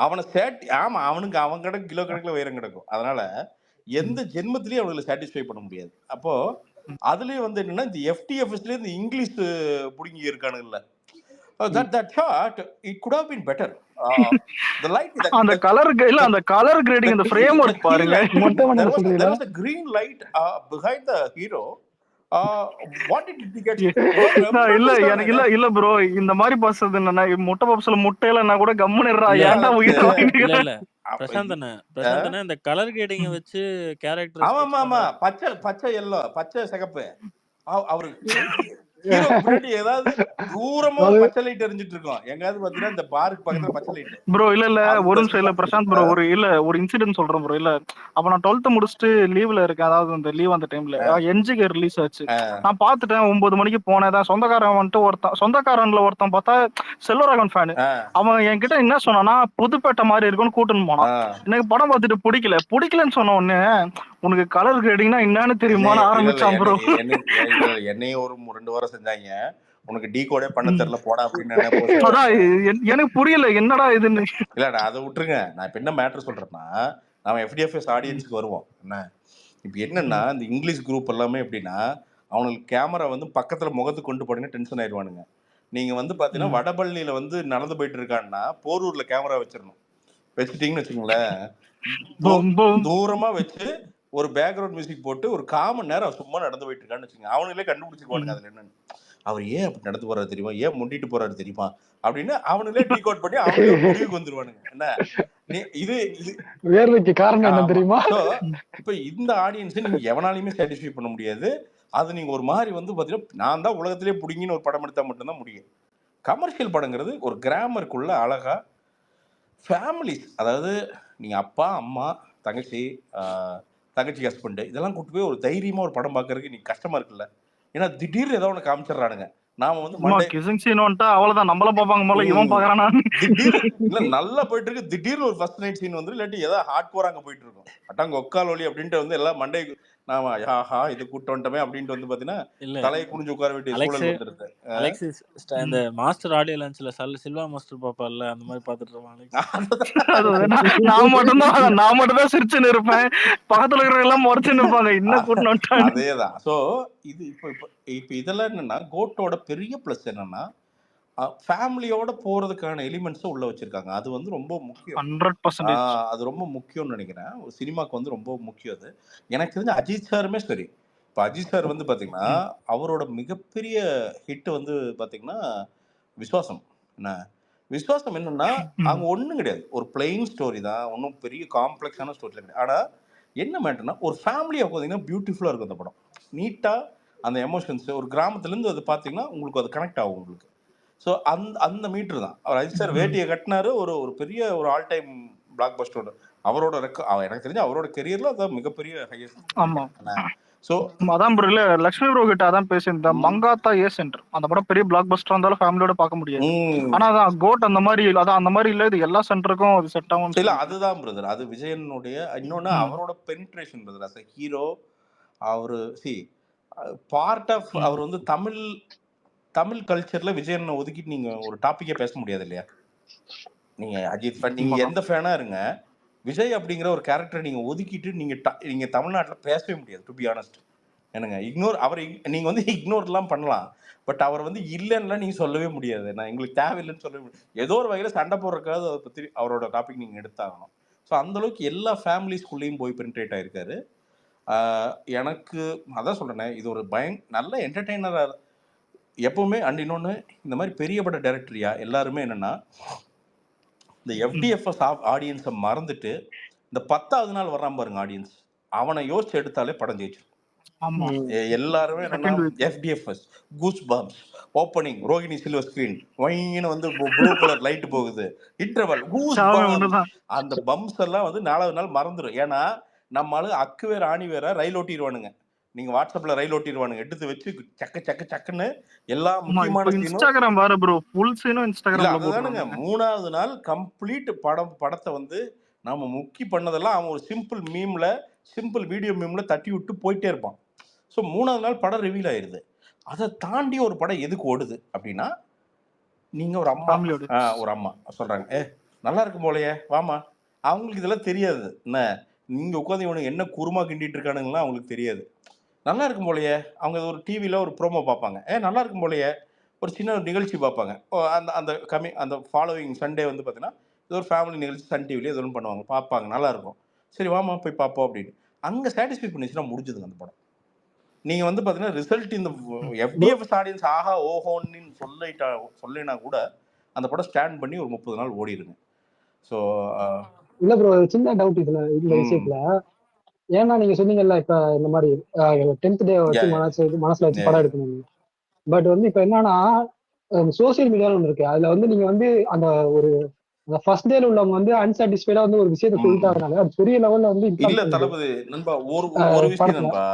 அவனை ஆமா அவனுக்கு அவன் கிடக்கு கிலோ கணக்குல உயரம் கிடக்கும். அதனால எந்த ஜென்மத்திலயும் அவனுக்கு சாட்டிஸ்ஃபை பண்ண முடியாது. அப்போ அதுலயும் வந்து என்னன்னா இந்த எஃப்டிஎஃப்எஸ்ல இந்த இங்கிலீஷ் புடுங்கி இருக்கானுங்கல்ல. that shot it could have been better. The light அந்த கலர் இல்ல அந்த கலர் கிரேடிங் இந்த ஃப்ரேம் ஒர்க் பாருங்க. there was a green light behind the hero. What did it get? இல்ல எனக்கு இல்ல ப்ரோ இந்த மாதிரி பஸ்ஸது என்னன்னா முட்டை பப்ஸ்ல முட்டையில கூட கம்முன்னுறா ஏன்டா உயிர் வாங்கிட்டு இல்ல பிரசாந்தன இந்த கலர் கிரேடிங் வச்சு கேரக்டர் ஆமா பச்சை எல்லோ பச்சை சிகப்பு அவரு ஹீரோ முன்னாடி ஏதாவது தூரமா பச்சை லைட் எரிஞ்சிட்டு இருக்கோம். எங்காவது பாத்தீங்கன்னா இந்த பாருக்கு பக்கத்துல பச்சை லைட். ப்ரோ இல்ல ஒரு நிமிஷம் இல்ல பிரசாந்த் ப்ரோ ஒரு இன்சிடென்ட் சொல்றேன் ப்ரோ. இல்ல அப்ப நான் 12th முடிச்சுட்டு லீவ்ல இருக்கேன். அதாவது இந்த லீவ் அந்த டைம்ல என்ஜிகே ரிலீஸ் ஆச்சு. நான் பாத்துட்டேன் 9 மணிக்கு போனேன். சொந்தக்காரன் வந்துட்டு சொந்தக்காரன்ல ஒருத்தன் பார்த்தா செல்வராகவன் ஃபேனு. அவன் என்கிட்ட என்ன சொன்னானா புதுப்பேட்டை மாதிரி இருக்குன்னு கூட்டுன்னு போனான். எனக்கு படம் பார்த்துட்டு பிடிக்கலன்னு சொன்ன உடனே உனக்கு கலர் கிரேடிங்னா என்னன்னு தெரியுமான்னு ஆரம்பிச்சான் ப்ரோ. என்னையும் ஒரு 2 வாரம் செஞ்சாங்க. உனக்கு டீ கோடே பண்ண தெரியல போடா அப்படின்னு எனக்கு புரியல என்னடா இதுன்னு. இல்லடா அதை விட்டுருங்க. நான் இப்ப என்ன மேட்டர் சொல்றேன்னா நம்ம எஃப்டிஎஃப்எஸ் ஆடியன்ஸுக்கு வருவோம். என்ன இப்ப என்னன்னா இந்த இங்கிலீஷ் குரூப் எல்லாமே எப்படின்னா அவங்களுக்கு கேமரா வந்து பக்கத்துல முகத்துக்கு கொண்டு போனீங்கன்னா டென்ஷன் ஆயிடுவானுங்க. நீங்க வந்து பாத்தீங்கன்னா வடபள்ளியில வந்து நடந்து போயிட்டு இருக்கான்னா போரூர்ல கேமரா வச்சிடணும். வச்சுட்டீங்கன்னு வச்சுக்கோங்களேன், தூரமா வச்சு ஒரு பேக்ரவுண்ட் மியூசிக் போட்டு ஒரு 1/4 மணி நேரம் சும்மா நடந்து போயிட்டு இருக்கான்னு வச்சுக்கோங்க. அவனுங்களே கண்டுபிடிச்சிருவானுங்க அதுல என்னன்னு. அவர் ஏன் அப்படி நடந்து போறாரு தெரியுமா, ஏன் முண்டிட்டு போறாரு தெரியுமா அப்படின்னு அவனுங்களே டீக் அவுட் பண்ணி அவங்களே முடிவுக்கு வந்துருவானுங்க. என்ன இது வேர்வைக்கு காரணம் என்ன தெரியுமா? இப்ப இந்த ஆடியன்ஸ் நீங்க எவனாலையுமே சாட்டிஸ்ஃபை பண்ண முடியாது. அது நீங்க ஒரு மாதிரி வந்து பாத்தீங்கன்னா நான் தான் உலகத்திலே புடிங்கின்னு ஒரு படம் எடுத்தா மட்டும்தான் முடியும். கமர்ஷியல் படங்கிறது ஒரு கிராமருக்குள்ள அழகா ஃபேமிலிஸ், அதாவது நீங்க அப்பா அம்மா தங்கச்சி ஹஸ்பண்ட் இதெல்லாம் கூட்டு போய் ஒரு தைரியமா ஒரு படம் பாக்குறதுக்கு நீ கஷ்டமா இருக்குல்ல. ஏன்னா திடீர்னு ஏதோ ஒன்று காமிச்சிடறானுங்க. நாம வந்து அவ்வளவுதான் நம்மள பாப்பாங்க போல இவன் பாக்குறானா திடீர்னு இல்ல நல்லா போயிட்டு இருக்கு. திடீர்னு ஒரு ஃபர்ஸ்ட் நைட் சீன் வந்து இல்லாட்டி ஏதாவது ஹார்ட் கோரா அங்க போயிட்டு இருக்கும். அட்டாங்க ஒக்கால் ஒலி அப்படின்ட்டு வந்து எல்லாம் மண்டை நாம ஆஹா இது கூட்டு வந்துட்டோமே அப்படின்ட்டு வந்து பாத்தீங்கன்னா தலையை குனிஞ்சு உட்கார வேண்டிய சூழல் வந்துருது. அலெக்சிஸ் இந்த மாஸ்டர் ஆடியோ லான்ச்ல சில்வா மாஸ்டர் பாப்பார்ல அந்த மாதிரி பாத்துட்டு இருப்பான். நான் மட்டும் தான் சிரிச்சுன்னு இருப்பேன், பக்கத்துல இருக்கிற எல்லாம் முறைச்சுன்னு இருப்பாங்க. என்ன கூட்டு அதேதான். சோ இது இப்ப இதெல்லாம் என்னன்னா கோட்டோட பெரிய பிளஸ் என்னன்னா ஃபேமிலியோட போறதுக்கான எலிமெண்ட்ஸும் உள்ள வச்சிருக்காங்க. அது வந்து ரொம்ப முக்கியம். 100%. அது ரொம்ப முக்கியம்னு நினைக்கிறேன். ஒரு சினிமாக்கு வந்து ரொம்ப முக்கியம் அது. எனக்கு தெரிஞ்ச அஜித் சாருமே சரி. இப்போ அஜித் சார் வந்து பாத்தீங்கன்னா அவரோட மிகப்பெரிய ஹிட் வந்து பாத்தீங்கன்னா விஸ்வாசம். என்ன விஸ்வாசம் என்னன்னா அங்க ஒண்ணும் கிடையாது, ஒரு பிளெயின் ஸ்டோரி தான், ஒன்றும் பெரிய காம்ப்ளெக்ஸான ஸ்டோரி கிடையாது. ஆனா என்ன மேட்டர்னா ஒரு ஃபேமிலியா பார்த்தீங்கன்னா பியூட்டிஃபுல்லா இருக்கும் அந்த படம். நீட்டா அந்த எமோஷன்ஸ் ஒரு கிராமத்துல இருந்து அது பாத்தீங்கன்னா உங்களுக்கு அது கனெக்ட் ஆகும் உங்களுக்கு. ஸோ அந்த மீட்டர் தான் அவர் அஜித் சார் வேட்டியை கட்டினாரு. ஒரு பெரிய ஒரு ஆல் டைம் பிளாக் பஸ்டர் அவரோட எனக்கு தெரிஞ்ச அவரோட கெரியர்ல அதான் மிகப்பெரிய ஹையஸ்ட். ஆமா. சோ அதான் ப்ரோ, இல்ல லட்சுமி ப்ரோ கிட்ட அதான் பேசியிருந்தேன். மங்காத்தா ஏ சென்டர் அந்த படம் பெரிய பிளாக் பஸ்டர் இருந்தாலும் ஃபேமிலியோட பார்க்க முடியாது. ஆனா அதான் கோட் அந்த மாதிரி இல்ல, இது எல்லா சென்டருக்கும் அது செட் ஆகும். இல்ல அதுதான் பிரதர், அது விஜயனுடைய இன்னொன்னு அவரோட பெனிட்ரேஷன் பிரதர். அஸ் ஹீரோ அவரு பார்ட் ஆஃப் அவர் வந்து தமிழ் கல்ச்சர்ல விஜயனை ஒதுக்கிட்டு நீங்க ஒரு டாபிக்கே பேச முடியாது இல்லையா. நீங்க அஜித் ஃபேன், நீங்க எந்த ஃபேனா இருங்க, விஜய் அப்படிங்கிற ஒரு கேரக்டர் நீங்க ஒதுக்கிட்டு நீங்க தமிழ்நாட்டில் பேசவே முடியாது. டு பி ஆனஸ்ட் என்னங்க நீங்க வந்து இக்னோர்லாம் பண்ணலாம், பட் அவர் வந்து இல்லைன்னா நீங்க சொல்லவே முடியாது. நான் எங்களுக்கு தேவையில்லைன்னு சொல்லவே முடியாது. ஏதோ ஒரு வகையில சண்டை போடுறதுக்காக அதை பத்தி அவரோட டாபிக் நீங்க எடுத்தாகணும். ஸோ அந்த அளவுக்கு எல்லா ஃபேமிலிஸ்குள்ளேயும் போய் பெனிட்ரேட் ஆயிருக்காரு. எனக்கு அதான் சொல்றேனே, இது ஒரு நல்ல என்டர்டெய்னரா எப்பவுமே. அண்ட் இன்னொன்று இந்த மாதிரி பெரிய பட டைரக்டரியா எல்லாருமே என்னன்னா இந்த எஃப்டிஎஃப்எஸ் ஆடியன்ஸை மறந்துட்டு இந்த 10வது நாள் வர்றான் பாருங்க ஆடியன்ஸ், அவனை யோசிச்சு எடுத்தாலே படம் ஜெயிச்சிடும். எல்லாருமே என்னன்னா FDFS goose bumps opening Rohini silver screen வைன்னு வந்து ப்ளூ கலர் லைட் போகுது இன்டர்வல் கூஸ் பம்ப்ஸ், அந்த பம்ப்ஸ் எல்லாம் வந்து 4வது நாள் மறந்துடும். ஏன்னா நம்ம ஆளு அக்கு வேற ஆணி வேற ரயில் ஓட்டிடுவானுங்க. நீங்க வாட்ஸ்அப்ல ரயில் ஓட்டிடுவானுங்க எடுத்து வச்சு சக்குன்னு எல்லா முக்கியமான இன்ஸ்டாகிராம் வர ப்ரோ ஃபுல் சீனும் இன்ஸ்டாகிராம்ல போடுறானுங்க. 3வது நாள் கம்ப்ளீட் படத்தை வந்து நாம முக்கி பண்ணதெல்லாம் அவன் ஒரு சிம்பிள் வீடியோ மீம்ல தட்டி விட்டு போயிட்டே இருப்பான். ஸோ 3வது நாள் படம் ரிவீல் ஆயிருது. அதை தாண்டி ஒரு படம் எதுக்கு ஓடுது அப்படின்னா, நீங்க ஒரு அம்மா சொல்றாங்க நல்லா இருக்கும் போலயே வாமா. அவங்களுக்கு இதெல்லாம் தெரியாது. என்ன நீங்க உட்காந்து இவனுக்கு என்ன குருமா கிண்டிட்டு இருக்கானுங்கலாம் அவங்களுக்கு தெரியாது. நல்லா இருக்கும் போலயே. அவங்க ஒரு டிவில ஒரு ப்ரோமோ பார்ப்பாங்க. நல்லா இருக்கும் போலயே. ஒரு சின்ன நிகழ்ச்சி பார்ப்பாங்க. அந்த அந்த அந்த ஃபாலோவிங் சண்டே வந்து பார்த்தீங்கன்னா, ஏதோ ஒரு ஃபேமிலி நிகழ்ச்சி சன் டிவில ஏதோ ஒன்று பண்ணுவாங்க. பார்ப்பாங்க. நல்லா இருக்கும். சரி வாமா போய் பார்ப்போம் அப்படின்னு. அங்க சாட்டிஸ்ஃபை பண்ணிச்சுன்னா முடிஞ்சதுங்க அந்த படம். நீங்க வந்து பார்த்தீங்கன்னா, ரிசல்ட் இந்த எஃப்டிஎஃப்எஸ் ஆடியன்ஸ் ஆஹா ஓஹோன்னு சொல்லினா கூட அந்த படம் ஸ்டாண்ட் பண்ணி ஒரு 30 நாள் ஓடிடுங்க. ஸோ இல்ல ப்ரோ, சின்ன டவுட் இதுல இந்த விஷயத்துல. ஏன்னா நீங்க சொன்னீங்கல்ல இப்ப இந்த மாதிரி 10th டே வச்சு மனசுல வச்சு படம் எடுக்கணும். பட் வந்து இப்ப என்னன்னா சோசியல் மீடியால ஒன்று இருக்கு. அதுல வந்து நீங்க வந்து அந்த ஒரு ஃபர்ஸ்ட் டேல உள்ளவங்க வந்து அன்சாட்டிஸ்ஃபைடா வந்து ஒரு விஷயத்த சொல்லிட்டாங்கனால அது பெரிய லெவல்ல வந்து இல்ல தளபதி நண்பா ஒரு விஷயம் நண்பா,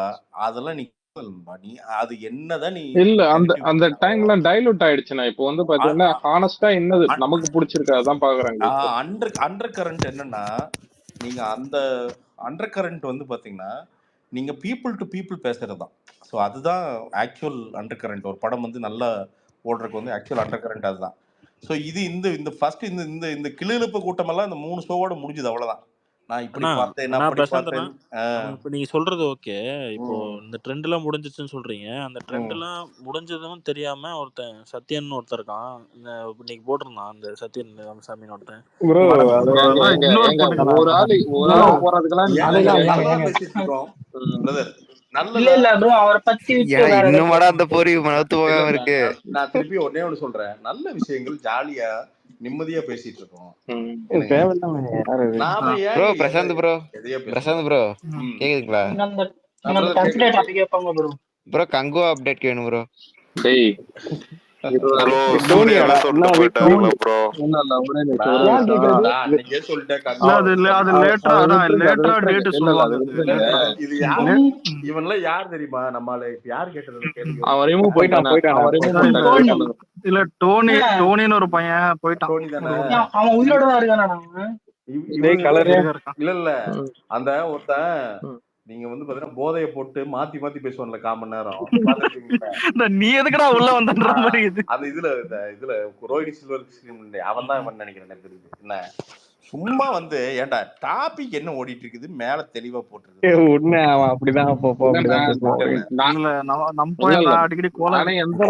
அதெல்லாம் நீ நண்பா நீ அது என்னதான் நீ இல்ல அந்த டைம்ல டைலூட் ஆயிடுச்சுனா. இப்போ வந்து பாத்தீங்கன்னா ஹானஸ்டா என்னது நமக்கு பிடிச்சிருக்கு அதான் பாக்குறாங்க. அண்டர் கரண்ட் என்னன்னா, நீங்க அந்த அண்டர் கரண்ட் வந்து பாத்தீங்கன்னா நீங்க பீப்புள் டு பீப்புள் பேசுறதுதான். ஸோ அதுதான் ஆக்சுவல் அண்டர் கரண்ட். ஒரு படம் வந்து நல்லா ஓடுறதுக்கு வந்து ஆக்சுவல் அண்டர் கரண்ட் அதுதான். ஸோ இது இந்த ஃபர்ஸ்ட் இந்த கிளியெழுப்பு கூட்டமெல்லாம் இந்த 3 ஷோவோட முடிஞ்சது அவ்வளவுதான். நான் இப்படி பார்த்தேன் நான் அப்படி பார்த்தேன். இப்போ நீங்க சொல்றது ஓகே. இப்போ இந்த ட்ரெண்ட் எல்லாம் முடிஞ்சிச்சுன்னு சொல்றீங்க. அந்த ட்ரெண்ட் எல்லாம் முடிஞ்சதும் தெரியாம ஒருத்தன் சத்யன் ஒருத்தர் இருக்கான். இன்னைக்கு போட்டிருந்தான் அந்த சத்யன் ராமசாமின்னு ஒருத்தன். ப்ரோ ஒரு ஆளு போறதுக்கெல்லாம் பேசிட்டு இருக்கோம் பிரதர். இல்ல ப்ரோ அவரை பத்தி இன்னும் அந்த பொறி மனத்து போகாம இருக்கு. நான் திருப்பி ஒன்னே ஒண்ணு சொல்றேன். நல்ல விஷயங்கள் ஜாலியா நிம்மதியா பேசிட்டு இருக்கோம். ப்ரோ பிரசாந்த் ப்ரோ கேக்குதுங்களா? ப்ரோ கங்கோ அப்டேட் வேணும் ப்ரோ. டேய் இவன்லாம் யார் தெரியுமா? நம்மால யார் கேட்டது? இல்ல டோனின்னு ஒரு பையன் போயிட்டான். டோனி தானே அவன் உயிரோட தான் இருக்கானா? இல்ல அந்த ஒருத்தன் நீங்க வந்து பாத்தீங்கன்னா போதைய போட்டு மாத்தி மாத்தி பேசுவான்ல 1/4 மணி நேரம். நீ எதுக்குடா உள்ள வந்தன்ற மாதிரி இது. அது இதுல ரோஹினி சில்வர் அவன் தான் நினைக்கிறேன். எனக்கு தெரியுது. என்ன சும்மா வந்து ஏன்டா டாபிக் என்ன ஓடிட்டு இருக்குது மேல தெளிவா போட்டுருக்கு. உண்மை அவன் அப்படிதான் அடிக்கடி நானே எந்த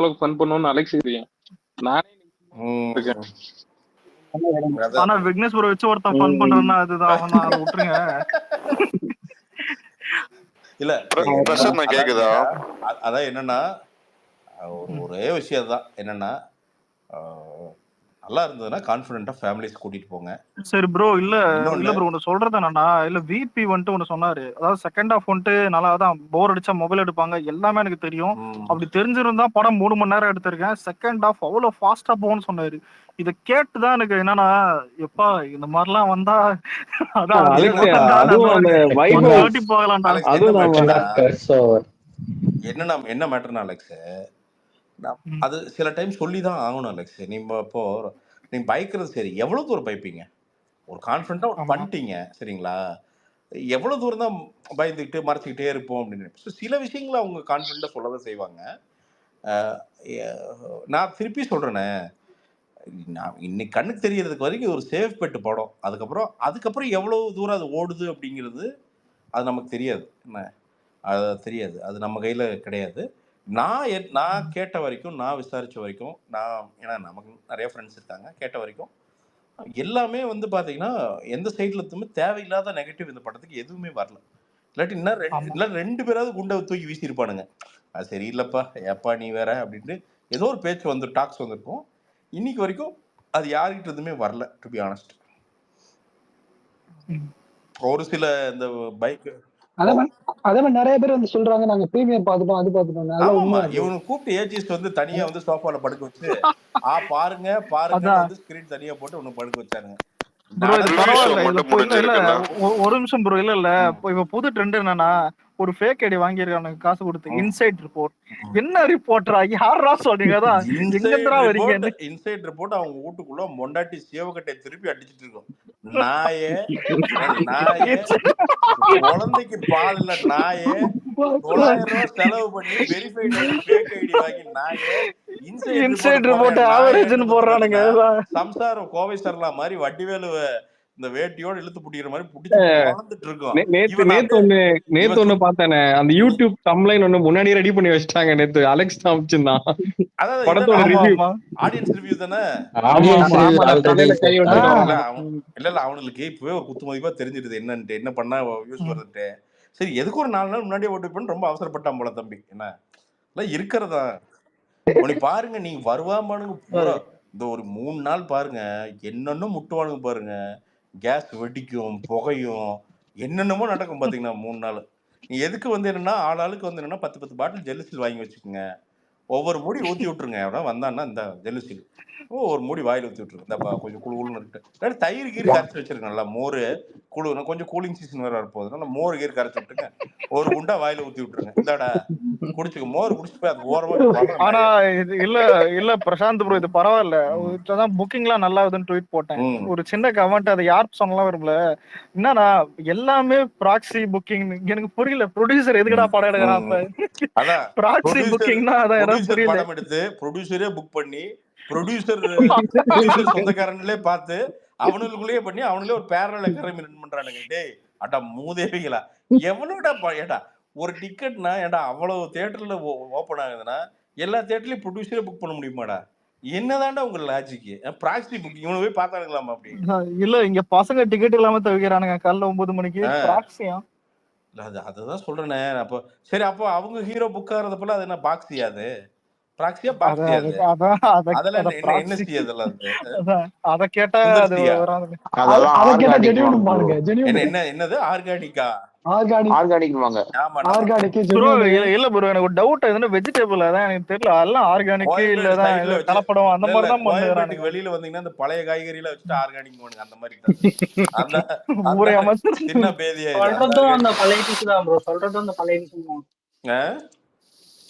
அளவுக்கு ஃபன் பண்ணுவேன்னு அலெக்ஸ் தெரியும். நானே ஆனா விக்னேஷ் ப்ரோ வச்சு ஒருத்தன் ஃபன் பண்றேன்னா அதுதான் அவன் அதை விட்டுருங்க. இல்ல கேக்குதா? அதான் என்னன்னா ஒரே விஷயம் தான் என்னன்னா நல்லா இருந்ததுன்னா கான்ஃபிடென்ட்டா ஃபேமிலிஸ் கூட்டிட்டு போங்க. சரி ப்ரோ. இல்ல ப்ரோ ஒன்னு சொல்றது என்னன்னா இல்ல விபி வந்துட்டு ஒன்னு சொன்னாரு. அதாவது செகண்ட் ஹாஃப் வந்துட்டு நல்லா தான் போர் அடிச்சா மொபைல் எடுப்பாங்க எல்லாமே எனக்கு தெரியும். அப்படி தெரிஞ்சிருந்தா படம் 3 மணி நேரம் எடுத்திருக்கேன். செகண்ட் ஹாஃப் அவ்வளவு ஃபாஸ்டா போகும்னு சொன்னாரு. இத கேட்டுதான் எனக்கு என்னன்னா எப்பா இந்த மாதிரிலாம் வந்தா என்ன மேட்டர்னா அலெக்ஸ் அது சில டைம் சொல்லிதான் ஆகணும் அலெக்ஸ். நீங்க இப்போ நீங்க பயக்கிறது சரி எவ்வளவு தூரம் பயப்பீங்க? ஒரு கான்ஃபிடென்ட்டா பண்ணிட்டீங்க சரிங்களா? எவ்வளவு தூரம் தான் பயந்துக்கிட்டு மறைச்சிக்கிட்டே இருப்போம் அப்படின்னு. சில விஷயங்களை அவங்க கான்ஃபிடென்ட்டா சொல்லதான் செய்வாங்க. நான் திருப்பி சொல்றேனே நான் இன்னைக்கு கண்ணுக்கு தெரியறதுக்கு வரைக்கும் ஒரு சேஃப் பெட்டு படம். அதுக்கப்புறம் எவ்வளவு தூரம் அது ஓடுது அப்படிங்கிறது அது நமக்கு தெரியாது. என்ன அது தெரியாது. அது நம்ம கையில கிடையாது. நான் கேட்ட வரைக்கும் நான் விசாரிச்ச வரைக்கும் ஏன்னா நமக்கு நிறைய ஃப்ரெண்ட்ஸ் இருக்காங்க. கேட்ட வரைக்கும் எல்லாமே வந்து பாத்தீங்கன்னா எந்த சைட்ல இருந்துமே தேவையில்லாத நெகட்டிவ் இந்த படத்துக்கு எதுவுமே வரல. இல்லாட்டி இன்னும் 2 பேராவது குண்டை தூக்கி வீசியிருப்பானுங்க. அது சரியில்லப்பா ஏப்பா நீ வேற அப்படின்ட்டு ஏதோ ஒரு பேச்சு டாக்ஸ் வந்திருக்கும். இன்னைக்கு வரைக்கும் அது யார்கிட்ட இருந்துமே வரல. டு பி ஆனஸ்ட் ஒரு சில இந்த பைக் அதே மாதிரி நிறைய பேர் வந்து சொல்றாங்க நாங்க பிரீமியர் பாத்துட்டோம் அது பாத்துட்டோம். இவனு கூப்பிட்டு ஏஜிஸ்ட் வந்து தனியா வந்து சோஃபால படுக்க வச்சு பாருங்க வந்து ஸ்கிரீன் தனியா போட்டு உனக்கு படுக்க வச்சாருங்க. ஒரு நிமிஷம் ப்ரோ. இல்ல இப்ப புது ட்ரெண்ட் என்னன்னா ஒரு ஃபேக் ஐடி வாங்கியிருக்கானுங்க காசு கொடுத்து. இன்சைட் ரிப்போர்ட் என்ன ரிப்போர்ட்டரா யாரா சொல்றீங்க? இன்சைட் ரிப்போர்ட் அவங்க வீட்டுக்குள்ள மொண்டாட்டி சேவக்கட்டை திருப்பி அடிச்சிட்டு இருக்கோம். நாயே குழந்தைக்கு பால் இல்ல நாயே 9,000 ரூபாய் செலவு பண்ணி வெரிஃபைட் ஃபேக் ஐடி வாங்கி நாயே இன்சைட் ரிப்போர்ட் ஆவரேஜ்னு போடுறானுங்க. சம்சாரம் கோவை சரலா மாதிரி வடிவேலு இந்த வேட்டியோட இழுத்து புடிக்கிற மாதிரி புடிச்சு வாழ்ந்துட்டு இருக்கோம். நேத்து ஒண்ணு பார்த்தேனே, அந்த யூடியூப் தம்ப்லைன் ஒண்ணு முன்னாடியே ரெடி பண்ணி வச்சிட்டாங்க. நேத்து அலெக்ஸ் காமிச்சிருந்தான் படத்தோட ரிவ்யூ, ஆடியன்ஸ் ரிவ்யூ தானே. இல்ல அவனுக்கு இப்பவே ஒரு குத்து மதிப்பா தெரிஞ்சிருது என்னன்ட்டு, என்ன பண்ணா யூஸ் வருதுட்டு. சரி எதுக்கு ஒரு 4 நாள் முன்னாடியே ஓட்டு பண்ணு ரொம்ப அவசரப்பட்டான் போல தம்பி. என்ன எல்லாம் இருக்கிறதா உனக்கு பாருங்க, நீங்க வருவாமானுங்க பூரா இந்த ஒரு 3 நாள் பாருங்க, என்னென்ன முட்டுவானுங்க பாருங்க. கேஸ் வெடிக்கும், புகையும், என்னென்னமோ நடக்கும் பாத்தீங்கன்னா 3 நாள். நீ எதுக்கு வந்து என்னன்னா ஆளுக்கு வந்து என்னன்னா 10 பாட்டில் ஜெல்லுசில் வாங்கி வச்சுக்கோங்க. ஒவ்வொரு மூடி ஊற்றி விட்டுருங்க. எவ்வளோ வந்தான்னா இந்த ஜெல்லுசில் ஒரு மூடி வாயில் ஊற்றி விட்டுருங்க. இந்த கொஞ்சம் குழுன்னு இருக்கு. தயிர் கீர் கரைச்சி வச்சிருக்கேன். நல்லா மோர் குழு, கொஞ்சம் கூலிங் சீசன் வேற வரப்போகுது. நல்லா மோர் கீர் கரைச்சி விட்டுருங்க. ஒரு குண்டா வாயில ஊற்றி விட்டுருங்க. இந்தாடா குடிச்சுக்க, மோர் குடிச்சு போய் அது ஓரமா. ஆனா இது இல்ல பிரசாந்த் ப்ரோ, இது பரவாயில்ல. இப்பதான் புக்கிங்லாம் நல்லா இருக்குதுன்னு ட்வீட் போட்டேன். ஒரு சின்ன கமெண்ட், அது யார் சொன்னலாம் வரும்ல, என்னன்னா எல்லாமே ப்ராக்ஸி புக்கிங். எனக்கு புரியல, ப்ரொடியூசர் எதுக்கடா படம் எடுக்கிறான்? அதான் ப்ராக்ஸி புக்கிங்னா அதான் எனக்கு புரியல. படம் எடுத்து ப்ரொடியூசரே புக் பண்ணி ப்ரொடியூசர் சொந்தக்காரங்களே பார்த்து அவனுக்குள்ளேயே பண்ணி அவனுங்களே ஒரு பேரல கரைமி ரன் பண்றானுங்க. டேய் அட்டா மூதேவிகளா, எவ்வளோடா ஏடா ஒரு டிக்கெட்னா ஏடா அவ்வளவு தியேட்டர்ல ஓப்பன் ஆகுதுன்னா எல்லா தியேட்டர்லயும் ப்ரொடியூசரே புக் பண்ண முடியுமாடா? என்னதான்டா உங்க லாஜிக்? ப்ராக்ஸி புக்கிங் இவனு போய் பார்த்தானுங்களாமா? அப்படி இல்ல, இங்க பசங்க டிக்கெட் இல்லாம தவிக்கிறானுங்க காலைல 9 மணிக்கு. ப்ராக்ஸியா? அதுதான் சொல்றேனே. அப்போ சரி, அப்போ அவங்க ஹீரோ புக் ஆகுறது போல அது என்ன பாக்ஸியா? அது ப்ராக்ஸியா பாக்ஸியா? அதெல்லாம் என்ன சி அதெல்லாம் அத கேட்டா அது என்னது ஆர்கானிக்கா? ஆர்கானிக். ஆமா இல்ல ப்ரோ, எனக்கு ஒரு டவுட். எதுனா வெஜிடபிள் அதான் எனக்கு தெரியல. அதெல்லாம் ஆர்கானிக் இல்ல தான் கலப்படம் அந்த மாதிரி தான் பண்ணுறாங்க. வெளியில வந்தீங்கன்னா இந்த பழைய காய்கறில வச்சுட்டு ஆர்கானிக் பண்ணுங்க. அந்த மாதிரி அந்த சின்ன பேதியா சொல்றதும் அந்த பழைய டிஷ் தான் ப்ரோ. சொல்றதும் அந்த பழைய டிஷ் தான்.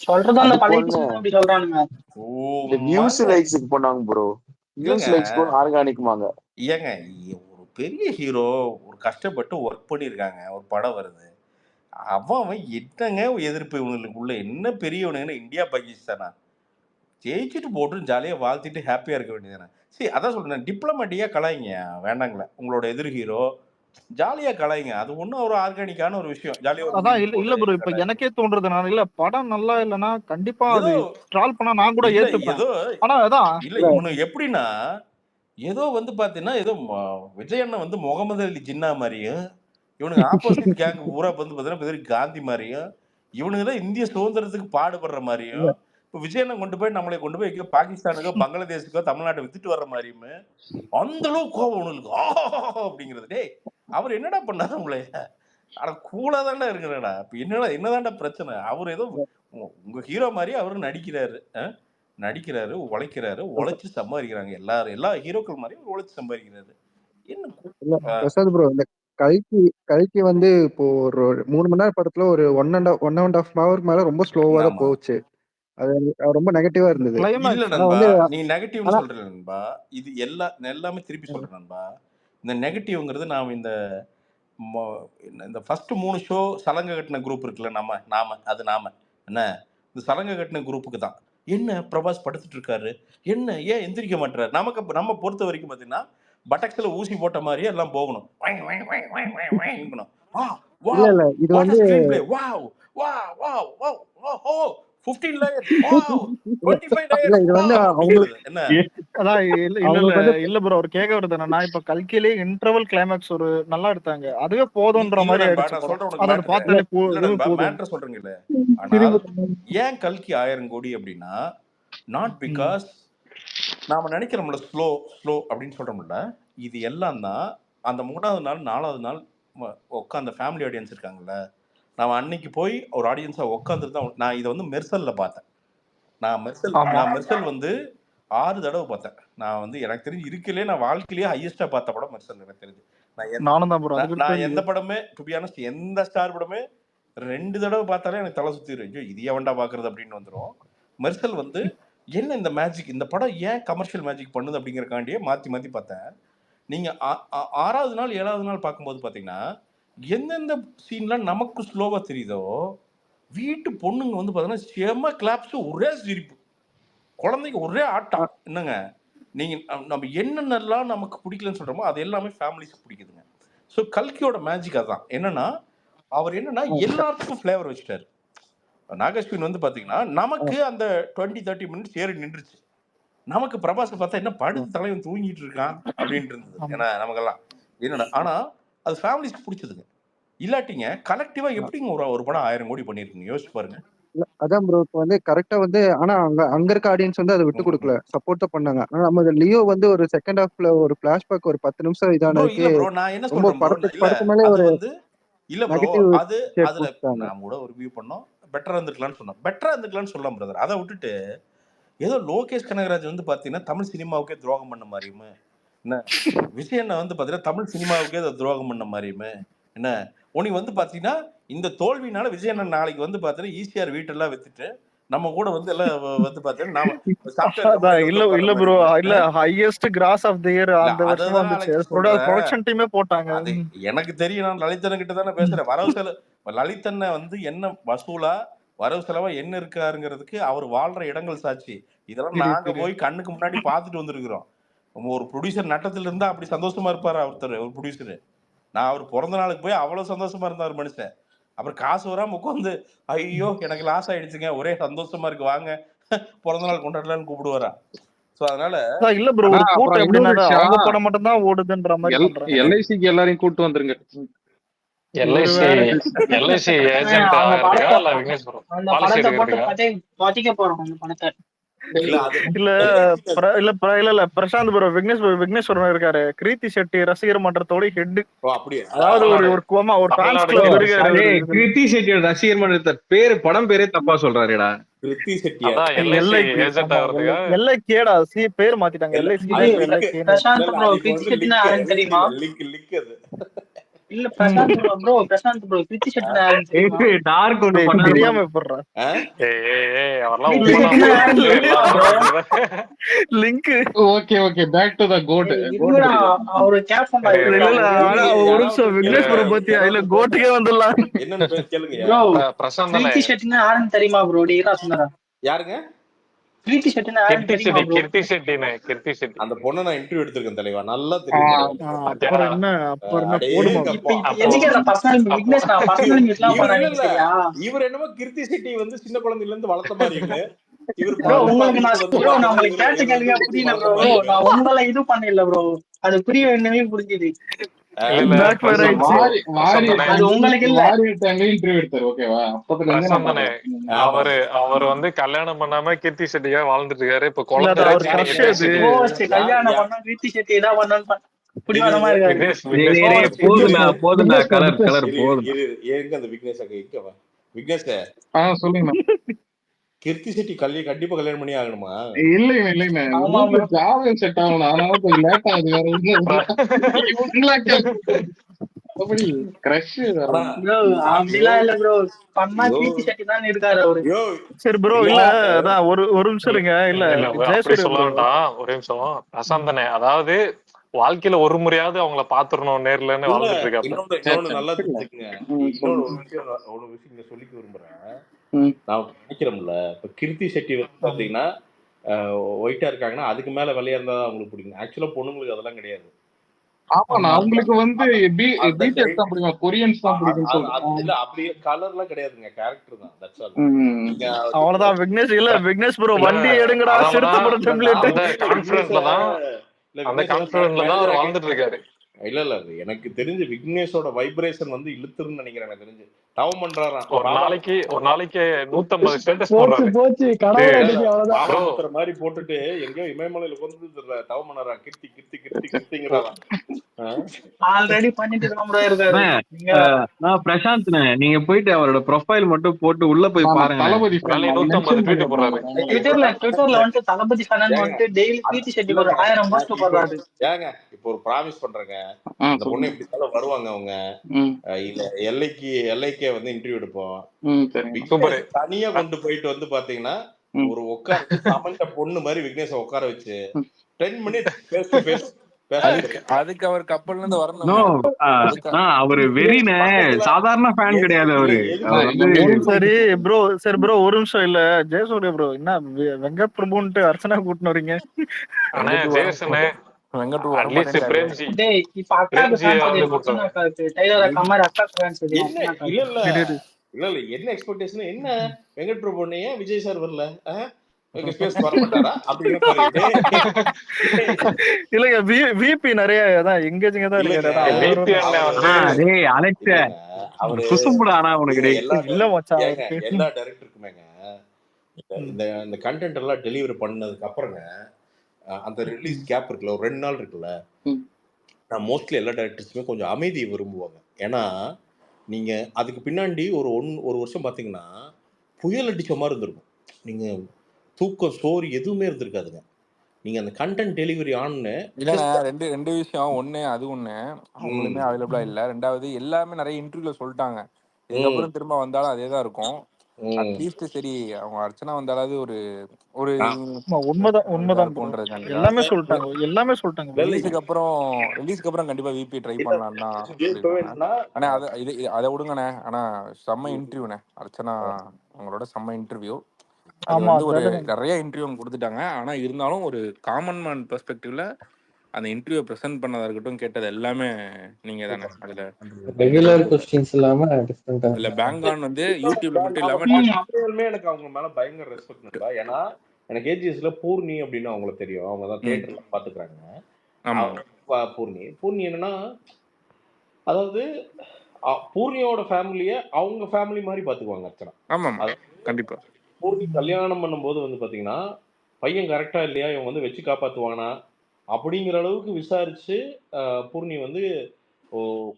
சொல்றதும் அந்த பழைய டிஷ் தான் அப்படி சொல்றானுங்க. வியூஸ் லைக்ஸ்க்கு போனாங்க ப்ரோ. வியூஸ் லைக்ஸ் கூட ஆர்கானிக்மாங்க. ஏங்க ஒரு பெரிய ஹீரோ ஒரு கஷ்டப்பட்டு ஒர்க் பண்ணிருக்காங்க, ஒரு படம் வருது. அவன் என்னங்க எதிர்ப்பு இவங்களுக்குள்ள? என்ன பெரியவனுங்கன்னா இந்தியா பாகிஸ்தானா? ஜெயிச்சுட்டு போட்டு ஜாலியா வாழ்த்திட்டு ஹாப்பியா இருக்க வேண்டியதானே. சரி அதான் சொல்றேன், டிப்ளமேட்டிக்கா கலாய்ங்க, வேண்டாங்களே உங்களோட எதிர் ஹீரோ ஜாலியா கலாய்ங்க. அது ஒன்றும் ஒரு ஆர்கானிக்கான ஒரு விஷயம். ஜாலியா அதான் இல்ல ப்ரோ, இப்ப எனக்கே தோன்றது நான் இல்ல படம் நல்லா இல்லைன்னா கண்டிப்பா அது ட்ரால் பண்ணா நான் கூட ஏத்துப்பேன். ஆனா அதான் இல்ல இவனு எப்படின்னா ஏதோ வந்து பாத்தீங்கன்னா ஏதோ விஜய் அண்ணன் வந்து முகமது அலி ஜின்னா மாதிரியும், இவனுக்கு ஆப்போசிட் கேங் பூரா வந்து பாத்தீங்கன்னா காந்தி மாதிரியும், இவனுக்கு தான் இந்திய சுதந்திரத்துக்கு பாடுபடுற மாதிரியும், இப்ப விஜய் அண்ணன் கொண்டு போய் நம்மளை கொண்டு போய் பாகிஸ்தானுக்கோ பங்களாதேஷுக்கோ தமிழ்நாட்டை வித்துட்டு வர்ற மாதிரியுமே அந்த அளவுக்கு கோபம் உனக்கு அப்படிங்கிறது. டேய் அவர் என்னடா பண்ணாரு உங்களை? ஆனா கூலா தாண்டா இருக்கிறடா. இப்ப என்னதான்டா பிரச்சனை? அவர் ஏதோ உங்க ஹீரோ மாதிரி அவரு நடிக்கிறாரு, உழைக்கிறாரு, உழைச்சு சம்பாதிக்கிறாங்க. எல்லா ஹீரோக்கள் மாதிரி உழைச்சு சம்பாதிக்கிறாரு. இல்ல பிரசாத் ப்ரோ, இந்த கல்கி வந்து இப்போ ஒரு 3 மணி நேரம் படத்துல ஒரு 1.5 ஹவர் மேல ரொம்ப ஸ்லோவா தான் போச்சு. அது ரொம்ப நெகட்டிவா இருந்தது. இல்ல நண்பா, நீ நெகட்டிவ்னு சொல்ற நண்பா. இது எல்லாமே திருப்பி சொல்றேன் நண்பா. இந்த நெகட்டிவ்ங்கிறது நான் இந்த ஃபர்ஸ்ட் 3 ஷோ சலங்க கட்டின குரூப் இருக்குல்ல, நாம என்ன இந்த சலங்க கட்டின குரூப்புக்கு தான். என்ன பிரபாஸ் படுத்துட்டு இருக்காரு, என்ன ஏன் எந்திரிக்க மாட்டாரு? நம்ம பொறுத்த வரைக்கும் பாத்தீங்கன்னா பட்டக்ஸ்ல ஊசி போட்ட மாதிரியே எல்லாம் போகணும். இல்ல இது வந்து 15 layers, wow, 25 layers, இது வந்து என்ன இல்ல ப்ரோ, அவர் கேட்க வருது என்னன்னா, இப்ப கல்கிலே இன்டர்வல் கிளைமாக்ஸ் ஒரு நல்லா எடுத்தாங்க, அதுவே போதும்ன்ற மாதிரி ஆயிடுச்சு. சொல்றீங்கல்ல. ஆனால் ஏன் கல்கி 1000 கோடி அப்படின்னா, நாட் பிகாஸ் நாம நினைக்கிறோம்ல ஸ்லோ அப்படின்னு சொல்றோம்ல, இது எல்லாம் தான் அந்த 3வது நாள் 4வது நாள் உட்காந்த ஃபேமிலி ஆடியன்ஸ் இருக்காங்கல்ல, நான் அன்னைக்கு போய் ஒரு ஆடியன்ஸா உட்காந்துட்டு தான் நான் இதை வந்து மெர்சல்ல பார்த்தேன். நான் மெர்சல் வந்து 6 தடவை பார்த்தேன். நான் வந்து எனக்கு தெரிஞ்சு இருக்கலே நான் வாழ்க்கையிலேயே ஹையஸ்டா பார்த்த படம் மெர்சல். எனக்கு தெரிஞ்சு நான் எந்த படமே டு பி ஆனஸ்ட் எந்த ஸ்டார் படமே 2 தடவை பார்த்தாலே எனக்கு தலை சுத்திரும். ஐயோ இது ஏன்டா பாக்குறது அப்படின்னு வந்துடும். மெர்சல் வந்து என்ன இந்த மேஜிக், இந்த படம் ஏன் கமர்ஷியல் மேஜிக் பண்ணுது அப்படிங்கறக்காண்டியே மாத்தி பார்த்தேன். நீங்க 6வது நாள் 7வது நாள் பார்க்கும்போது பாத்தீங்கன்னா எந்தெந்த சீன்லாம் நமக்கு ஸ்லோவா தெரியுதோ, வீட்டு பொண்ணுங்க வந்து பாத்தீங்கன்னா செம கிளாப்ஸ், ஒரே சிரிப்பு. குழந்தைங்க ஒரே ஆட்டம். என்னங்க நீங்க நம்ம என்னென்னலாம் நமக்கு பிடிக்கலன்னு சொல்றோமோ அது எல்லாமே ஃபேமிலிஸ்க்கு பிடிக்குதுங்க. ஸோ கல்கியோட மேஜிக் அதான். என்னன்னா அவர் என்னன்னா எல்லாத்துக்கும் ஃப்ளேவர் வச்சுட்டாரு. நாகேஷ்வின் வந்து பாத்தீங்கன்னா நமக்கு அந்த 20-30 மினிட்ஸ் ஏறி நின்றுச்சு. நமக்கு பிரபாஸை பார்த்தா என்ன படுத்து தலைவன் தூங்கிட்டு இருக்கான் அப்படின்ட்டு இருந்தது. ஏன்னா நமக்கெல்லாம் என்னடா, ஆனா அது ஃபேமிலிஸ்க்கு பிடிச்சதுங்க. இல்லாட்டிங்க கலெக்டிவா எப்படிங்க ஒரு படம் 1000 கோடி பண்ணிருக்கீங்க யோசிச்சு பாருங்க. அதான் ப்ரோ இப்ப வந்து கரெக்டா வந்து ஆனா அங்க இருக்க ஆடியன்ஸ் வந்து அதை விட்டு கொடுக்கல, சப்போர்ட் தான் பண்ணாங்க. ஆனா நம்ம லியோ வந்து ஒரு செகண்ட் ஹாஃப்ல ஒரு பிளாஷ்பேக் ஒரு 10 நிமிஷம் இதானதுக்கு இல்ல ப்ரோ நான் என்ன ரொம்ப சொல்றேன் ப்ரோ, படத்து மேலே அது ஒரு வந்து இல்ல ப்ரோ, நெகட்டிவ் அது ஷேட் அதுல கொடுத்தாங்க. நாம கூட ஒரு ரிவ்யூ பண்ணோம், பெட்டரா இருந்திருக்கலாம்னு சொன்னோம். பெட்டரா இருந்திருக்கலாம்னு சொல்லலாம் பிரதர். அதை விட்டுட்டு ஏதோ லோகேஷ் கனகராஜ் வந்து பாத்தீங்கன்னா தமிழ் சினிமாவுக்கே துரோகம் பண்ண மாதிரியுமே, என்ன விஜயண்ணா வந்து பாத்தீங்கன்னா தமிழ் சினிமாவுக்கே துரோகம் பண்ண மாதிரியுமே, என்ன உனி வந்து பாத்தீங்கன்னா இந்த தோல்வினால விஜயண்ணன் நாளைக்கு வந்து பாத்தீங்கன்னா ஈசிஆர் வீட்டெல்லாம் வித்துட்டு நம்ம கூட வந்து எல்லாம் வந்து பாத்தீங்கன்னா நாம சாப்பிட்டு இல்ல ப்ரோ, இல்ல highest gross of the year அந்த வருஷம் வந்துச்சு. ப்ரொடக்ஷன் டீமே போட்டாங்க. அது எனக்கு தெரியும், நான் லலிதன் கிட்ட தானே பேசுறேன். வரவு செலவு லலிதனை வந்து என்ன வசூலா வரவு செலவா என்ன இருக்காருங்கிறதுக்கு அவர் வாழ்ற இடங்கள் சாட்சி. இதெல்லாம் நாங்க போய் கண்ணுக்கு முன்னாடி பார்த்துட்டு வந்திருக்கிறோம். ஒரு ப்ரொடியூசர் நட்டத்துல இருந்தா அப்படி சந்தோஷமா இருப்பாரு ஒருத்தர், ஒரு ப்ரொடியூசரு. நான் அவர் பிறந்த நாளுக்கு போய் அவ்வளவு சந்தோஷமா இருந்தார் மனுஷன். அப்புறம் காசு வராம உட்காந்து ஐயோ எனக்கு லாஸ் ஆயிடுச்சுங்க, ஒரே சந்தோஷமா இருக்கு, வாங்க பிறந்த நாள் கொண்டாடலான்னு கூப்பிடுவாரா. சோ அதனால இல்ல ப்ரோ, ஒரு கூட்டம் எப்படின்னா அவங்க படம் மட்டும் தான் ஓடுதுன்ற மாதிரி பண்றாங்க. எல்ஐசிக்கு எல்லாரையும் கூட்டு வந்துருங்க. எல்ஐசி ஏஜென்ட் ஆகிறதுக்கா இல்ல விக்னேஷ் ப்ரோ அந்த பாலிசி படத்தை போட்டு எடுக்கிறதுக்கா? பதிக்க போறோம் அந்த படத்தை. இல்ல பிரசாந்த் ப்ரோ, விக்னேஸ்வரன் இருக்காரு, கிருத்தி செட்டி ரசிகர் மன்றத்தோட ஹெட். அதாவது ஒரு கோமா ஒரு ஃபேன்ஸ் கிளப் இருக்காரு. கிருத்தி செட்டியோட ரசிகர் மன்றத்தோட பேரு படம் பேரே தப்பா சொல்றாருடா. கிருத்தி செட்டி அதான் எல்ஐசி ஏஜென்ட் ஆகிறதுக்கா? எல்ஐகேடா பேர் மாத்திட்டாங்க. எல்ஐசி பிரசாந்த் ப்ரோ கிருத்தி செட்டினா யாருன்னு தெரியுமா? இல்ல பிரசாந்த் ப்ரோ கிருத்தி செட்டினா யாருன்னு தெரியுமா? டார்க் ஒன்னு தெரியாம போடுறா அவர்லாம் link. Okay back to the code. அவரு கேப்டன் ஒரு நிமிஷம் விக்னேஷ் ப்ரோ பத்தியா இல்ல கோட்டுக்கே வந்துடலாம். என்னன்னு பேர் கேளுங்க. ப்ரோ பிரசாந்த் கிருத்தி செட்டினா யாருன்னு தெரியுமா ப்ரோ? டீரா சொன்னாரா? யாருங்க கிருத்தி செட்டினா யாருன்னு தெரியுமா ப்ரோ? கிருத்தி செட்டி அந்த பொண்ணை நான் இன்டர்வியூ எடுத்திருக்கேன் தலைவா, நல்லா தெரியும். அப்புறம் என்ன போடுமா விக்னேஷ் நான் பர்சனல் மீட்லாம் பண்ணாதீங்க சரியா? இவர் என்னமோ கிருத்தி செட்டி வந்து சின்ன குழந்தையில இருந்து வளர்த்த மாதிரி இருக்கு. உங்களுக்கு நான் உங்களுக்கு கேட்ட கேள்வியா புரியல ப்ரோ. நான் உங்களை இது பண்ணல ப்ரோ, அது புரிய வேண்டியவே புரிஞ்சுது. அது உங்களுக்கு இல்ல, இன்டர்வியூ எடுத்தாரு ஓகேவா? அவர் வந்து கல்யாணம் பண்ணாம கீர்த்தி செட்டியா வாழ்ந்துட்டு இருக்காரு. இப்ப கல்யாணம் பண்ணா கீர்த்தி செட்டி என்ன பண்ணு புடிவாதமா இருக்காரு. சொல்லுங்க. கிருத்தி செட்டி கண்டிப்பா கல்யாணம் பண்ணி ஆகணுமா? இல்ல ஜாதகம் செட் ஆகணும், அதனால கொஞ்சம் லேட் ஆகுது. சரி ப்ரோ, இல்ல அதான் ஒரு நிமிஷம் இருங்க. இல்ல ஒரு நிமிஷம் பிரசாந்தனே, அதாவது வாழ்க்கையில ஒரு முறையாவது அவங்கள பாத்துறணும் நேர்லன்னு வாழ்ந்துட்டு இருக்காங்க. நல்லா தெரிஞ்சுக்கங்க. ஒரு விஷயம் சொல்லிக்க விரும்புறேன். நான் நினைக்கிறோம்ல, இப்ப கிருத்தி செட்டி வந்து பாத்தீங்கன்னா ஒயிட்டா இருக்காங்கன்னா அதுக்கு மேல வெள்ளையா இருந்தா அவங்களுக்கு பிடிக்கும். ஆக்சுவலா பொண்ணுங்களுக்கு அதெல்லாம் கிடையாது. ஆமா, அவங்களுக்கு வந்து பிடிஎஸ் தான் பிடிக்கும், கொரியன்ஸ் தான் பிடிக்கும் சொல்றாங்க. இல்ல அப்படியே கலர்லாம் கிடையாதுங்க, கேரக்டர் தான். That's all. அவ்வளவுதான். விக்னேஷ் ப்ரோ வண்டி எடுங்கடா, சிறுத்தை பட டெம்ப்ளேட். அந்த கான்ஃபிடன்ஸ்ல தான் அவர் வாழ்ந்துட்டு இருக்காரு. இல்ல எனக்கு தெரிஞ்சு விக்னேஷோட வைப்ரேஷன் வந்து இழுத்துருன்னு நினைக்கிறேன். எனக்கு தெரிஞ்சு டவ் பண்றாராம். ஒரு நாளைக்கு 150 ஸ்டேட்டஸ் போடுறாரு. போச்சு கடவுள மாதிரி போட்டுட்டு எங்கயோ இமயமலையில உட்கார்ந்து டவ் பண்ணறான். கிருத்திங்கிறாராம். ஆல்ரெடி பண்ணிட்டு இருக்காரு. நான் பிரசாந்த், நீங்க போயிட்டு அவரோட ப்ரொஃபைல் மட்டும் போட்டு உள்ள போய் பாருங்க. தளபதி 150 ட்வீட் போடுறாரு. ட்விட்டர்ல வந்து தளபதி ஃபேன் வந்து டெய்லி கீர்த்தி செட்டி ஒரு 1000 போஸ்ட் போடுறாரு. ஏங்க இப்போ ஒரு ப்ராமிஸ் பண்றேங்க, அந்த பொண்ணு இப்படி வருவாங்க அவங்க இல்ல எல்ஐக்கே வந்து இன்டர்வியூ எடுப்போம். தனியா கொண்டு போயிட்டு வந்து பாத்தீங்கன்னா ஒரு உட்கார சமந்த பொண்ணு மாதிரி விக்னேஷ் உட்கார வச்சு 10 மினிட்ஸ் ஃபேஸ் டு ஃபேஸ் அதுக்கு அவர் கப்பல்ல இருந்து நோ வரணும். அவரு வெறின சாதாரண ஃபேன் கிடையாது அவரு. அவர் வந்து சரி ப்ரோ, சரி ப்ரோ, ஒரு நிமிஷம். இல்ல ஜெயசூர்யா ப்ரோ, என்ன வெங்கட் பிரபுன்ட்டு அர்ச்சனா கூட்டினு வரீங்க? அண்ணே ஜெயசனே வெங்கட் அட்லீஸ்ட் வரமாட்டேன்டாரு. பிரேம்ஜி டேய் இப்ப அக்காக்கு பிரேம்ஜியை ஃபேன்ஸ் வந்து தெரியும், கூட்டு அர்ச்சனா அக்காக்கு டைலர் அக்கா மாதிரி அக்காக்கு ஃபேன்ஸ் தெரியும். என்ன அர்ச்சனா இல்ல அக்காக்கு இல்ல இல்ல இல்ல என்ன எக்ஸ்பெக்டேஷன் என்ன? வெங்கட் பிரபு உடனே விஜய் சார் வரல, எங்க ஸ்பேஸ் வர மாட்டாரா அப்படின்னு பாருங்க. இல்லங்க, விபி நிறைய அதான் எங்கேஜிங்க தான் இல்லங்க இருக்காரு. அதான் அவர் விபி அண்ணே வந்து டேய் அலெக்ஸ் இல்லங்க அவரு குசும்புடா ஆனா உனக்கு இல்ல டேய். எல்லா இல்ல மச்சான் ஏங்க அவருக்கு. எல்லா டைரக்டருக்குமேங்க இந்த இந்த கண்டென்ட் எல்லாம் டெலிவரி பண்ணதுக்கு அப்புறங்க அந்த ரிலீஸ் கேப் இருக்குல்ல, ஒரு 2 நாள் இருக்குல்ல, நான் மோஸ்ட்லி எல்லா டைரக்டர்ஸுமே கொஞ்சம் அமைதியை விரும்புவாங்க. ஏன்னா நீங்க அதுக்கு பின்னாடி ஒரு வருஷம் பாத்தீங்கன்னா புயல் அடிச்ச மாதிரி இருந்திருக்கும். நீங்க தூக்கம் ஸ்டோரி எதுவுமே இருந்திருக்காதுங்க. நீங்க அந்த கண்டென்ட் டெலிவரி ஆன்னு இல்லண்ணா, ரெண்டு விஷயம். ஒண்ணு அது ஒண்ணு அவங்களுமே அவைலபிளா இல்ல. ரெண்டாவது எல்லாமே நிறைய இன்டர்வியூல சொல்லிட்டாங்க, இதுக்கப்புறம் திரும்ப வந்தாலும் அதேதான் இருக்கும். அட்லீஸ்ட் சரி அவங்க அர்ச்சனா வந்தாலாவது ஒரு ஒரு உண்மைதான் உண்மைதான் ப்ரோ, இருக்கும்ன்றதுக்காண்டி எல்லாமே சொல்லிட்டாங்க. ரிலீஸுக்கு அப்புறம் கண்டிப்பா விபி ட்ரை பண்ணலாம் தான் சொல்லிருக்காங்க. ஆனா அதை விடுங்கண்ணே. ஆனா செம்ம இன்டர்வியூண்ணே அர்ச்சனா, அவங்களோட செம்ம இன்டர்வியூ. அது ஆமா, வந்து ஒரு அதான் நிறைய இன்டர்வியூ கொடுத்துட்டாங்க. ஆனா இருந்தாலும் ஒரு காமன் மேன் பெர்ஸ்பெக்டிவ்ல அந்த இன்டர்வியூ பிரசன்ட் பண்ணதா இருக்கட்டும், கேட்டது எல்லாமே நீங்க தானே. அதுல ரெகுலர் கொஸ்டின்ஸ் இல்லாம டிஃபரெண்டா இல்ல பேங்கான் வந்து யூடியூப்ல மட்டும் இல்லாம உண்மையாலுமே எனக்கு அவங்க மேல பயங்கர ரெஸ்பெக்ட் இருக்குடா. ஏன்னா எனக்கு ஏஜிஎஸ்ல பூர்ணி அப்படின்னு அவங்கள தெரியும், அவங்க தான் தியேட்டர்ல பாத்துக்கிறாங்க. பூர்ணி என்னன்னா, அதாவது பூர்ணியோட ஃபேமிலிய அவங்க ஃபேமிலி மாதிரி பாத்துக்குவாங்க அர்ச்சனா. ஆமா கண்டிப்பா. பூர்ணி கல்யாணம் பண்ணும்போது வந்து பாத்தீங்கன்னா பையன் கரெக்டா இல்லையா, இவங்க வந்து வச்சு காப்பாத்துவானா அப்படிங்கிற அளவுக்கு விசாரிச்சு பூர்ணி வந்து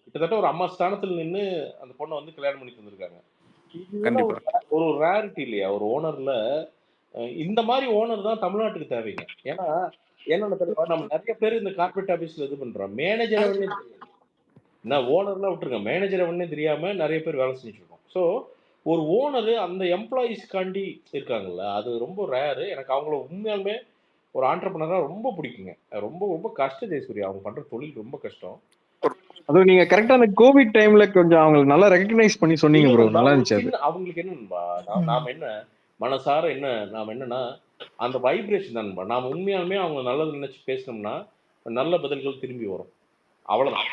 கிட்டத்தட்ட ஒரு அம்மா ஸ்தானத்துல நின்று அந்த பொண்ணை வந்து கல்யாணம் பண்ணி தந்திருக்காங்க. ஒரு ரேரிட்டி இல்லையா ஒரு ஓனர்ல? இந்த மாதிரி ஓனர் தான் தமிழ்நாட்டுக்கு தேவைங்க. ஏன்னா நம்ம நிறைய பேர் இந்த கார்பரேட் ஆபீஸ்ல இது பண்றோம், மேனேஜரை என்ன ஓனர்லாம் விட்டுருங்க, மேனேஜரை ஒன்னே தெரியாம நிறைய பேர் வேலை செஞ்சுட்டு இருக்கோம். ஸோ ஒரு ஓனர் அந்த எம்ப்ளாயிஸ்காண்டி இருக்காங்கல்ல, அது ரொம்ப ரேரு. எனக்கு அவங்கள உண்மையாலுமே ஒரு ஆண்டர்பிரனரா ரொம்ப பிடிக்குங்க. ரொம்ப ரொம்ப கஷ்டம் ஜெயசூர்யா, அவங்க பண்ற தொழில் ரொம்ப கஷ்டம். அது நீங்க கரெக்டா அந்த கோவிட் டைம்ல கொஞ்சம் அவங்களுக்கு நல்லா ரெகக்னைஸ் பண்ணி சொன்னீங்க ப்ரோ, நல்லா இருந்துச்சு அது. அவங்களுக்கு என்னன்பா, நாம என்ன மனசார என்ன நாம என்னன்னா அந்த வைப்ரேஷன் தான்பா. நாம உண்மையாலுமே அவங்க நல்லது நினைச்சு பேசணும்னா நல்ல பதில்கள் திரும்பி வரும், அவ்வளவுதான்.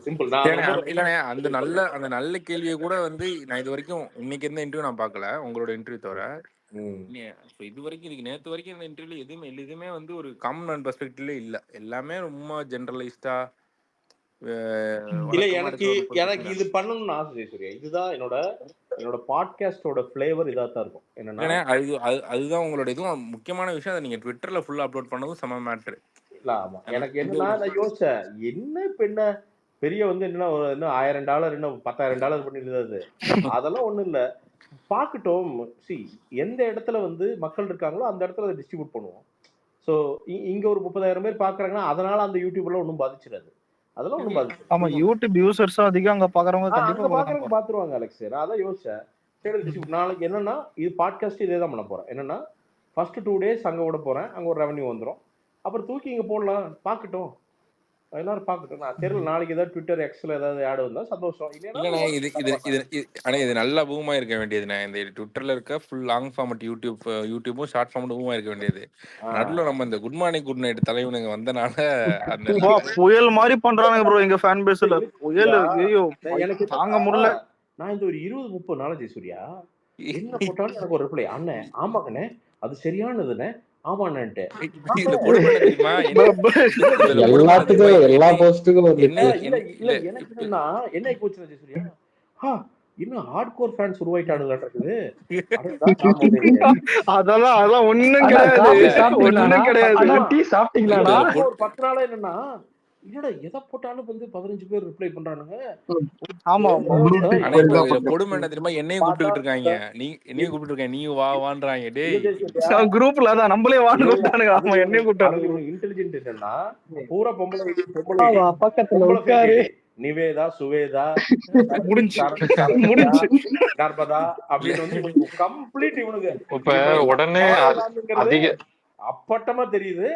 சிம்பிள். அந்த நல்ல கேள்வியை கூட வந்து நான் இது வரைக்கும் இன்னைக்கு இருந்த இன்டர்வியூ நான் பார்க்கல, உங்களோட இன்டர்வியூ தவிர. இது வரைக்கும் இதுக்கு நேற்று வரைக்கும் இந்த இன்டர்வியூல எதுவுமே வந்து ஒரு காமன் மேன் பெர்ஸ்பெக்டிவ்ல இல்ல. எல்லாமே ரொம்ப ஜெனரலைஸ்டா. இல்ல எனக்கு இது பண்ணணும்னு ஆசை ஜெயசூர்யா. இதுதான் என்னோட பாட்காஸ்டோட ஃபிளேவர். இதா தான் இருக்கும். என்னன்னா அதுதான் உங்களோட இதுவும் முக்கியமான விஷயம். அதை நீங்க ட்விட்டர்ல ஃபுல்லா அப்லோட் பண்ணதும் செம மேட்ரு. இல்ல ஆமா, எனக்கு என்னன்னா நான் யோசிச்சேன், என்ன இப்ப என்ன பெரிய வந்து என்ன $1000 இன்னும் $10,000 பண்ணிருந்தது, அதெல்லாம் ஒண்ணும் இல்ல. பாக்கட்டும். எந்த இடத்துல வந்து மக்கள் இருக்காங்களோ அந்த இடத்துல அதை டிஸ்ட்ரிபியூட் பண்ணுவோம். ஸோ இங்க ஒரு 30,000 பேர் பாக்குறாங்கன்னா அதனால அந்த யூடியூப்ல ஒன்றும் பாதிச்சிடாது. அதெல்லாம் ஒன்றும் பாதிச்சிடாது. ஆமா, யூடியூப் யூசர்ஸ் அதிகம் அங்க பாக்குறவங்க கண்டிப்பா பாத்துருவாங்க அலெக்ஸ். நான் அதான் யோசிச்சேன். சரி நாளைக்கு என்னன்னா இது பாட்காஸ்ட் இதே தான் பண்ண போறேன். என்னன்னா ஃபர்ஸ்ட் 2 days அங்க விட போறேன், அங்க ஒரு ரெவன்யூ வந்துடும், அப்புறம் தூக்கி இங்க போடலாம். பாக்கட்டும், எல்லாரும் பாக்கட்டும். நான் தெரியல, நாளைக்கு ஏதாவது ட்விட்டர் எக்ஸ்ல ஏதாவது ஆட் வந்தா சந்தோஷம். இது நல்லா பூமா இருக்க வேண்டியதுண்ணே. இந்த ட்விட்டர்ல இருக்க ஃபுல் லாங் ஃபார்மட் யூடியூபும் ஷார்ட் ஃபார்மட் பூமா இருக்க வேண்டியது. நடுவில் நம்ம இந்த குட் மார்னிங் குட் நைட் தலைவனுங்க வந்தனால அந்த புயல் மாதிரி பண்றானுங்க ப்ரோ எங்க ஃபேன் பேஸ்ல. புயல் ஐயோ எனக்கு தாங்க முடியல. நான் இந்த ஒரு 20-30 நாள் ஜெயசூர்யா என்ன போட்டாலும் எனக்கு ஒரு ரிப்ளை, அண்ணே ஆமாங்கண்ணே அது சரியானதுண்ணே ஆமாண்ணேன்ட்டு. எல்லாத்துக்கும் எல்லா போஸ்ட்டுக்கும் எனக்கு என்னன்னா என்ன போச்சு ஜெயசூர்யா, இன்னும் ஹார்ட்கோர் ஃபேன்ஸ் உருவாயிட்டானுங்க இருக்குது. அதெல்லாம் ஒண்ணும் கிடையாது. டீ சாப்பிட்டீங்களா? ஒரு 10 நாளா என்னன்னா இல்லடா எதை போட்டாலும் வந்து 15 பேர் ரிப்ளை பண்றானுங்க. ஆமா, கொடுமை என்ன தெரியுமா, என்னையும் கூப்பிட்டு இருக்காங்க, என்னையும் கூப்பிட்டு இருக்காங்க, நீ வான்றாங்க. டேய் குரூப்ல அதான் நம்மளே வான்னு கூப்பிட்டானுங்க. ஆமா, என்னையும் கூப்பிட்டானுங்க. இன்டெலிஜென்ட் என்னன்னா பூரா பொம்பளை பக்கத்துல உட்காரு நிவேதா சுவேதா முடிஞ்சு நர்மதா அப்படின்னு வந்து கம்ப்ளீட் இவனுக்கு இப்ப உடனே அதிக அப்பட்டமா தெரியுது.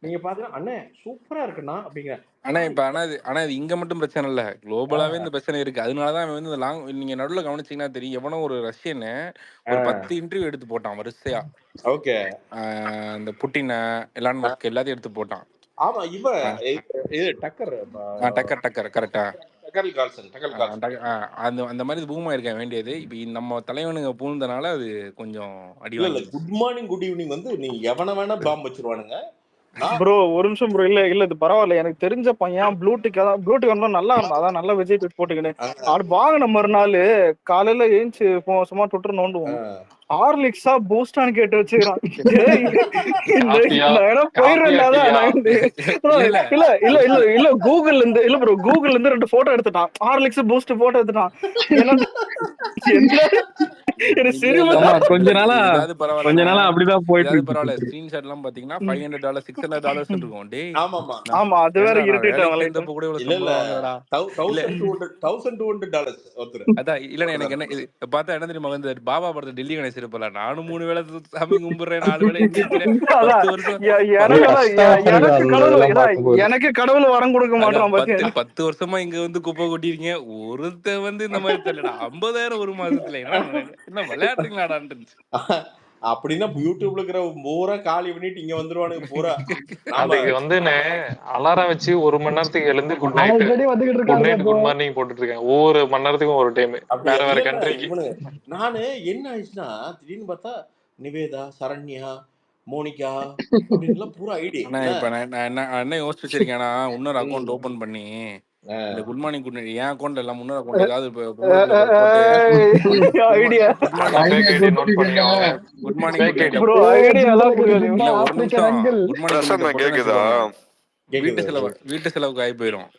நீங்க பாத்தீங்கன்னா அண்ணே சூப்பரா இருக்குண்ணா அப்படிங்கிற. ஆனா இது இங்க மட்டும் பிரச்சனை இல்ல, குளோபலாவே இந்த பிரச்சனை இருக்கு. அதனாலதான் அவன் வந்து நீங்க நடுவுல கவனிச்சீங்கன்னா தெரியும், எவனோ ஒரு ரஷ்யன்னு ஒரு 10 இன்டர்வியூ எடுத்து போட்டான் வரிசையா. ஓகே. இந்த புட்டின, எலான் மஸ்க் எல்லாத்தையும் எடுத்து போட்டான். ஆமா, இது டக்கர் கரெக்டா, டக்கர் அந்த மாதிரி பூமா இருக்க வேண்டியது. இப்ப நம்ம தலைவனுங்க பூந்தனால அது கொஞ்சம் அடி இல்ல குட் மார்னிங் குட் ஈவினிங் வந்து நீ எவன வேணா பாம்பு வச்சிருவானுங்க. ப்ரோ ஒரு நிமிஷம் ப்ரோ, இல்ல இது பரவாயில்ல, எனக்கு தெரிஞ்ச பையன் ப்ளூடிக் வந்தா நல்லா இருந்தா, அதான் நல்ல விஜய் பீட் போட்டுக்கின்னு அது வாங்கின மறுநாள் காலையில ஏஞ்சி சும்மா ட்விட்டர் நோண்டுவோம், ஹார்லிக்ஸா பூஸ்டான்னு கேட்டு வச்சுக்கிறான். இல்ல கூகுள்ல இருந்து இல்ல ப்ரோ, கூகுள்ல இருந்து 2 போட்டோ எடுத்துட்டான், ஹார்லிக்ஸ் பூஸ்ட் போட்டோ எடுத்துட்டான். கொஞ்ச நாளா அப்படிதான் போயிட்டு இருக்கு. பரவாயில்ல, ஸ்கிரீன்ஷாட் எல்லாம் பாத்தீங்கன்னா $500 $600 இருக்கும். டேய் ஆமா, அது வேற இரிட்டேட் ஆகல. கூட இவ்வளவு சம்பளம் வாங்குறடா. $1,200 ஒருத்தர். அதான் இல்ல, எனக்கு என்ன இது பார்த்தா என்ன தெரியுமா வந்து, பாபா படத்துல டெல்லி கணேஷ் இருப்பல, நானும் 3 வேளை சாமி கும்பிடுறேன், 4 வேளை எந்திரிக்கிறேன், 10 வருஷம் எனக்கு கடவுள் வரம் கொடுக்க மாட்டான். 10 வருஷமா இங்க வந்து குப்பை கொட்டிருக்கீங்க, ஒருத்த வந்து இந்த மாதிரி தெரியல, 50,000 ஒரு மாசத்துல என்ன விளையாடுறீங்களாடான்னு. அப்படின்னா யூடியூப்ல இருக்கிற பூரா காலி பண்ணிட்டு இங்க வந்துருவானுங்க பூரா. அதுக்கு வந்து அலாரம் வச்சு 1 மணி நேரத்துக்கு எழுந்து குட் நைட் குட் மார்னிங் போட்டுட்டு இருக்கேன். ஒவ்வொரு மணி நேரத்துக்கும் ஒரு டைம், வேற வேற கண்ட்ரிக்கு. நானு என்ன ஆயிடுச்சுன்னா திடீர்னு பார்த்தா நிவேதா, சரண்யா, மோனிகா அப்படின்லாம் பூரா ஐடி. இப்ப நான் என்ன யோசிச்சு வச்சிருக்கேன்னா, இன்னொரு அக்கௌண்ட் ஓபன் பண்ணி இந்த குட் மார்னிங் குட் நைட் என் அக்கௌண்ட் எல்லாம் முன்னோர் அக்கௌண்ட் ஏதாவது குட் மார்னிங் வீட்டு செலவுக்கு ஆகி போயிடும்.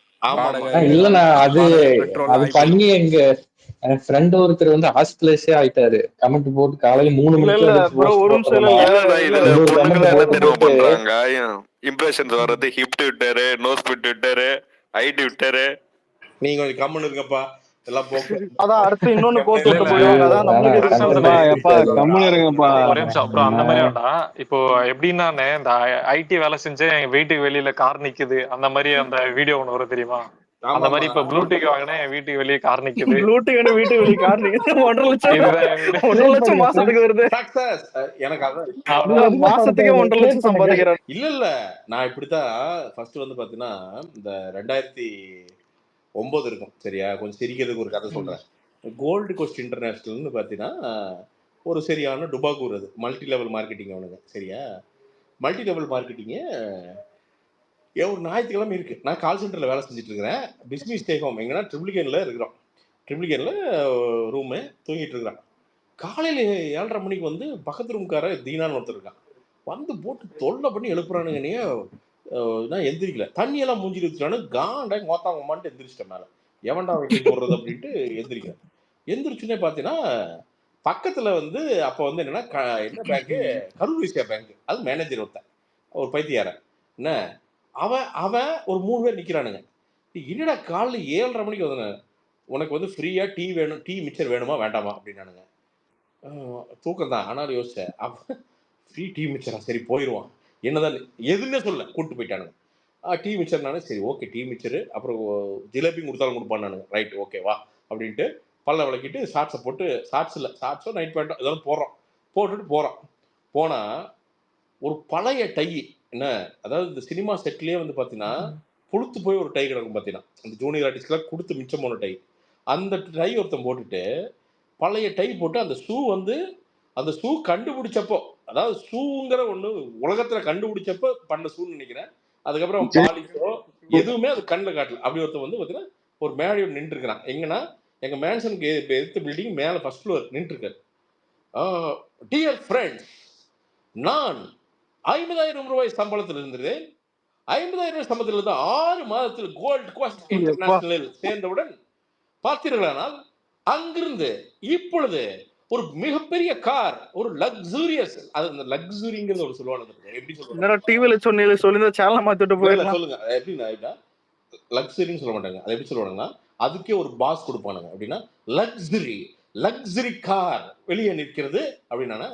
இல்லண்ணா அது பண்ணி எங்க ஃப்ரெண்ட் ஒருத்தர் வந்து ஹாஸ்பிட்டலைஸே ஆயிட்டாரு. கமெண்ட் போட்டு காலையில 3 மணிக்கு இம்ப்ரெஷன்ஸ் வர்றது, hip Twitter, nose Twitter, ID Twitter. நீங்க கொஞ்சம் கம்மன் இருக்கப்பா, எல்லாம் போக்கு. அதான் அடுத்து இன்னொன்னு போட்டு போயிடுவாங்க. அதான் ஒரே நிமிஷம் அப்புறம் அந்த மாதிரி வேண்டாம். இப்போ எப்படின்னா இந்த ஐடி வேலை செஞ்சு எங்க வீட்டுக்கு வெளியில கார் நிக்குது, அந்த மாதிரி அந்த வீடியோ ஒண்ணு வரும் தெரியுமா? அந்த மாதிரி இப்ப ப்ளூடூத் வாங்கினா என் வீட்டுக்கு வெளியே கார் நிக்குது. ப்ளூடூத் வீட்டுக்கு வெளியே கார் நிக்குது. 1.5 லட்சம் மாசத்துக்கு வருது. சக்சஸ். எனக்கு மாசத்துக்கு 1.5 லட்சம் சம்பாதிக்கிறேன். இல்ல நான் இப்படித்தான் ஃபர்ஸ்ட் வந்து பாத்தீங்கன்னா இந்த 2009 இருக்கும் சரியா, கொஞ்சம் சிரிக்கிறதுக்கு ஒரு கதை சொல்றேன். கோல்டு கோஸ்ட் இன்டர்நேஷனல்னு பாத்தீங்கன்னா ஒரு சரியான டுபாகூர், அது மல்டி லெவல் மார்க்கெட்டிங் அவனுங்க சரியா. மல்டி லெவல் மார்க்கெட்டிங்கு ஒரு ஞாயிற்றுக்கிழமை இருக்கு, நான் கால் சென்டர்ல வேலை செஞ்சுட்டு இருக்கிறேன். பிஸ்னஸ் ஸ்டே ஹோம் எங்கன்னா ட்ரிபிளிகேன்ல இருக்கிறோம். ட்ரிபிளிகேன்ல ரூமு தூங்கிட்டு இருக்கிறான். காலையில 7:30 மணிக்கு வந்து பக்கத்து ரூம்கார தீனான்னு ஒருத்தர் இருக்கான், வந்து போட்டு தொல்லை பண்ணி எழுப்புறானுங்க. நான் எந்திரிக்கல, தண்ணியெல்லாம் மூஞ்சி வச்சுட்டானு காண்டாய் மோத்தாங்கம்மான்ட்டு எந்திரிச்சிட்டேன் மேலே. எவன்டா வைக்க போடுறது அப்படின்ட்டு எந்திரிக்கிறேன். எந்திரிச்சுன்னே பார்த்தீங்கன்னா பக்கத்தில் வந்து அப்போ வந்து என்னன்னா என்ன பேங்க்கு, கரூர் வைஸ்யா பேங்க். அது மேனேஜர் ஒருத்தன், ஒரு பைத்தியாரன் என்ன, அவன் ஒரு 3 பேர் நிற்கிறானுங்க. என்னடா காலையில் 7:30 மணிக்கு வந்தானு, உனக்கு வந்து ஃப்ரீயாக டீ வேணும், டீ மிக்சர் வேணுமா வேண்டாமா அப்படின்னானுங்க. தூக்கம் தான் ஆனாலும் யோசிச்சேன். அப்போ ஃப்ரீ டீ மிக்சரா, சரி போயிடுவான், என்னதான் எதுவுமே சொல்ல கூப்பிட்டு போயிட்டானுங்க. டீ மிக்சர் நானு சரி ஓகே டீ மிக்சரு, அப்புறம் ஜிலேபி கொடுத்தாலும் கொடுப்பான்னானுங்க. ரைட் ஓகே வா அப்படின்ட்டு பல்ல விளக்கிட்டு ஷார்ட்ஸை போட்டு, ஷார்ட்ஸோ நைட் பேண்ட்டோ இதெல்லாம் போட்டுட்டு போகிறான். போனால் ஒரு பழைய டை என்ன, அதாவது இந்த சினிமா செட்லேயே வந்து பார்த்தீங்கன்னா புளுத்து போய் ஒரு டை கிடக்கும் பார்த்தீங்கன்னா, அந்த ஜூனியர் ஆர்டிஸ்ட்லாம் கொடுத்து மிச்சம் போன டை, அந்த டை ஒருத்தன் போட்டுட்டு பழைய டை போட்டு அந்த ஷூ வந்து அந்த ஷூ கண்டுபிடிச்சப்போ, அதாவது ஷூங்கிற ஒன்று உலகத்தில் கண்டுபிடிச்சப்போ பண்ண ஷூன்னு நினைக்கிறேன். அதுக்கப்புறம் பாலிஷோ எதுவுமே அது கண்ணில் காட்டல. அப்படி ஒருத்தர் வந்து பார்த்தீங்கன்னா ஒரு மேடையோடு நின்றுருக்கிறான். எங்கன்னா எங்கள் மேன்ஷனுக்கு எதிர்த்த பில்டிங் மேலே ஃபர்ஸ்ட் ஃப்ளோர் நின்றுருக்காரு. டியர் ஃப்ரெண்ட்ஸ், நான் 50,000 ரூபாய் சம்பளத்தில் இருந்தேன். 50,000 ரூபாய் சம்பளத்தில் இருந்து 6 மாதத்தில் கோல்டு கோஸ்ட் இன்டர்நேஷனலில் சேர்ந்தவுடன் பார்த்தீர்களானால் அங்கிருந்து இப்பொழுது ஒரு மிகப்பெரிய கார், ஒரு லக்ஸூரியஸ், அது அந்த லக்ஸூரிங்கிறது ஒரு சொல்லுவாங்க. எப்படி சொல்லுவாங்க, டிவில சொல்லி சேனல் மாத்திட்டு போயிடலாம். சொல்லுங்க எப்படின்னா லக்ஸரின்னு சொல்ல மாட்டாங்க, அது எப்படி சொல்லுவாங்கன்னா அதுக்கே ஒரு பாஸ் கொடுப்பானுங்க. அப்படின்னா லக்ஸரி கார் வெளியே நிற்கிறது அப்படின்னா,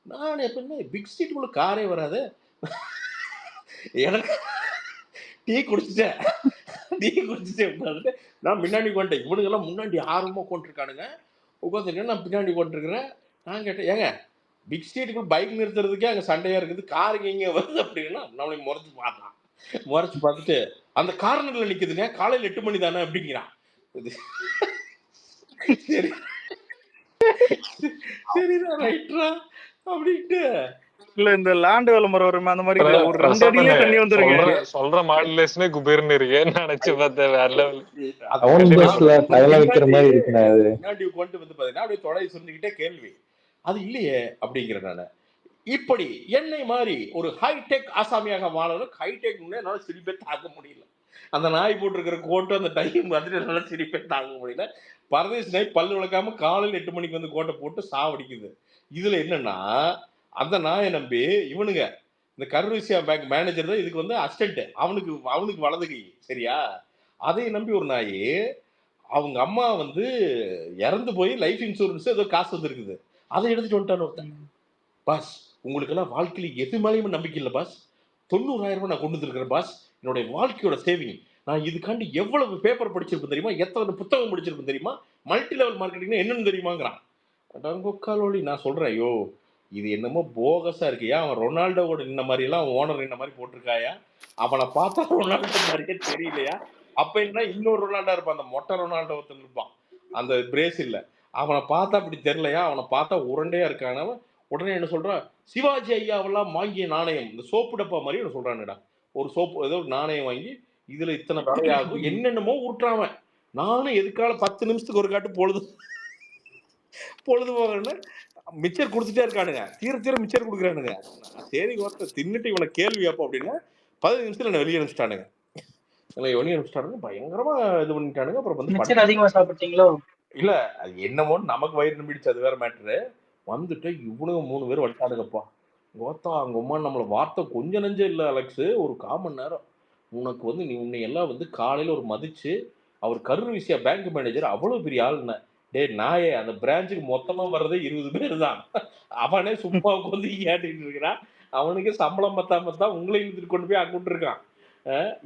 நான் எப்படின்னா பிக் ஸ்ட்ரீட்டுக்குள்ள காரே வராது, எனக்கு டீ குடிச்சிட்டேன் உட்காந்துட்டு நான் முன்னாடி உட்காந்துட்டேன். இவனுங்கெல்லாம் முன்னாடி ஆர்வமாக உட்காந்துருக்கானுங்க. உட்காந்துருக்கேன், நான் பின்னாடி உட்காந்துருக்கிறேன். நான் கேட்டேன், ஏங்க பிக் ஸ்ட்ரீட்டுக்குள்ள பைக் நிறுத்துறதுக்கே அங்கே சண்டையாக இருக்குது, காருங்க இங்கே வருது அப்படின்னா நம்மளை முறைச்சு பார்த்தான். முறைச்சு பார்த்துட்டு அந்த கார்னரில் நிற்குதுங்க, காலையில் 8 மணி தானே அப்படிங்கிறான். சரி சரிடா ரைட்ரா அப்படின்ட்டு இல்ல இந்த லேண்ட் விளம்பரம் வருமே அந்த மாதிரி இல்ல, ஒரு 2 அடியிலே தண்ணி வந்துருங்க. சொல்ற மாடுலேஷனே குபேர்னு இருக்கு, நினைச்சு பார்த்தேன் வேற லெவல். முன்னாடி கொண்டு வந்து பாத்தீங்கன்னா அப்படியே தொடை சொல்லிக்கிட்டே கேள்வி அது இல்லையே அப்படிங்கிற நானு. இப்படி என்னை மாதிரி ஒரு ஹைடெக் ஆசாமியாக வாழணும். ஹைடெக் என்னால சிரிப்பே தாங்க முடியல. அந்த நாய் போட்டிருக்கிற கோட்டை அந்த டைம் வந்துட்டு என்னால சிரிப்பே தாங்க முடியல. பரதேஷ் நாய் பல்லு விளக்காம காலையில் 8 மணிக்கு வந்து கோட்டை போட்டு சாவடிக்குது. இதுல என்னன்னா அந்த நாயை நம்பி இவனுங்க இந்த கரூசியா பேங்க் மேனேஜர் தான் இதுக்கு வந்து அசிஸ்டன்ட், அவனுக்கு வலதுகை சரியா. அதை நம்பி ஒரு நாய் அவங்க அம்மா வந்து இறந்து போய் லைஃப் இன்சூரன்ஸ் ஏதோ காசு வந்துருக்குது, அதை எடுத்துட்டு வந்துட்டான்னு ஒருத்தன். பாஸ் உங்களுக்கெல்லாம் வாழ்க்கையில் எது மேலேயும் நம்பிக்கை இல்லை பாஸ், 90,000 ரூபாய் நான் கொண்டு வந்துருக்கிறேன் பாஸ், என்னுடைய வாழ்க்கையோட சேவிங், நான் இதுக்காண்டி எவ்வளவு பேப்பர் படிச்சிருப்பேன் தெரியுமா, எத்தனை புத்தகம் படிச்சிருப்பேன் தெரியுமா, மல்டி லெவல் மார்க்கெட்டிங்னா என்னன்னு தெரியுமாங்கிறான். கொக்காலோலி நான் சொல்றேன், ஐயோ இது என்னமோ போகஸா இருக்கியா, அவன் ரொனால்டோவோட நின்ன மாதிரி எல்லாம் ஓனர் நின்ன மாதிரி போட்டிருக்காயா, அவனை பார்த்தா ரொனால்டோ மாதிரியே தெரியலையா. அப்ப என்ன இன்னொரு ரொனால்டோ இருப்பான், அந்த மொட்டை ரொனால்டோ ஒருத்தன் இருப்பான் அந்த பிரேசில்ல, அவனை பார்த்தா அப்படி தெரியலையா, அவனை பார்த்தா உருண்டையா இருக்கானவன். உடனே என்ன சொல்றான், சிவாஜி ஐயாவெல்லாம் வாங்கிய நாணயம், இந்த சோப்பு டப்பா மாதிரி என்ன சொல்றானுடா, ஒரு சோப்பு ஏதோ ஒரு நாணயம் வாங்கி இதுல இத்தனை விலையாகும் என்னென்னமோ உருட்டுறான். நானும் எதுக்கால 10 நிமிஷத்துக்கு ஒரு காட்டு பொழுது போகணும்னு மிச்சர் கொடுத்துட்டே இருக்கானுங்க, தீர மிச்சர் கொடுக்குறானுங்க. சரி ஒருத்தர் தின்னுட்டு இவனை கேள்வி அப்போ அப்படின்னா 15 நிமிஷத்துல என்ன வெளியே அனுப்பிச்சிட்டானுங்க. வெளியே அனுப்பிச்சிட்டானுங்க, பயங்கரமா இது பண்ணிட்டானுங்க. அப்புறம் வந்து அதிகமா சாப்பிட்டீங்களோ இல்ல அது என்னமோ நமக்கு வயிறு நம்பிடுச்சு, அது வேற மேட்ரு. வந்துட்டு இவனுங்க 3 பேர் வந்துட்டானுங்கப்பா. கோத்தா அவங்க அம்மா நம்மளை வார்த்தை கொஞ்சம் நெஞ்சே இல்லை அலெக்ஸ், ஒரு 1/4 மணி நேரம் உனக்கு வந்து நீ உன்னை எல்லாம் வந்து காலையில ஒரு மதிச்சு, அவர் கரூசியா பேங்க் மேனேஜர் அவ்வளவு பெரிய ஆளுன்னு. டே நாயே, அந்த பிரான்ச்சுக்கு மொத்தமா வர்றதே 20 பேர் தான், அவனே சும்மா உட்காந்து ஏட்டிட்டு இருக்கிறான், அவனுக்கு சம்பளம் பத்தாம தான் உங்களை இழுத்துட்டு கொண்டு போய் அங்கிட்டு இருக்கான்.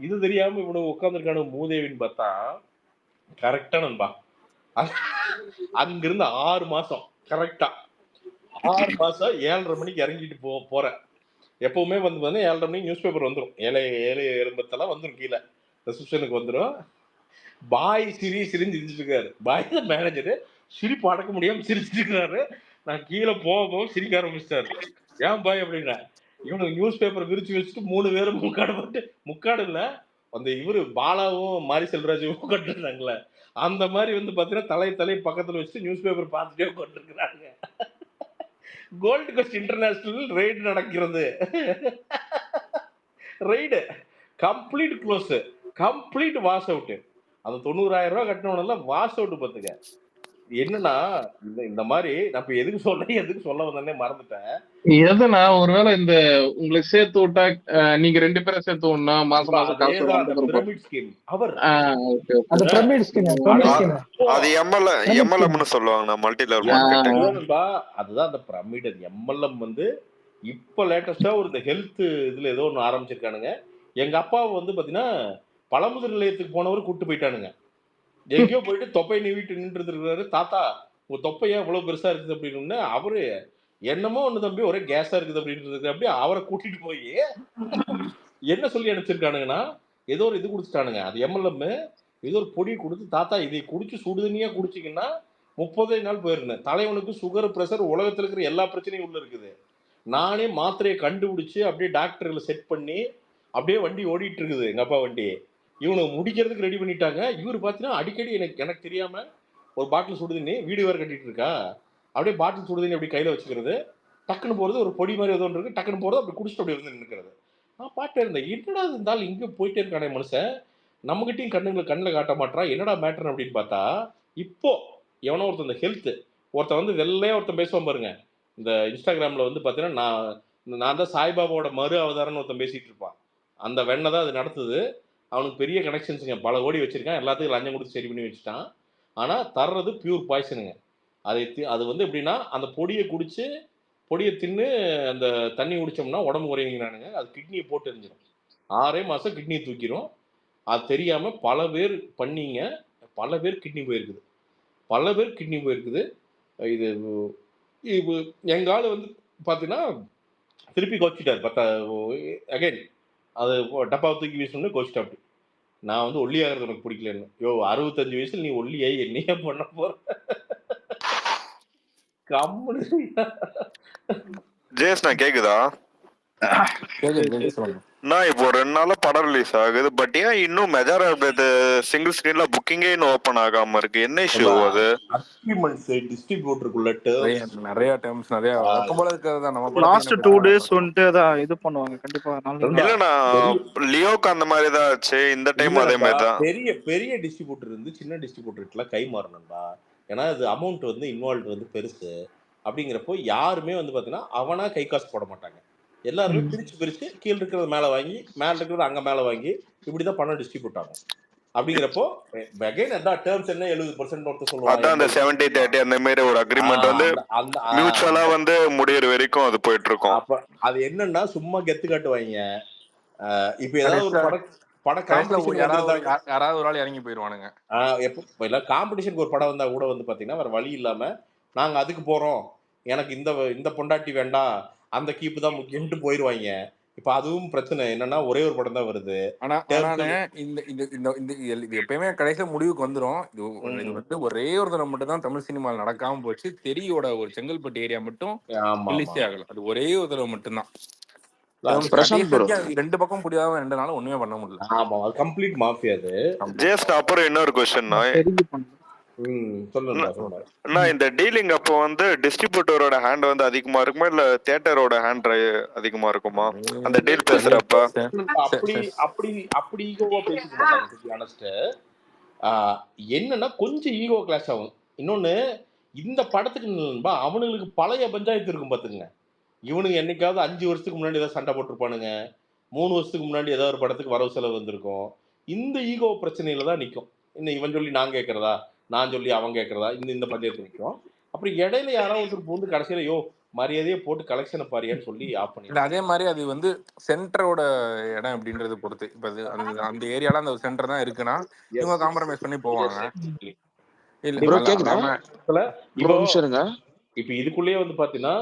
இது தெரியாம இவனுக்கு உட்காந்துருக்கானு மூதேவின்னு பார்த்தா கரெக்டா நண்பா. அங்கிருந்து 6 மாசம் கரெக்டா 6 மாசம் 7:30 மணிக்கு இறங்கிட்டு போறேன். எப்பவுமே வந்து 7:30 மணிக்கு நியூஸ் பேப்பர் வந்துடும், 7:80 வந்துடும், கீழே ரிசப்ஷனுக்கு வந்துடும். பாய் சிரிஞ்சு இருக்காரு, பாய் தான் மேனேஜரு, சிரிப்பு அடக்க முடியாம சிரிச்சுட்டு இருக்கிறாரு. நான் கீழே போகவும் சிரிக்க ஆரம்பிச்சிட்டாரு. ஏன் பாய் அப்படின்னா, இவனுக்கு நியூஸ் பேப்பர் விரிச்சு வச்சுட்டு 3 பேரும் முக்காடு இல்ல அந்த இவரு பாலாவும் மாரி செல்வராஜும் கட்டுறாங்களே அந்த மாதிரி வந்து பாத்தீங்கன்னா தலை பக்கத்துல வச்சுட்டு நியூஸ் பேப்பர் பார்த்துட்டே கொண்டிருக்கிறாங்க. கோல்டு கோஸ்ட் இன்டர்நேஷனல் ரெய்டு நடக்கிறது. Raid complete close, complete wash out. அந்த 90,000 ரூபாய் கட்டினவனெல்லாம் வாஷ் அவுட் பார்த்துக்க. என்னன்னா இந்த மாதிரி நம்ம எதுக்கு சொல்ல வந்தே மறந்துட்டேன். எதுனா ஒருவேளை இந்த உங்களுக்கு சேர்த்து விட்டா நீங்க 2 பேரை சேர்த்து விடனா மாசம் பிரமிட் ஸ்கீம். அவர் அந்த பிரமிட் ஸ்கீம் அது எம்எல்எம்னு சொல்லுவாங்க, மல்டி லெவல் மார்க்கெட்டிங். அதுதான் அந்த பிரமிட். அது எம்எல்எம் வந்து இப்ப லேட்டஸ்டா ஒரு இந்த ஹெல்த் இதுல ஏதோ ஒன்று ஆரம்பிச்சிருக்கானுங்க. எங்க அப்பா வந்து பாத்தீங்கன்னா பழமுதிர் நிலையத்துக்கு போனவர் கூட்டு போயிட்டானுங்க. எங்கேயோ போயிட்டு தொப்பை நீவிட்டு நின்று இருக்காரு. தாத்தா உங்க தொப்பை ஏன் இவ்வளவு பெருசா இருக்குது அப்படின்னு. அவரு என்னமோ ஒண்ணு தம்பி ஒரே கேஸா இருக்குது அப்படின்றது. அப்படியே அவரை கூட்டிட்டு போய் என்ன சொல்லி அனுப்பிச்சிருக்கானுங்கன்னா, ஏதோ ஒரு இது குடிச்சிட்டானுங்க. அது எம்எல்எம் ஏதோ ஒரு பொடி கொடுத்து, தாத்தா இதை குடிச்சு சுடுதண்ணியா குடிச்சிங்கன்னா 30 நாள் போயிருந்தேன். தலைவனுக்கு சுகர் பிரஷர் உலகத்துல இருக்கிற எல்லா பிரச்சனையும் உள்ள இருக்குது. நானே மாத்திரையை கண்டுபிடிச்சு அப்படியே டாக்டர்களை செட் பண்ணி அப்படியே வண்டி ஓடிட்டு இருக்குது எங்க அப்பா வண்டி. இவனுக்கு முடிக்கிறதுக்கு ரெடி பண்ணிட்டாங்க. இவர் பார்த்தீங்கன்னா அடிக்கடி எனக்கு தெரியாம ஒரு பாட்டில் சுடுதண்ணி, வீடு வேறு கட்டிட்டு இருக்கா, அப்படியே பாட்டில் சுடுதண்ணி அப்படி கையில வச்சுக்கிறது, டக்குன்னு போறது, ஒரு பொடி மாதிரி ஏதோ ஒன்று இருக்கு, டக்குன்னு போறது, அப்படி குடிச்சிட்டு அப்படி வந்து நிற்கிறது. நான் பாட்டே இருந்தேன், என்னடா இருந்தாலும் இங்கே போயிட்டே இருக்கானே மனுஷன், நம்மகிட்டையும் கண்ணில் காட்ட மாட்டான், என்னடா மேட்டர் அப்படின்னு பார்த்தா, இப்போ எவனோ ஒருத்தன் இந்த ஹெல்த் ஒருத்தன் வந்து வெள்ளையா ஒருத்தன் பேசுவான் பாருங்க, இந்த இன்ஸ்டாகிராம்ல வந்து பார்த்தீங்கன்னா நான் தான் சாய்பாபாவோட மறு அவதாரம்னு ஒருத்தன் பேசிட்டு இருப்பான். அந்த வெண்ணை தான் அது நடத்துது. அவனுக்கு பெரிய கனெக்ஷன்ஸுங்க, பல கோடி வச்சிருக்கான், எல்லாத்துக்கும் லஞ்சம் கொடுத்து சரி பண்ணி வச்சுட்டான். ஆனால் தர்றது பியூர் பாய்சனுங்க. அது வந்து எப்படின்னா, அந்த பொடியை தின்னு அந்த தண்ணி குடிச்சோம்னா உடம்பு குறையுங்கிறானுங்க. அது கிட்னியை போட்டு எரிஞ்சிடும். 6 மாசம் கிட்னி தூக்கிரும். அது தெரியாம பல பேர் பண்ணீங்க. பல பேர் கிட்னி போயிருக்குது. இது இது எங்க ஆளு வந்து பாத்தீங்கன்னா திருப்பி கோச்சிட்டாரு. அகைன் அது டப்பாவை தூக்கி வீசணும்னு கோச்சிட்டாப்படி. நான் வந்து ஒல்லியாகிறது எனக்கு பிடிக்கலன்னு. 65 வயசுல நீ ஒல்லியாயி என்னையா பண்ண போற? கம்முனு ஜேஸ் நான் கேக்குதா? நான் இப்போ 2 நாளா படம் ரிலீஸ் ஆகுது. பட் ஏன் இன்னும் மெஜாரிட்டி சிங்கிள் ஸ்கிரீன்ல புக்கிங்கே இன்னும் ஓபன் ஆகாம இருக்கு? என்ன இஷ்யூ அது? அக்ரிமெண்ட்ஸ் டிஸ்ட்ரிபியூட்டருக்குள்ள நிறைய டேர்ம்ஸ் நிறைய வழக்கம் போல இருக்கிறது நம்ம லாஸ்ட் 2 days வந்துட்டு அதான் இது பண்ணுவாங்க கண்டிப்பா. இல்லனா லியோக்கு அந்த மாதிரி தான் ஆச்சு. இந்த டைம் அதே மாதிரி தான். பெரிய டிஸ்ட்ரிபியூட்டர் இருந்து சின்ன டிஸ்ட்ரிபியூட்டர்லாம் கை மாறணும்பா. ஏன்னா அது அமௌண்ட் வந்து இன்வால்வ் வந்து பெருசு. அப்படிங்கிறப்போ யாருமே வந்து பாத்தீங்கன்னா அவனா கை காசு போட மாட்டாங்க. எல்லாருமே பிரிச்சு கீழே இருக்கிறது மேல வாங்கி மேல இருக்கிறது அங்க மேல வாங்கி இப்படிதான் பணம் டிஸ்ட்ரிபியூட் ஆகும். அப்படிங்கிறப்போ அகைன் அதான் டேர்ம்ஸ் என்ன 70% ஒருத்தர் சொல்லுவாங்க. அதான் அந்த 70-30 அந்த மாதிரி ஒரு அக்ரிமெண்ட் வந்து மியூச்சுவலா வந்து முடியற வரைக்கும் அது போயிட்டு இருக்கும். அப்ப அது என்னன்னா சும்மா கெத்து காட்டுவாங்க. இப்ப ஏதாவது ஒரு படம் காம்படிஷன் யாராவது ஒரு ஆள் இறங்கி போயிருவானுங்க. எப்போ இல்ல காம்படிஷனுக்கு ஒரு படம் வந்தா கூட வந்து பாத்தீங்கன்னா வேற வழி இல்லாம நாங்க அதுக்கு போறோம், எனக்கு இந்த பொண்டாட்டி வேண்டாம், அந்த கீப்பு தான் முக்கியம்ட்டு போயிருவாங்க. இப்ப அதுவும் பிரச்சனை என்னன்னா ஒரே ஒரு படம் தான் வருது. ஆனா இது எப்பயுமே கடைசியில முடிவுக்கு வந்துரும். இது வந்து ஒரே ஒரு தடவை மட்டும் தான் தமிழ் சினிமாவில் நடக்காம போச்சு. தெரியோட ஒரு செங்கல்பட்டு ஏரியா மட்டும் ரிலீஸே ஆகல. அது ஒரே ஒரு தடவை மட்டும்தான். 2 பக்கம் புரியாம 2 நாளும் ஒண்ணுமே பண்ண முடியல. ஆமா அது கம்ப்ளீட் மாஃபியா அது. ஜஸ்ட் அப்புறம் இன்னொரு क्वेश्चन சொல்லுங்க. இந்த டீலிங் அப்போ வந்து டிஸ்ட்ரிபியூட்டரோட ஹேண்ட் வந்து அதிகமா இருக்குமா இல்ல தியேட்டரோட ஹேண்ட் அதிகமா இருக்குமா அந்த டீல் பேசுறப்ப? அப்படி ஈகோவா பேசிக்க மாட்டாங்க. ஆனஸ்ட் என்னன்னா கொஞ்சம் ஈகோ கிளாஷ் ஆகும். இன்னொன்னு இந்த படத்துக்கு அவனுங்களுக்கு பழைய பஞ்சாயத்து இருக்கும் பாத்துங்க. இவனுங்க என்னைக்காவது 5 வருஷத்துக்கு முன்னாடி ஏதாவது சண்டை போட்டிருப்பானுங்க. 3 வருஷத்துக்கு முன்னாடி ஏதாவது ஒரு படத்துக்கு வரவு செலவு வந்திருக்கும். இந்த ஈகோ பிரச்சனையில தான் நிற்கும். இன்னும் இவன் சொல்லி நான் கேட்கறதா, நான் சொல்லி அவன் கேட்கறதா, இந்த பஞ்சாயத்து நிற்கும். அப்புறம் இடையில யாராவது ஒருத்தர் பூந்து கடைசியில மரியாதையை போட்டு கலெக்ஷனை பாரியான்னு சொல்லி ஆஃப் பண்ணி. அதே மாதிரி அது வந்து சென்டரோட இடம் அப்படின்றது பொறுத்து. இப்ப அந்த ஏரியால அந்த சென்டர் தான் இருக்குன்னா இவங்க காம்ப்ரமைஸ் பண்ணி போவாங்க. இப்ப இதுக்குள்ளேயே வந்து பாத்தீங்கன்னா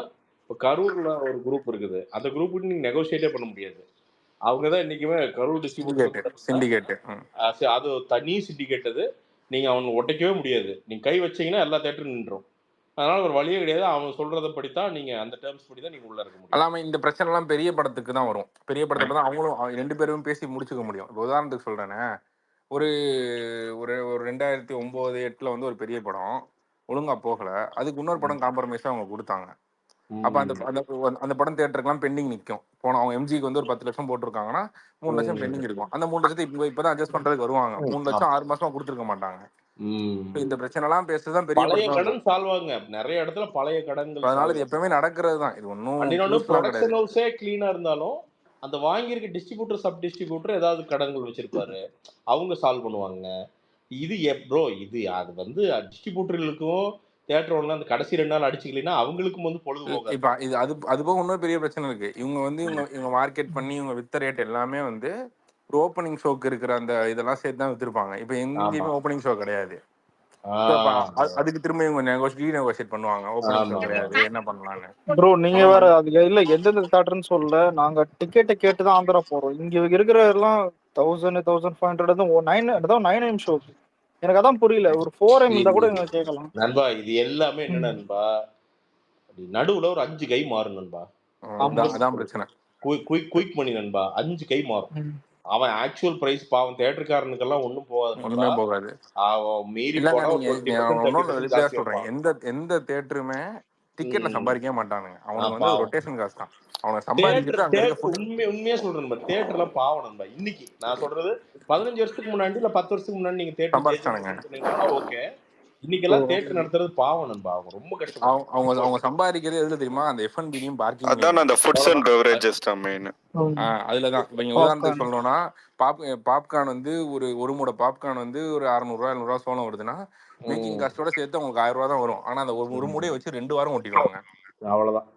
இப்போ கரூர்ல ஒரு குரூப் இருக்குது. அந்த குரூப் நீங்க நெகோசியேட்டே பண்ண முடியாது. அவங்கதான் இன்னைக்குமே கரூர் டிஸ்ட்ரிபியூட்டர் சிண்டிகேட். அது தனி சிண்டிகேட். அது நீங்க அவனை ஒட்டைக்கவே முடியாது. நீங்க கை வச்சீங்கன்னா எல்லா தேட்டரும் நின்றும். அதனால ஒரு வழியே கிடையாது. அவங்க சொல்றதை படித்தான் நீங்க அந்த டேர்ம்ஸ் படி தான் நீங்க உள்ள இருக்க முடியும். அல்லாம இந்த பிரச்சனை எல்லாம் பெரிய படத்துக்கு தான் வரும். பெரிய படத்துக்கு தான் அவங்களும் 2 பேரும் பேசி முடிச்சுக்க முடியும். இப்போ உதாரணத்துக்கு சொல்றேனே, ஒரு 2009-8 வந்து ஒரு பெரிய படம் ஒழுங்கா போகல. அதுக்கு இன்னொரு படம் காம்ப்ரமைஸா அவங்க கொடுத்தாங்க. அப்ப அந்த படம் தியேட்டருக்குலாம் பெண்டிங் நிற்கும். அவங்க எம்ஜிக்கு வந்து ஒரு 10 லட்சம் போட்டிருக்காங்கன்னா 3 லட்சம் பெண்டிங் இருக்கும். அந்த 3 லட்சத்தை இப்பதான் அட்ஜஸ்ட் பண்றதுக்கு வருவாங்க. 3 லட்சம் 6 மாசமா கொடுத்துருக்க மாட்டாங்க. இந்த பிரச்சனை எல்லாம் பேசுதான் பெரிய கடன் சால்வாங்க. நிறைய இடத்துல பழைய கடன்கள். அதனால இது எப்பவுமே நடக்கிறது தான். இது ஒன்னும் ப்ரொடக்ஷன் ஹவுஸே கிளீனா இருந்தாலும் அந்த வாங்கியிருக்க டிஸ்ட்ரிபியூட்டர் சப் டிஸ்ட்ரிபியூட்டர் ஏதாவது கடன்கள் வச்சிருப்பாரு, அவங்க சால்வ் பண்ணுவாங்க. இது ப்ரோ இது அது வந்து டிஸ்ட்ரிபியூட்டர்களுக்கும் தியேட்டர் அந்த கடைசி 2 நாள் அடிச்சுக்கலைன்னா அவங்களுக்கும் வந்து பொழுதுபோக்கு. இப்ப இது அது போக இன்னொரு பெரிய பிரச்சனை இருக்கு. இவங்க வந்து இவங்க மார்க்கெட் பண்ணி இவங்க வித்த ரேட் எல்லாமே வந்து ஒரு ஓப்பனிங் ஷோக்கு இருக்கிற அந்த இதெல்லாம் சேர்த்து தான் வித்திருப்பாங்க. இப்ப எங்கேயுமே ஓப்பனிங் ஷோ கிடையாது. அதுக்கு திரும்ப இவங்க நெகோஷியேட் பண்ணுவாங்க. ஓப்பனிங் ஷோ கிடையாது, என்ன பண்ணலாம்னு. ப்ரோ நீங்க வேற அது இல்ல எந்தெந்த தியேட்டர்னு சொல்ல, நாங்க டிக்கெட்டை கேட்டு தான் ஆந்திரா போறோம். இங்க இருக்கிற எல்லாம் 1000 1500 9 ஷோ. எனக்கு அதான் புரியல. ஒரு 4M இருந்தா கூட நீங்க கேட்கலாம் நண்பா. இது எல்லாமே என்ன நண்பா, நடுவுல ஒரு 5 கை மாறும் நண்பா. அதான் பிரச்சனை. குயிக் மணி நண்பா. 5 கை மாறும். அவன் ஆக்சுவல் பிரைஸ் பாவம் தியேட்டர்காரனுக்கெல்லாம் ஒண்ணும் போகாது. மீறி சொல்றேன். எந்த தியேட்டருமே டிக்கெட்ல சம்பாதிக்க மாட்டானுங்க. அவனுக்கு வந்து ரொட்டேஷன் காசு தான். அவனை சம்பாதிக்கிறது உண்மையா சொல்றேன் நண்பா. தியேட்டர்ல பாவம் நண்பா. இன்னைக்கு நான் சொல்றது 15 வருஷத்துக்கு முன்னாடி இல்ல 10 வருஷத்துக்கு முன்னாடி நீங்க தியேட்டர் சம்பாதிச்சானுங்க. ஓகே, இன்னைக்கெல்லாம் தியேட்டர் நடத்துறது பாவம் நண்பா. அவங்க ரொம்ப கஷ்டம். அவங்க சம்பாதிக்கிறது எதுல தெரியுமா? அந்த F&Bயும் பார்க்கிங். அதான் அந்த ஃபுட்ஸ் அண்ட் பெவரேஜஸ் தான் மெயின். அதுலதான். இவங்க உதாரணத்துக்கு சொல்லணும்னா பாப்கார்ன் வந்து ஒரு மூட பாப்கார்ன் வந்து ஒரு 600 700 சோளம் வருதுன்னா மேக்கிங் காஸ்டோட சேர்த்து உங்களுக்கு 1000 ரூபா தான் வரும். ஆனா அந்த ஒரு மூடையை வச்சு 2 வாரம் ஓட்டிடுவாங்க. அவ்வளவுதான்.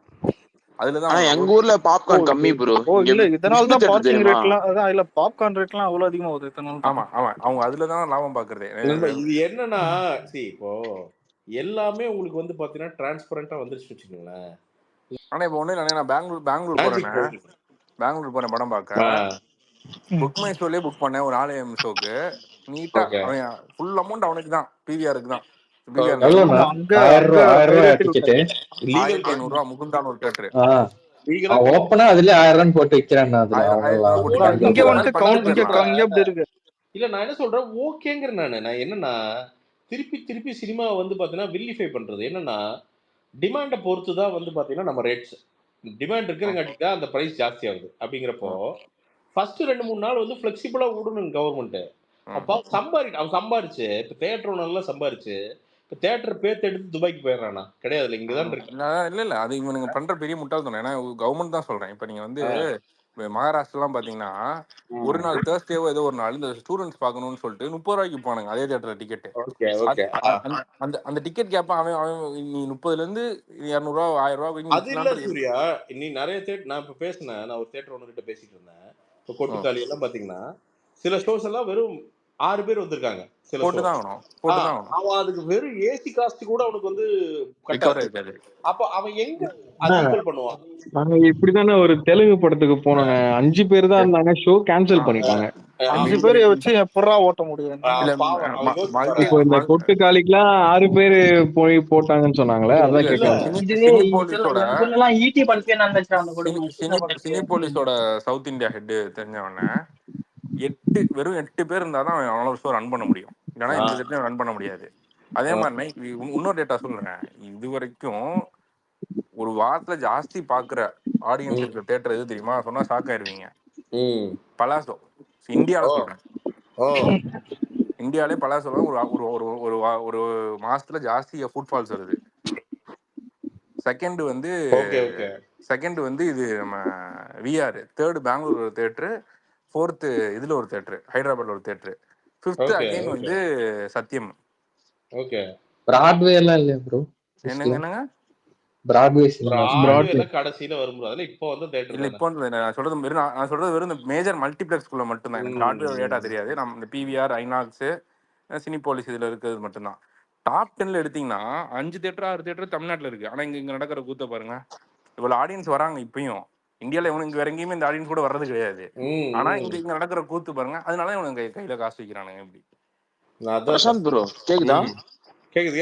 அதுலதான் எங்க ஊர்ல பாப்கார்ன் கம்மி ப்ரோ. இல்ல இதனால தான் பார்க்கிங் ரேட்லாம் அதான் இல்ல பாப்கார்ன் ரேட்லாம் அவ்வளவு அதிகமா வருது இதனால. ஆமா அவங்க அதுலதான் லாபம் பாக்குறதே. இது என்னன்னா இப்போ எல்லாமே உங்களுக்கு வந்து பாத்தீங்கன்னா டிரான்ஸ்பரண்டா வந்துருச்சு வச்சுக்கோங்களேன். ஆனா இப்ப ஒண்ணு இல்ல, நான் பெங்களூர் போறேன் படம் பார்க்க. புக் மை ஷோலயே புக் பண்ணேன் ஒரு 4 AM ஷோக்கு. நீட்டா அவன் ஃபுல் அமௌண்ட் அவனுக்கு தான், பிவிஆருக்கு தான். 1500 ரூபா முகுந்தான் ஒரு தியேட்டர். ஓப்பனா அதுல 1000 போட்டு விக்கிறான். இல்ல நான் என்ன சொல்றேன், ஓகேங்கிற நான் என்னன்னா திருப்பி சினிமா வந்து பாத்தீங்கன்னா வில்லிஃபை பண்றது என்னன்னா டிமாண்டை பொறுத்து தான் வந்து பாத்தீங்கன்னா நம்ம ரேட்ஸ். டிமாண்ட் இருக்கிறங்காட்டி தான் அந்த பிரைஸ் ஜாஸ்தி ஆகுது. அப்படிங்கிறப்போ ஃபர்ஸ்ட் 2-3 நாள் வந்து ஃபிளெக்சிபிளா விடணும் கவர்மெண்ட். அப்போ அவன் சம்பாரிச்சு இப்ப தியேட்டர் ஓனர்லாம் சம்பாரிச்சு இப்ப தியேட்டர் பேத்து எடுத்து துபாய்க்கு போயிடுறானா கிடையாது. இங்கதான் இருக்கு. இல்ல அது இவனுங்க பண்ற பெரிய முட்டாள்தனம். ஏன்னா கவர்மெண்ட் தான் சொல்றேன். இப்ப நீங்க வந்து மகாராஷ்டிரலாம் பாத்தீங்கன்னா ஒரு நாள் தேர்ஸ்டேவோ ஏதோ ஒரு நாள் இந்த ஸ்டூடெண்ட்ஸ் பாக்கணும்னு சொல்லிட்டு 30 ரூபாய்க்கு போனாங்க அதே தியேட்டர்ல டிக்கெட். அந்த டிக்கெட் கேப்ப அவன் நீ 30ல இருந்து 200 ரூபா 1000 ரூபாய். அது இல்ல சூர்யா, நீ நிறைய தியேட்டர் நான் இப்ப பேசினேன். நான் ஒரு தியேட்டர் ஓனர்கிட்ட பேசிட்டு இருந்தேன். இப்போ கொட்டுக்காளி எல்லாம் பாத்தீங்கன்னா சில ஷோஸ் எல்லாம் வெறும் 6 பேர் வந்திருக்காங்க. சில அவன் அதுக்கு வெறும் ஏசி காஸ்ட் கூட அவனுக்கு வந்து கட்டாது. அப்ப அவன் எங்க அதிகல் பண்ணுவான்? நாங்க இப்படிதானே ஒரு தெலுங்கு படத்துக்கு போனோங்க. 5 பேர் தான் இருந்தாங்க, ஷோ கேன்சல் பண்ணிட்டாங்க. 5 பேரை வச்சு எப்படா ஓட்ட முடியும்? இப்போ இந்த கொட்டுக்காளிக்கெல்லாம் 6 பேரு போய் போட்டாங்கன்னு சொன்னாங்களே, அதான் கேட்கறேன். சினிபோலிஸோட சவுத் இந்தியா ஹெட் தெரிஞ்சவன வெறும் 8 பேர் இருந்தாதான் அவனால ஷோ ரன் பண்ண முடியும். இல்லைன்னா இந்த இடத்துல ரன் பண்ண முடியாது. அதே மாதிரி இன்னொரு டேட்டா சொல்றேன். இது வரைக்கும் ஒரு வாரத்துல ஜாஸ்தி பாக்குற ஆடியன்ஸ் இருக்கிற தியேட்டர் எது தெரியுமா? சொன்னா ஷாக் ஆயிருவீங்க. பலாசோ. இந்தியால சொல்றேன். இந்தியாலே பலாசோ ஒரு மாசத்துல ஜாஸ்தி ஃபுட்ஃபால்ஸ் வருது. செகண்ட் வந்து இது நம்ம விஆர். தேர்டு பெங்களூர் ஒரு தியேட்டர். ஃபோர்த்து இதுல ஒரு தியேட்டர், ஹைதராபாத்ல ஒரு தியேட்டர். ஃபிஃப்த் அகைன் வந்து சத்யம். ஓகே. பிராட்வே எல்லாம் இல்ல ப்ரோ. என்னங்க பிராட்வே கடைசில வரும் ப்ரோ. அதல இப்போ வந்து தியேட்டர் இல்ல. இப்போ நான் சொல்றது வெறும் இந்த மேஜர் மல்டிப்ளெக்ஸ்க்குள்ள மட்டும் தான். எனக்கு பிராட்வே டேட்டா தெரியாது. நம்ம இந்த பிவிஆர், ஐநாக்ஸ், சினிபோலிஸ் இதுல இருக்கிறது மட்டும் தான். டாப் 10ல எடுத்தீங்கன்னா 5 தியேட்டர் 6 தியேட்டர் தமிழ்நாட்டுல இருக்கு. ஆனா இங்க நடக்கிற கூத்த பாருங்க. இவ்வளவு ஆடியன்ஸ் வராங்க. இப்பயும் இந்தியால இவனுக்கு வேற எங்கேயுமே இந்த ஆடியன்ஸ் கூட வர்றது கிடையாது. ஆனா இங்க நடக்கிற கூத்து பாருங்க. அதனால இவனுங்க கையில காசு வைக்கிறானுங்க. எப்படி பிரசாந்த் ப்ரோ கேக்குதா? கேக்குது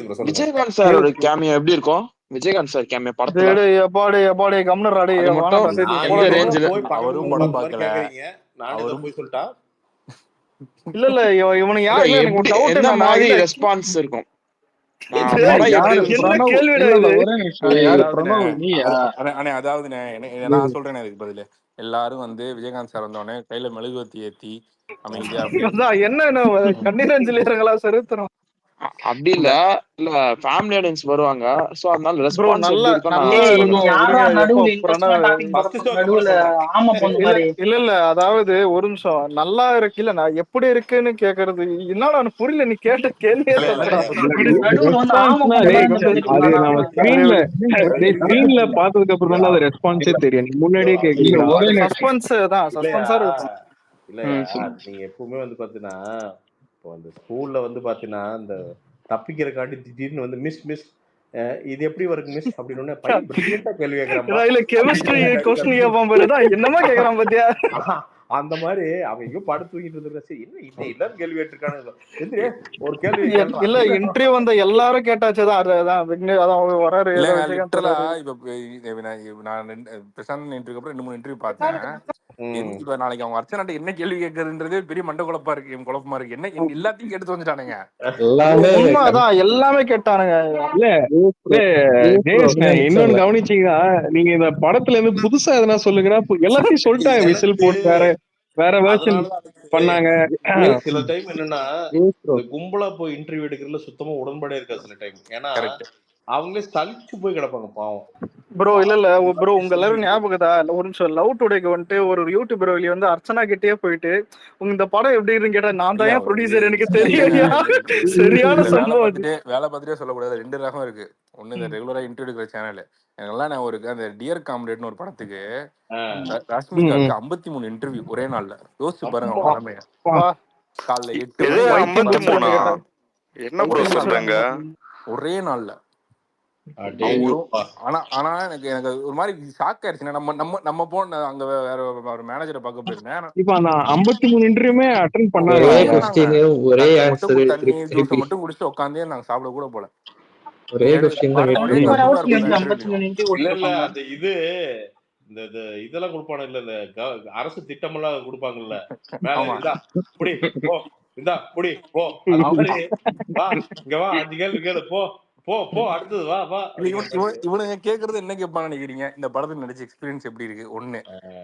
ப்ரோ. விஜயகாந்த் சாரோட கேமியோ எப்படி இருக்கும்? விஜயகாந்த் சார் கேமியோ படத்துல எப்பாடே கம்னராடே அவரும் படம் பார்க்கல. அவரும் போய் சொல்லிட்டா இல்ல இவனுக்கு யாரு எனக்கு ஒரு டவுட். என்ன மாதிரி ரெஸ்பான்ஸ் இருக்கும்? அதாவது நான் சொல்றேன் அதுக்கு பதில். எல்லாரும் வந்து விஜயகாந்த் சார் வந்தோடனே கையில மெழுகுவத்தி ஏத்தி அமைதியா என்ன கண்ணீரஞ்சலிங்களா சரித்திரம் அப்படி இல்ல ஃபேமிலி ஆடியன்ஸ் வருவாங்க. சோ அதனால ரெஸ்பான்ஸ் இல்ல அதாவது ஒரு நிமிஷம் நல்லா இருக்கு. இல்ல நான் எப்படி இருக்குன்னு கேக்குறது என்னடா புரியல. நீ கேட்ட கேள்வியே பார்த்ததுக்கு அப்புறம் தான் ரெஸ்பான்ஸே தெரியும். முன்னாடியே கேக்குறீங்க. சஸ்பென்ஸ் தான். சஸ்பென்ஸா இருக்கு. இல்ல நீங்க எப்பவுமே வந்து பாத்தீங்கன்னா இப்போ அந்த ஸ்கூல்ல வந்து பாத்தீங்கன்னா இந்த தப்பிக்கிறக்காண்டி திடீர்னு வந்து மிஸ் இது எப்படி வருக்கு மிஸ் அப்படின்னு பையன் பிரில்லியண்டா கேள்வி கேக்குறான். இல்ல கெமிஸ்ட்ரி क्वेश्चन கேட்பான் பாரு. என்னமா கேக்குறான் பாத்தியா? அந்த மாதிரி அவன் எங்க படுத்து தூங்கிட்டு இருந்தா சரி என்ன இது எல்லாரும் கேள்வி கேட்டிருக்கானு ஒரு கேள்வி இல்ல இன்டர்வியூ வந்த எல்லாரும் கேட்டாச்சுதான். அதான் வராரு. இப்ப நான் பிரசாந்த் இன்டர்வியூக்கு அப்புறம் 2-3 இன்டர்வியூ பார்த்தேன். இப்ப நாளைக்கு அவங்க அர்ச்சனாட்ட என்ன கேள்வி கேட்கறதுன்றதே பெரிய மண்ட குழப்பமா இருக்கு. என்ன எல்லாத்தையும் கேட்டு வந்துட்டானுங்க. உண்மைதான் எல்லாமே கேட்டானுங்க. இன்னொன்னு கவனிச்சீங்கன்னா நீங்க இந்த படத்துல இருந்து புதுசா எதனா சொல்லுங்கன்னா எல்லாத்தையும் சொல்லிட்டாங்க. விசில் போட்டு வேற வெர்ஷன் பண்ணாங்க. சில டைம் என்னன்னா கும்பலா போய் இன்டர்வியூ எடுக்கிறதுல சுத்தமா உடன்பாடே இருக்காது சில டைம். ஏன்னா அவங்களே சலிச்சு போய் கிடப்பாங்க பாவம். ப்ரோ இல்ல ப்ரோ உங்க எல்லாரும் ஞாபகதா ஒரு நிமிஷம் லவ் டுடேக்கு வந்துட்டு ஒரு யூடியூபர் வெளியே வந்து அர்ச்சனா கிட்டே போயிட்டு இந்த படம் எப்படி இருக்குன்னு கேட்டா நான் தான் ப்ரொடியூசர் எனக்கு தெரியும். சரியான சம்பவம். வேலை பார்த்துட்டே சொல்லக்கூடாது. 2 ரகம் இருக்கு. ஒண்ணு இந்த ரெகுலரா இன்டர்வியூ எடுக்கிற சேனல். எனக்கெல்லாம் நான் ஒரு அந்த டியர் காம்ரேட்னு ஒரு படத்துக்கு ரஷ்மிகாக்கு 53 இன்டர்வியூ ஒரே நாள்ல. யோசிச்சு பாருங்க அவங்க நிலைமைய. காலைல 8 என்ன ப்ரோ சொல்றீங்க? ஒரே நாள்ல. ஆனா எனக்கு ஒரு மாதிரி ஷாக் ஆயிடுச்சு. நம்ம போன அங்க வேற ஒரு மேனேஜரை பார்க்க போயிருந்தேன். இப்ப அந்த 53 இன்டர்வியூமே அட்டெண்ட் பண்ணாங்க. ஒரே ஆன்சர் தண்ணி ஜூஸ் மட்டும் குடிச்சிட்டு உட்கார்ந்தே நாங்க சாப்பிட கூட போல. ஒரே क्वेश्चन தான். இல்ல அந்த இது இந்த இதெல்லாம் கொடுப்பானு இல்ல இந்த அரசு திட்டம் எல்லாம் கொடுப்பாங்கல்ல மேல இந்தா புடி போ இந்தா புடி போ அந்த மாதிரி வா இங்க வா 5 கேள்வி கேளு போ போ போ அடுத்தது வா வா. இவனுங்க கேக்குறது என்ன கேட்பான்னு நினைக்கிறீங்க? இந்த படத்துல நடிச்ச எக்ஸ்பீரியன்ஸ் எப்படி இருக்கு? 1.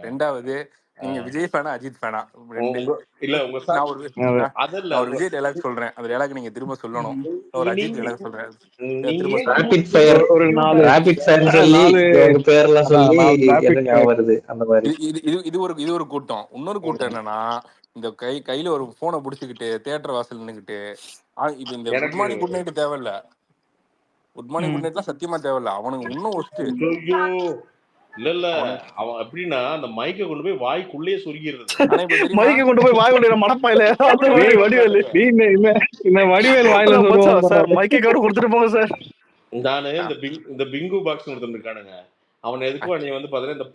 2வது நீங்க விஜய் ஃபேனா அஜித் ஃபேனா? 2. இல்ல உங்க நான் ஒரு விஜய் டைலாக் சொல்றேன். அந்த டைலாக் நீங்க திரும்ப சொல்லணும். ஒரு அஜித் டைலாக் சொல்றேன். ராபிட் ஃபயர் ஒரு 4 ராபிட் ஃபயர் சொல்லி உங்க பேர்லாம் சொல்லி என்ன வருது அந்த மாதிரி. இது ஒரு கூட்டம். இன்னொரு கூட்டம் என்னன்னா இந்த கையில ஒரு போனை புடிச்சுக்கிட்டு தியேட்டர் வாசல் நின்னுக்கிட்டு இப்ப இந்த குட் மார்னிங் குட் நைட் தேவையில்ல. குட் மார்னிங் குட் நைட்லாம் சத்தியமா தேவையில்ல. அவனுக்கு இன்னும் ஒஸ்ட். இல்ல அவன் எப்படின்னா அந்த மைக்கை கொண்டு போய் வாய்க்குள்ளேயே சொருகிறது. மைக்கை கொண்டு போய் வாய்க்குள்ள மடப்பாயில வடிவேல் இந்த வடிவேல் வாயில சார் மைக்கை கார்டு கொடுத்துட்டு போங்க சார். நானு இந்த பிங்கு பாக்ஸ் ஒருத்தன் இருக்கானுங்க. அவன் எதுக்கும் நீ வந்து பாத்தீங்கன்னா இந்த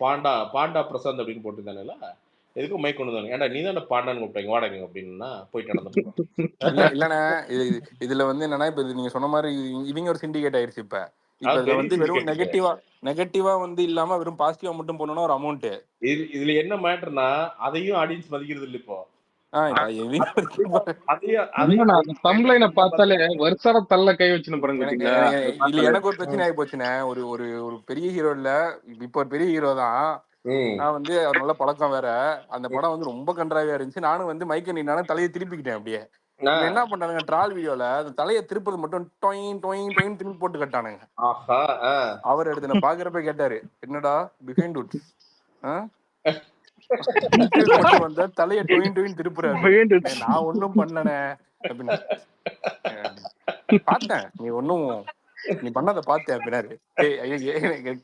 பாண்டா பிரசாந்த் அப்படின்னு போட்டுருந்தானுல எதுக்கும் மைக் கொண்டு வந்தாங்க. ஏன்டா நீ தான் பாண்டான்னு கூப்பிட்டாங்க வாடகை அப்படின்னா போயிட்டு நடந்து இல்லண்ணா இதுல வந்து என்னன்னா இப்ப நீங்க சொன்ன மாதிரி இவங்க ஒரு சிண்டிகேட் ஆயிடுச்சு. இப்ப இதுல வந்து வெறும் நெகட்டிவா வந்து இல்லாம வெறும் பாசிட்டிவா மட்டும் போனோம்னா ஒரு அமௌண்ட். இதுல என்ன மேட்டர்னா அதையும் ஆடியன்ஸ் மதிக்கிறது இல்ல. இப்போ எனக்கு ஒரு பிரச்சனை ஆகி போச்சுண்ணே. ஒரு பெரிய ஹீரோ இல்ல, இப்ப ஒரு பெரிய ஹீரோ தான். நான் வந்து நல்ல பழக்கம் வேற. அந்த படம் வந்து ரொம்ப கன்றாவியா இருந்துச்சு. நானும் வந்து மைக்க நின்னாலும் தலையை திருப்பிக்கிட்டேன். அப்படியே என்ன பண்ணானுங்க ட்ரால் வீடியோல அந்த தலையை திருப்பது மட்டும் டொயின் டொயின் டொயின் திருப்பி போட்டு கட்டானுங்க. அவர் எடுத்து நான் பாக்குறப்ப கேட்டாரு, என்னடா பிஹைண்ட் உட்ஸ் வந்த தலைய டொயின் டொயின் திருப்புறாரு. நான் ஒன்னும் பண்ணனே அப்படின்னு பார்த்தேன். நீ பண்ணாத பார்த்தேன் அப்படின்னாரு.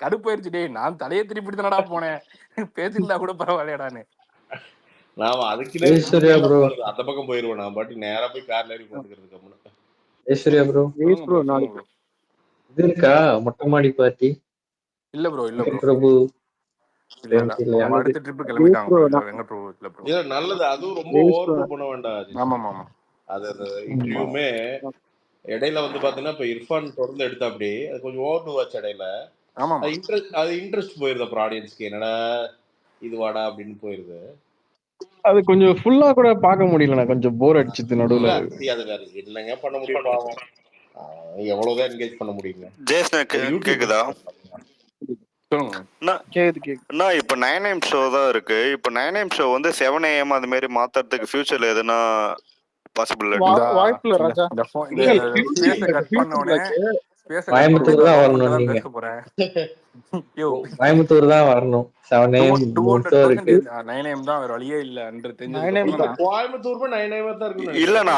கடுப்பாயிருச்சு. டே நான் தலையை திருப்பி தானடா போனேன், பேசிருந்தா கூட பரவாயில்லையடான்னு. நான் அதுக்கு அந்த பக்கம் போயிருவேன். நான் பாட்டு நேரா போய் கார்ல ஏறி போட்டுக்கிறது. ஐஸ்வர்யா ப்ரோ இது இருக்கா மொட்டை மாடி பார்ட்டி? இல்ல ப்ரோ இல்ல ப்ரோ பிரபு அடுத்த ட்ரிப் கிளம்பிட்டாங்க. நல்லது. அதுவும் ரொம்ப ஓவர் பண்ண வேண்டாம். ஆமா அது இன்டர்வியூமே இடையில வந்து பாத்தீங்கன்னா இப்ப இர்ஃபான் தொடர்ந்து எடுத்தா அப்படி அது கொஞ்சம் ஓவர் டூ வாட்ச் இடையில. அது இன்ட்ரெஸ்ட் போயிருது. அப்புறம் ஆடியன்ஸ்க்கு என்னடா இது வாடா அப்படின்னு போயிருது. அது கொஞ்சம் ஃபுல்லா கூட பார்க்க முடியல. கொஞ்சம் போர் அடிச்சுது நடுவுல. அது வேற என்னங்க பண்ண முடியும்? பாவம் எவ்வளவுதான் என்கேஜ் பண்ண முடியுங்க. கேக்குதா? இப்ப 9am ஷோ தான் இருக்கு. இப்ப 9am ஷோ வந்து 7am அது மாதிரி மாத்துறதுக்கு ஃபியூச்சர்ல எதுனா பாசிபிள் வாய்ப்பு இல்ல ராஜா. கோயம்புத்தூர் தான் வரணும். நீங்க கோயம்புத்தூர் தான் வரணும். 7am 9am தான் வேற வழியே இல்லன்ற தெரிஞ்சது. கோயம்புத்தூர் 9am தான் இருக்கு. இல்லனா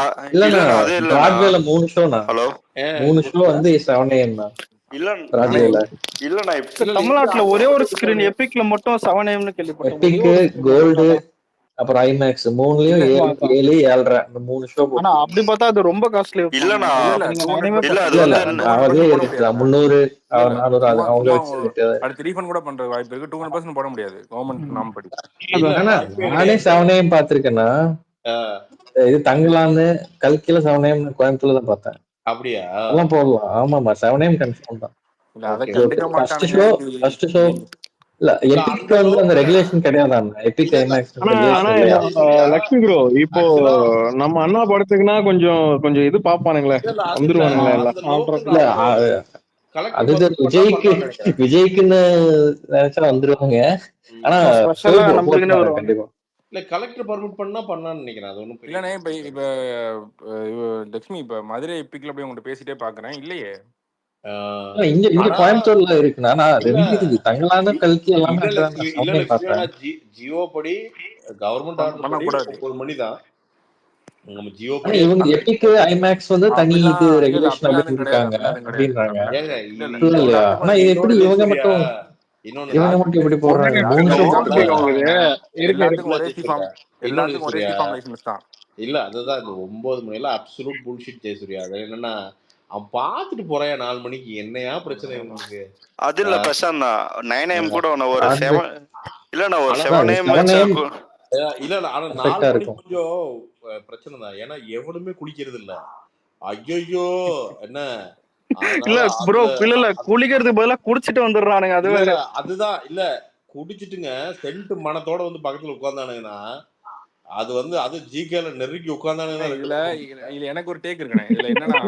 அது இல்ல பிராட்வேல 3 ஷோனா. ஹலோ 3 ஷோ வந்து 7am தான். இல்லனா தமிழ்நாட்டுல ஒரே ஒரு ஸ்கிரீன் எபிக்ல மட்டும் 7am னு கேள்விப்பட்டேன். எபிக் கோல்ட் அப்புறம் ஐமேக்ஸ் 3லயும் 7 7:30 அந்த 3 ஷோ. ஆனா அப்படி பார்த்தா அது ரொம்ப காஸ்ட்லி. இல்லனா இல்ல அதே இருக்கு 300 400 அது அவங்க வெப்சைட். அடுத்து ரீஃபண்ட் கூட பண்ற வாய்ப்பு இருக்கு. 200% போட முடியாது கவர்மெண்ட் நாம படி. நானே 7am பாத்திருக்கேன்னா இது தங்கலான்னு கல்கில 7am கோயம்புத்தூர்ல தான் பார்த்தேன். அப்படியா? எல்லாம் போடலாம். ஆமாமா 7am கன்ஃபார்ம் தான். ஃபர்ஸ்ட் ஷோ இல்ல எபிக் வந்து அந்த ரெகுலேஷன் கிடையாது. எபிக் ஐமேக்ஸ் லட்சுமி ப்ரோ இப்போ நம்ம அண்ணா படத்துக்குனா கொஞ்சம் இது பாப்பானுங்களே வந்துருவானுங்களே எல்லாம். அது விஜய்க்குன்னு நினைச்சா வந்துருவாங்க. ஆனா கண்டிப்பா இல்ல கலெக்டர் பர்மிட் பண்ணான்னு நினைக்கிறேன். அது ஒண்ணும் இல்லனே. இப்ப லட்சுமி இப்ப மதுரை எபிக்ல போய் உங்ககிட்ட பேசிட்டே பாக்குறேன். இல்லையே இங்க ஆனா கோயம்புத்தூர்ல இருக்குண்ணா. நான் இல்ல 2 இருக்குது. தங்கலான கல்கி எல்லாமே இல்ல அங்கதான் நான் செவனையும் பார்த்தேன். ஜியோ படி கவர்மெண்ட் ஆர்டர் படி பண்ணக்கூடாது. 9 மணி தான். நம்ம ஜியோ ஆனா படி இவங்க எபிக் ஐமேக்ஸ் வந்து தனி இது அப்படிலாம் இல்ல ரெகுலேஷன் அப்படிலாம் அப்படின்னு எதுவும் கிடையாது, இருக்காங்க அப்படிலாம் எதுவும் கிடையாது, அப்படின்றாங்க. ஏங்க இல்ல இல்ல அப்படிலாம் இல்லையா? ஆனா இது எப்படி இன்னொன்னு இவங்க சூர்யா, மட்டும் இன்னொன்னு இவங்க ராஜ் மட்டும் எப்படி போடுறாங்க? 3 ஒரே ஷோ இல்ல ஓட்டு போட்டுக்கலாம். போகுது. எல்லாத்துக்கும் ஒரே ஜெயசூர்யா, ஃபார்ம், இன்னொன்னு எல்லாத்துக்கும் ஒரே ஜெயசூர்யா, ஃபார்ம் லைசன்ஸ் தான். இல்ல அதுதான் இந்த 9 மணில அப்சல்யூட் புல்ஷிட் ஜெயசூர்யா. அது என்னன்னா அவன் பாத்துட்டு போறாயா 4 மணிக்கு, என்னையா பிரச்சனை இவனுக்கு? அது இல்ல பிரசாந்த் 9 AM கூட ஒரு அது 7 இல்ல ஒரு ஆனா 7 AM 7 AM இல்ல ஆனா 4 பெர்ஃபெக்ட்டா மணிக்கு இருக்கும். கொஞ்சம் பிரச்சனை தான். ஏன்னா எவனுமே குளிக்கிறது இல்ல. ஐயோ என்ன இல்ல அதனால ப்ரோ, அதுல இல்ல குளிக்கிறதுக்கு பதிலா குடிச்சிட்டு வந்துடுறானுங்க. அது இல்ல வேற. அதுதான் இல்ல குடிச்சிட்டுங்க சென்ட் மனத்தோட வந்து பக்கத்துல உட்கார்ந்தானுங்கன்னா அது அது ஜிகேல நெருக்கி உட்கார்ந்தானுங்கன்னா 2 இதுல பக்கம் இதுல எனக்கு ஒரு டேக் இருக்குண்ணே. இதுல என்னன்னா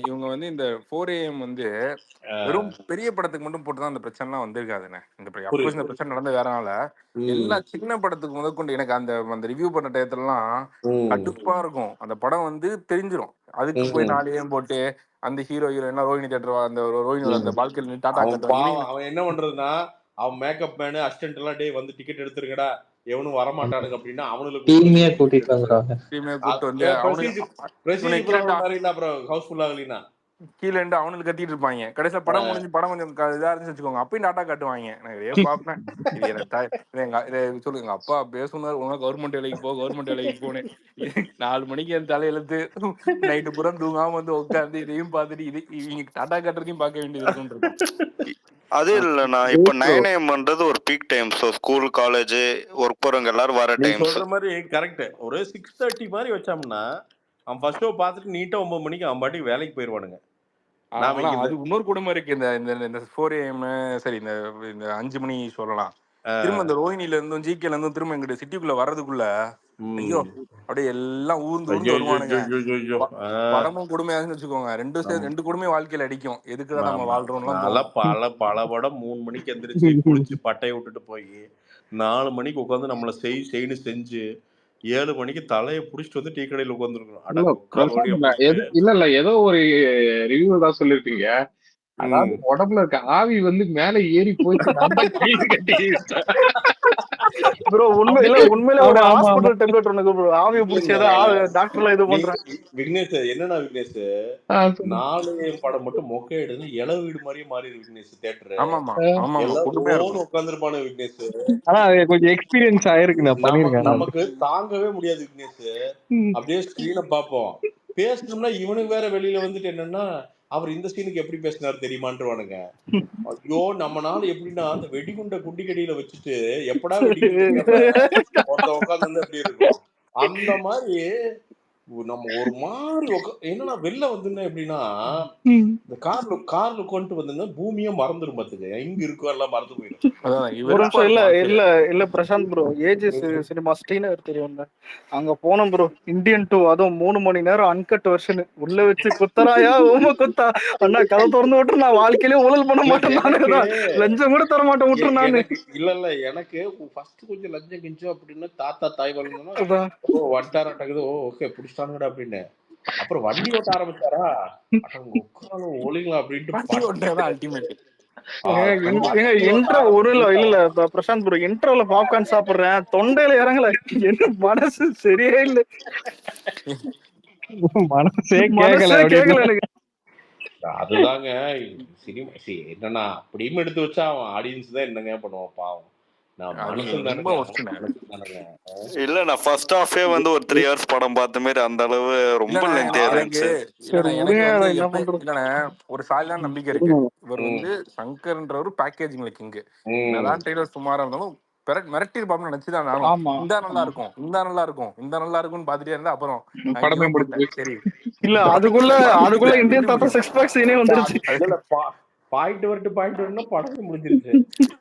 இவங்க வந்து இந்த 4 AM வந்து வெறும் பெரிய படத்துக்கு மட்டும் போட்டுதான் அந்த பிரச்சனை எல்லாம் வந்திருக்காதுண்ணே. இந்த அப்கோர்ஸ் இந்த பிரச்சனை நடந்த வேறனால எல்லா சின்ன படத்துக்கு முதற்கொண்டு எனக்கு அந்த அந்த ரிவ்யூ பண்ண டயத்துலலாம் கடுப்பா இருக்கும். அந்த படம் வந்து தெரிஞ்சிடும். அதுக்கு போய் 4 AM போட்டு அந்த ஹீரோ ஹீரோயினா ரோஹிணி தேட்டர் அந்த ரோஹிணியோட அந்த பால்கனி டாடா அவன் கட்டுவாங்க. பாவம் அவன் என்ன பண்றதுன்னா அவன் மேக்கப் மேனு அசிஸ்டன்ட் எல்லாம் டே வந்து டிக்கெட் எடுத்துருங்கடா எவனும் வரமாட்டானுங்க அப்படின்னா அவனுக்கு டீமையே கூட்டிட்டு வந்துடுறாங்க. கூப்பிட்டு வந்து பிரசிடென்ட் ப்ராப்ளம் மாதிரி அப்புறம் ஹவுஸ்ஃபுல் ஆகலைன்னா கீழே இருந்து அவனுக்கு கத்திட்டு இருப்பாங்க. கடைசியில படம் முடிஞ்சு படம் கொஞ்சம் இதா இருந்துச்சு வச்சுக்கோங்க, அப்பயும் டாட்டா காட்டுவாங்க. நான் இதே பாப்பேன். இது எனக்கு சொல்லுங்க, எங்க அப்பா பேசுனாரு உனக்கு கவர்மெண்ட் வேலைக்கு போ, கவர்மெண்ட் வேலைக்கு போனேன். 4 மணிக்கு என் தலையெழுத்து நைட்டு புறம் தூங்காம வந்து உட்காந்து இதையும் பார்த்துட்டு இது இவங்க டாட்டா காட்டுறதையும் பார்க்க வேண்டியது இருக்கும். அது இல்லண்ணா இப்ப 9 AM ஒரு peak time. So school college work போறவங்க எல்லாரும் வர நீ டைம். சொல்ற மாதிரி கரெக்ட். ஒரு 6:30 மாதிரி வச்சோம்னா அவன் ஃபர்ஸ்ட் ஷோ பார்த்துட்டு நீட்டா 9 மணிக்கு அவன் பாட்டுக்கு வேலைக்கு போயிடுவானுங்க. அது இன்னொரு குடும்பம் இருக்கு. இந்த 4 AM சரி இந்த 5 மணி சொல்லலாம். திரும்ப இந்த ரோஹிணில இருந்தும் ஜிகேல இருந்தும் திரும்ப எங்கிட்ட சிட்டிக்குள்ள வர்றதுக்குள்ள ஐயோ அப்படியே எல்லாம் ஊர்ந்து வருவானுங்க. படமும் கொடுமையாதுன்னு வச்சுக்கோங்க. ரெண்டு கொடுமை வாழ்க்கையில அடிக்கும். எதுக்குதான் நம்ம வாழ்றோம்லாம் பல படம் 3 மணிக்கு எந்திரிச்சு குளிச்சு பட்டையை விட்டுட்டு போய் 4 மணிக்கு உட்காந்து நம்மள செய்யு செஞ்சு 7 மணிக்கு தலையை புடிச்சிட்டு வந்து டீ கடையில உட்காந்துருக்கணும். இல்ல ஏதோ ஒரு ரிவ்யூ தான் சொல்லிருப்பீங்க. அதாவது உடம்புல இருக்க ஆவி வந்து மேல ஏறி போயிட்டு ப்ரோ உண்மையில ஒரு ஹாஸ்பிடல் டெம்ப்ளேட் ஒண்ணுக்கு ப்ரோ ஆவியை பிடிச்சதா டாக்டர்ல இது பண்றாங்க. விக்னேஷ் என்னன்னா விக்னேஷ் 4 AM படம் மட்டும் மொக்கை எடுத்து இளவு வீடு மாதிரியே மாறி விக்னேஷ் தியேட்டர் உட்காந்துருப்பானு விக்னேஷ். ஆனா கொஞ்சம் எக்ஸ்பீரியன்ஸ் ஆயிருக்கு நான் பண்ணிருக்கேன். நமக்கு தாங்கவே முடியாது விக்னேஷ். அப்படியே ஸ்கிரீனை பார்ப்போம். பேசணும்னா இவனுக்கு வேற வெளியில வந்துட்டு என்னன்னா அவர் இந்த சீனுக்கு எப்படி பேசினாரு தெரியுமான்ட்டுவானுங்க. ஐயோ நம்மனால எப்படின்னா அந்த வெடிகுண்ட குண்டிக்கடியில வச்சுட்டு எப்படா வெடிகுண்ட உட்காந்து எப்படி இருக்கும் அந்த மாதிரி நம்ம ஒரு மாதிரி என்னன்னா வெளில வந்துன்னா எப்படின்னா இந்த கார்ல கொண்டு வந்து பூமியே மறந்துடும். பாத்துக்க எங்க இருக்கோ எல்லாம் மறந்து போயிடும். ஒரு நிமிஷம் இல்ல Prashanth bro, AGS cinema Srinagar தெரியும், அங்க போனோம் ப்ரோ. இந்தியன் 2 அதுவும் 3 மணி நேரம் அன்கட் வெர்ஷன் உள்ள வச்சு குத்தராயா ஓம குத்தா அண்ணா கதை திறந்து விட்டு நான் வாழ்க்கையிலே ஊழல் பண்ண மாட்டேன். நானு லஞ்சம் கூட தர மாட்டேன் விட்டுரு நானு. இல்ல எனக்கு ஃபர்ஸ்ட் கொஞ்சம் லஞ்சம் கிஞ்சம் அப்படின்னு தாத்தா தாய் வளர்ந்தோம்னா வட்டாரட்டக்குது ஓகே புடிச்சிட்டானுங்கடா அப்படின்னு. அப்புறம் வண்டி ஓட்ட ஆரம்பிச்சாரா ஒளிங்களா அப்படின்ட்டு பிரசாந்த் ப்ரோ இன்ட்ரோல பாப்கார்ன் சாப்பிடுறேன், தொண்டையில இறங்கல. என்ன மனசு சரியே இல்ல, மனசே கேட்கல எனக்கு. அதுதாங்க சினிமா என்னன்னா அப்படியும் எடுத்து வச்சா அவன் ஆடியன்ஸ் தான் என்னங்க பண்ணுவான் பாவம். இல்ல நான் ஃபர்ஸ்ட் ஹாஃபே வந்து ஒரு 3 hours படம் பார்த்த மாதிரி அந்த அளவு ரொம்ப லென்த்தியா இருந்துச்சு. ஒரு சாலியான நம்பிக்கை இருக்கு. இவர் வந்து சங்கர்ன்றவர் பேக்கேஜிங்ல கிங்கு. என்னதான் ட்ரெய்லர் சுமாரா இருந்தாலும் மிரட்டி இருப்பான்னு நினைச்சுதான் நானும் இந்த நல்லா இருக்கும் இந்த நல்லா இருக்கும் இந்த நல்லா இருக்கும்னு பாத்துட்டே இருந்தா அப்புறம் சரி இல்ல அதுக்குள்ள இந்தியன் தாத்தா 6 பேக் சீனே வந்துருச்சு. பாயிண்ட் வரணும் படம் முடிஞ்சிருச்சு.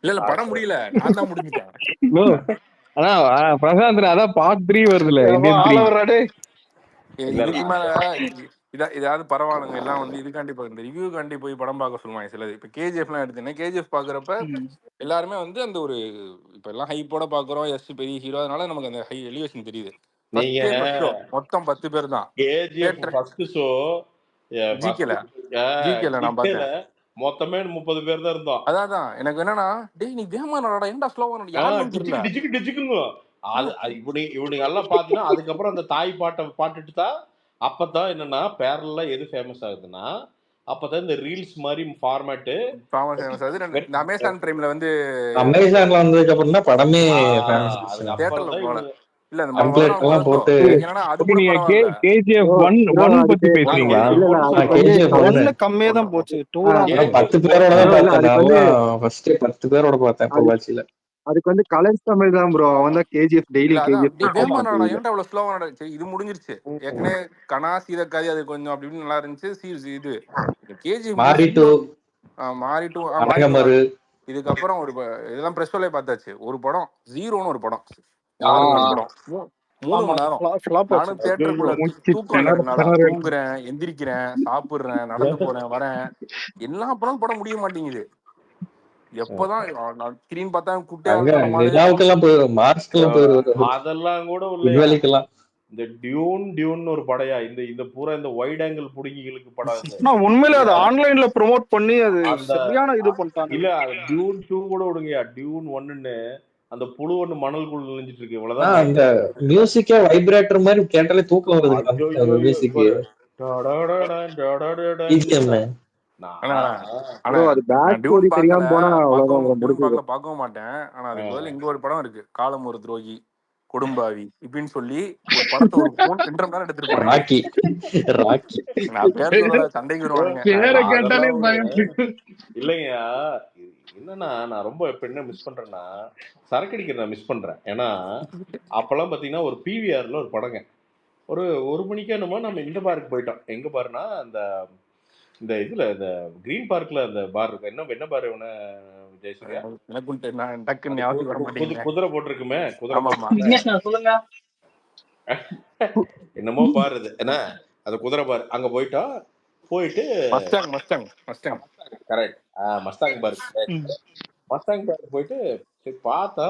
இல்ல படம் முடியல, நான் தான் முடிஞ்சிட்டேன். அதான் பிரசாந்த் அதான் பார்ட் 3 வருதுல. இதுக்கு மேல இதாவது பரவாயில்லைங்க. எல்லாம் வந்து இதுக்காண்டி இந்த ரிவ்யூ காண்டி போய் படம் பார்க்க சொல்லுவாங்க சிலது. இப்ப கேஜிஎஃப் எல்லாம் எடுத்தீங்கன்னா கேஜிஎஃப் பாக்குறப்ப எல்லாருமே வந்து அந்த ஒரு இப்ப எல்லாம் ஹைப்போட பாக்குறோம். எஸ் பெரிய ஹீரோ, அதனால நமக்கு அந்த ஹை எலிவேஷன் தெரியுது. மொத்தம் 10 பேர் தான். ஜிகேல நான் பார்த்தேன். மொத்தமே 30 பேர் தான் இருந்தோம். அதான் எனக்கு என்னன்னா, டேய் நீ வேகமா நடடா, ஏன்டா ஸ்லோவா நட, யாருன்னு தெரியல. டிஜிக்குங்க. அது இவனுங்க எல்லாம் பாத்தீங்கன்னா அதுக்கப்புறம் அந்த தாய் பாட்டை பாட்டுட்டு தான் அப்பதான் என்னன்னா பேரலா எது ஃபேமஸ் ஆகுதுன்னா அப்பதான் இந்த ரீல்ஸ் மாதிரி ஃபார்மேட்டு இந்த அமேசான் பிரைம்ல வந்து அமேசான்ல வந்ததுக்கு அப்புறம் தான் படமே தியேட்டர்ல போல. இல்ல இந்த டெம்ப்ளேட் எல்லாம் போட்டு என்னன்னா அது கூட நீங்க பரவாயில்ல. KGF 1 பத்தி பேசுறீங்களா? KGF 1 கம்மியா தான் போச்சு. 2 தான் 10 பேரோட தான் பார்த்தேன். நான் ஃபர்ஸ்ட் 10 பேரோட பார்த்தேன் பொள்ளாச்சியில. அதுக்கு வந்து கலர்ஸ் தமிழ் தான் ப்ரோ. அவன் தான் KGF டெய்லி KGF வேகமா நடடா, ஏன்டா இவ்வளவு ஸ்லோவா நட. சரி இது முடிஞ்சிருச்சு. ஏற்கனவே கனா சீதக்காதி அது கொஞ்சம் அப்படி இப்படி நல்லா இருந்துச்சு. இது KGF மாறிட்டு மாறிட்டு இதுக்கப்புறம் ஒரு இதெல்லாம் பிரஸ் ஷோலே பார்த்தாச்சு. ஒரு படம் ஜீரோன்னு ஒரு படம் 3 மணி நேரம். நானும் தியேட்டருக்குள்ள தூக்கம் தூங்குறேன், எந்திரிக்கிறேன், சாப்பிடுறேன், நடந்து போறேன், வரேன். எல்லா படம் படம் முடிய மாட்டேங்குது. எப்பதான் ஸ்கிரீன் பார்த்தா அதெல்லாம் கூட இல்ல. இந்த டியூன் ஒரு படையா இந்த பூரா இந்த வைட் ஆங்கிள் புடிங்கிகளுக்கு படம். உண்மையில அது ஆன்லைன்ல ப்ரோமோட் பண்ணி அது சரியான இது பண்ணிட்டாங்க. இல்ல டியூன் 2 கூட விடுங்க. டியூன் 1ன்னு அந்த புழு ஒண்ணு மனல்குள்ள நெஞ்சிட்டு இருக்கு. இவ்வளவுதான். அந்த மியூசிக்கே வைப்ரேட்டர் மாதிரி கேட்டாலே தூக்கம் வருது. அந்த மியூசிக் பார்க்க மாட்டேன். ஆனா அதுக்கு பதில் இங்க ஒரு படம் இருக்கு, காலம் ஒரு துரோகி, கொடும்பாவி இப்படின்னு சொல்லி ஒரு படத்தை ஒரு 2.5 மணி நேரம் எடுத்துருப்பாங்க. நான் பேர் சொல்ல சண்டைக்கு வருவானுங்க. இல்லைங்க என்னன்னா நான் ரொம்ப இப்ப என்ன மிஸ் பண்றேன்னா சரக்கு அடிக்கிறத மிஸ் பண்றேன். ஏன்னா அப்பெல்லாம் பாத்தீங்கன்னா ஒரு PVRல ஒரு படங்க ஒரு 1 மணிக்கே என்னமோ நம்ம இந்த பார்க்கு போயிட்டோம். எங்க பாருன்னா இந்த இதுல இந்த கிரீன் பார்க்ல அந்த பார் இருக்கு. என்ன பாரு ஜெயசூர்யா குதிரை போட்டிருக்குமே, சொல்லுங்க என்னமோ பாரு இது என்ன அது குதிரை பாரு. அங்க போயிட்டு கரெக்ட் மஸ்தாங் பார்க் போயிட்டு பார்த்தா